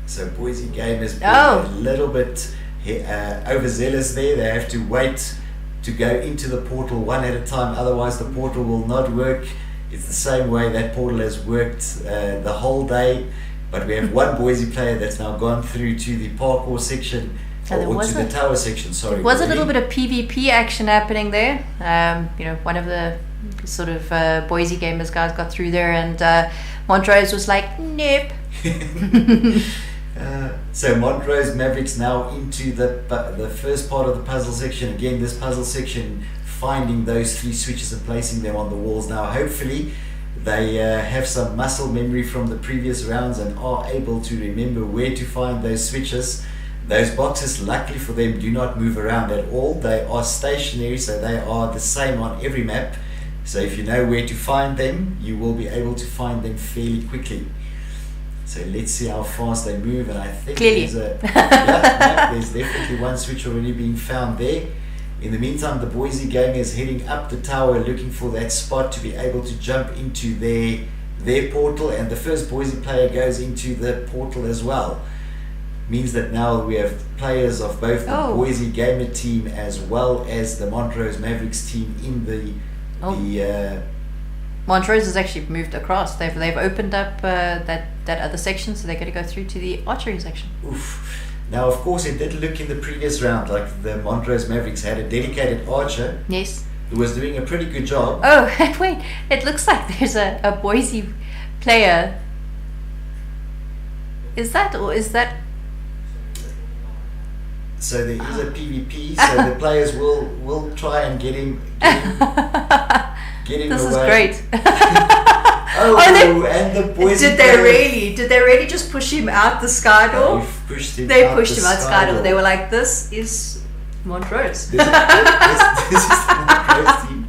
So Boise Gamers being a little bit overzealous there. They have to wait to go into the portal one at a time, otherwise the portal will not work. It's the same way that portal has worked the whole day, but we have one Boise player that's now gone through to the parkour section, or to the tower section, sorry. There was a little bit of PvP action happening there. You know, one of the sort of Boise Gamers guys got through there, and Montrose was like, nope. So Montrose Mavericks now into the first part of the puzzle section. Again, this puzzle section, finding those 3 switches and placing them on the walls. Now hopefully they have some muscle memory from the previous rounds and are able to remember where to find those switches. Those boxes, luckily for them, do not move around at all. They are stationary, so they are the same on every map. So if you know where to find them, you will be able to find them fairly quickly. So let's see how fast they move, and I think there's definitely one switch already being found there. In the meantime, the Boise Gamers is heading up the tower looking for that spot to be able to jump into their portal, and the first Boise player goes into the portal as well. Means that now we have players of both the Boise Gamer team as well as the Montrose Mavericks team in the Montrose has actually moved across. They've opened up that other section, so they're going to go through to the archery section. Oof. Now, of course, it did look in the previous round like the Montrose Mavericks had a dedicated archer. Yes. Who was doing a pretty good job. Oh, wait. It looks like there's a Boise player. Is that, or is that... So there is a PvP, so the players will try and get him This away. is great. And the Boise Did they really just push him out the sky door? They pushed him out the sky door. They were like, this is Montrose. This is the Montrose team.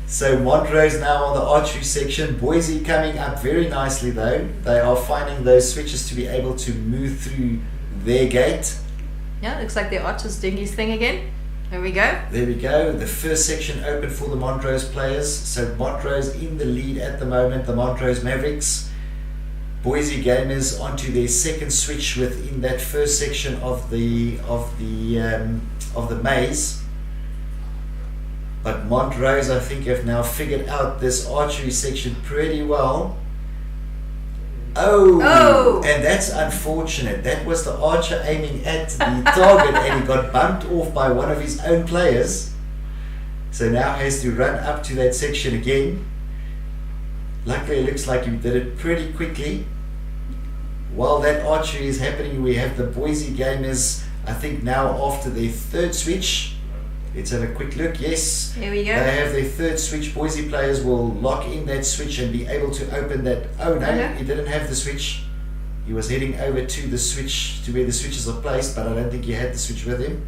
So Montrose now on the archery section. Boise coming up very nicely though. They are finding those switches to be able to move through their gate. Yeah, looks like the archer's doing his thing again. There we go. There we go. The first section open for the Montrose players. So Montrose in the lead at the moment, the Montrose Mavericks. Boise Gamers onto their second switch within that first section of the of the maze. But Montrose, I think, have now figured out this archery section pretty well. Oh, and that's unfortunate. That was the archer aiming at the target and he got bumped off by one of his own players. So now has to run up to that section again. Luckily it looks like he did it pretty quickly. While that archery is happening, we have the Boise gamers, I think now after their third switch. Let's have a quick look. Yes, here we go. They have their third switch. Boise players will lock in that switch and be able to open that. Oh no, he didn't have the switch. He was heading over to the switch, to where the switches are placed, but I don't think he had the switch with him.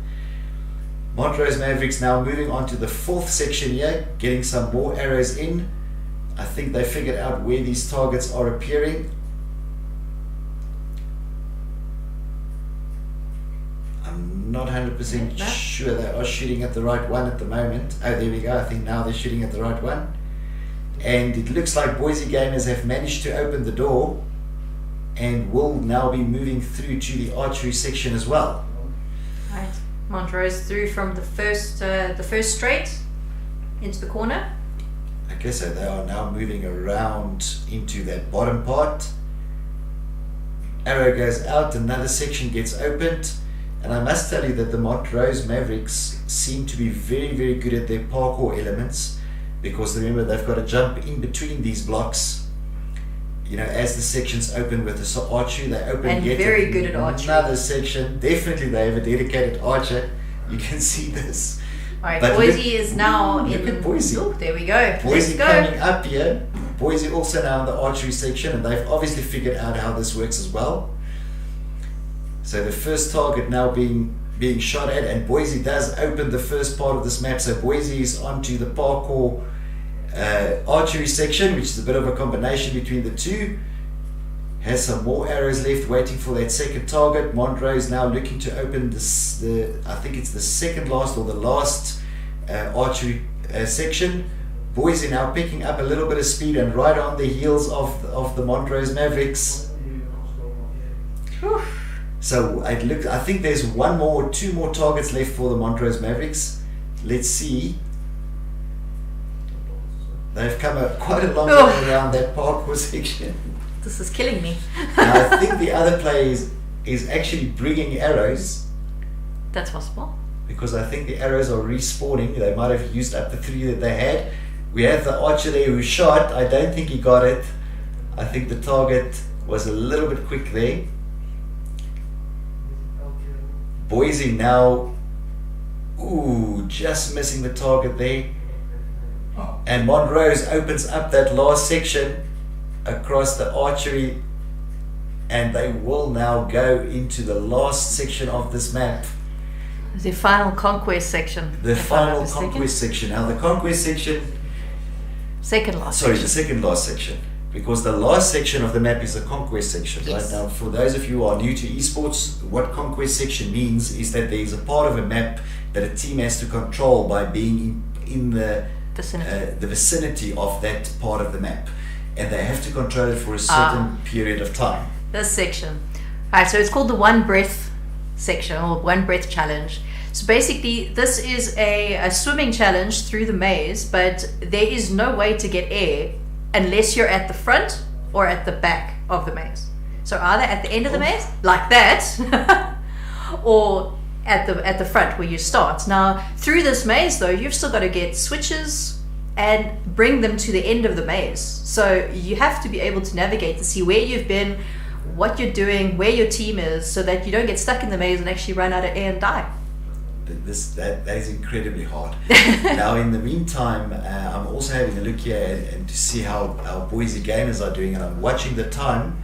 Montrose Mavericks now moving on to the fourth section here, getting some more arrows in. I think they figured out where these targets are appearing. I'm not 100% sure they are shooting at the right one at the moment. Oh, there we go. I think now they're shooting at the right one. And it looks like Boise gamers have managed to open the door and will now be moving through to the archery section as well. Right, Montrose through from the first straight into the corner. Okay, so they are now moving around into that bottom part. Arrow goes out, another section gets opened. And I must tell you that the Montrose Mavericks seem to be very, very good at their parkour elements, because remember they've got to jump in between these blocks. You know, as the sections open with the archery, they open and yet very good at archery. Another section. Definitely they have a dedicated archer. You can see this. Alright, Boise is now look at Boise. Oh, there we go. Boise coming up here. Boise also now in the archery section, and they've obviously figured out how this works as well. So the first target now being shot at, and Boise does open the first part of this map. So Boise is onto the parkour archery section, which is a bit of a combination between the two. Has some more arrows left, waiting for that second target. Montrose now looking to open this. I think it's the second last or the last archery section. Boise now picking up a little bit of speed and right on the heels of the Montrose Mavericks. Whew. So I think there's two more targets left for the Montrose Mavericks. Let's see. They've come quite a long way around that parkour section. This is killing me. Now, I think the other player is actually bringing arrows. That's possible. Because I think the arrows are respawning. They might have used up the 3 that they had. We have the archer there who shot. I don't think he got it. I think the target was a little bit quick there. Boise now, just missing the target there. And Montrose opens up that last section across the archery, and they will now go into the last section of this map. The final conquest section. The final conquest section. Now the conquest section... the second last section. Because the last section of the map is the conquest section. Yes. Right now, for those of you who are new to esports, what conquest section means is that there is a part of a map that a team has to control by being in the vicinity of that part of the map, and they have to control it for a certain period of time. This section. Alright, so it's called the one breath section, or one breath challenge. So basically this is a swimming challenge through the maze, but there is no way to get air unless you're at the front or at the back of the maze. So either at the end of the maze, like that, or at the front where you start. Now, through this maze though, you've still got to get switches and bring them to the end of the maze. So you have to be able to navigate to see where you've been, what you're doing, where your team is, so that you don't get stuck in the maze and actually run out of air and die. That is incredibly hard. Now in the meantime, I'm also having a look here and to see how our Boise gamers are doing, and I'm watching the time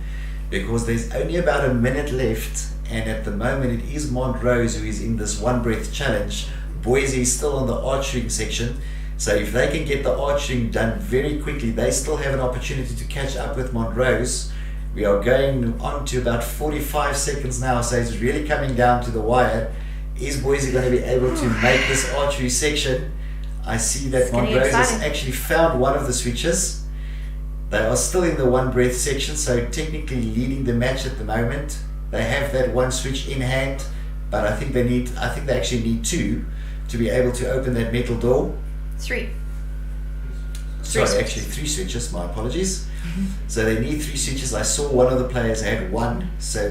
because there's only about a minute left, and at the moment it is Montrose who is in this one breath challenge. Boise is still on the archery section, so if they can get the archery done very quickly, they still have an opportunity to catch up with Montrose. We are going on to about 45 seconds now, so it's really coming down to the wire. Is Boise going to be able to make this archery section? I see that Montrose has actually found one of the switches. They are still in the one breath section, so technically leading the match at the moment. They have that one switch in hand. but I think they actually need 2 to be able to open that metal door. 3. Sorry, switches. actually 3 switches, my apologies. So they need 3 switches. I saw one of the players had 1, so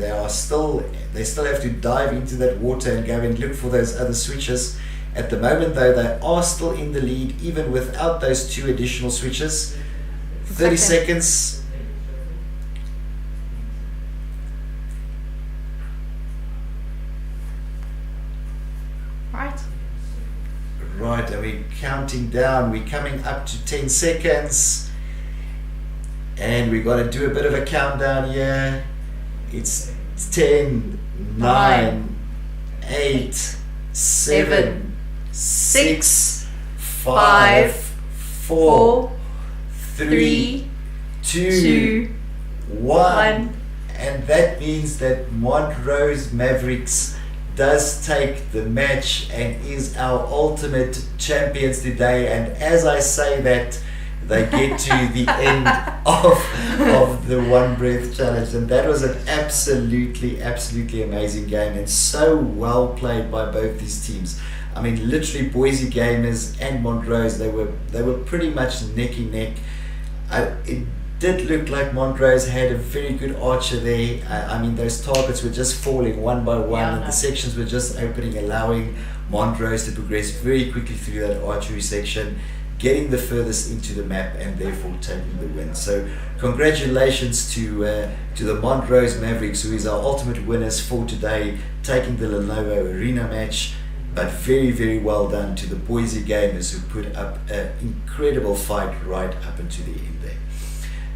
they still have to dive into that water and go and look for those other switches. At the moment though, they are still in the lead even without those 2 additional switches. 30 seconds. Right, and we're counting down. We're coming up to 10 seconds. And we've got to do a bit of a countdown here. It's 10, 9, 8, 7, 6, 5, 4, 3, 2, 1. And that means that Montrose Mavericks does take the match and is our ultimate champions today. And as I say that, they get to the end of the One Breath Challenge, and that was an absolutely amazing game, and so well played by both these teams. I mean, literally Boise Gamers and Montrose, they were pretty much neck and neck. It did look like Montrose had a very good archer there. I mean, those targets were just falling one by one, and the sections were just opening, allowing Montrose to progress very quickly through that archery section, getting the furthest into the map and therefore taking the win. So congratulations to the Montrose Mavericks, who is our ultimate winners for today, taking the Lenovo Arena match. But very well done to the Boise Gamers, who put up an incredible fight right up into the end there.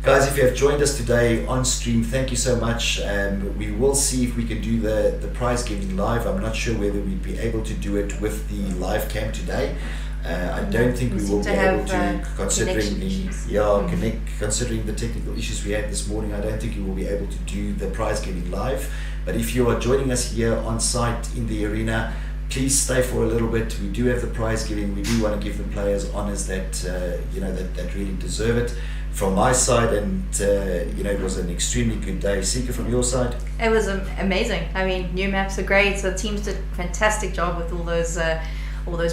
Guys, if you have joined us today on stream, thank you so much. We will see if we can do the prize giving live. I'm not sure whether we'd be able to do it with the live cam today. I don't think we will be able to, considering the technical issues we had this morning. I don't think we will be able to do the prize giving live. But if you are joining us here on site in the arena, please stay for a little bit. We do have the prize giving. We do want to give the players honors that that really deserve it. From my side, and it was an extremely good day. Sika, from your side? It was amazing. I mean, new maps are great. The teams did a fantastic job with all those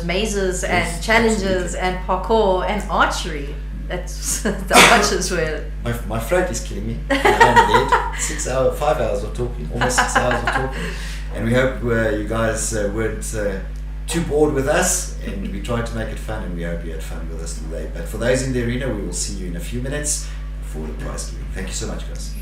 mazes and challenges and parkour and archery. That's the archers were. My throat is killing me. I'm dead. 5 hours of talking, almost 6 hours of talking, and we hope you guys weren't too bored with us, and we tried to make it fun, and we hope you had fun with us today. But for those in the arena, we will see you in a few minutes for the prize giving. Thank you so much, guys.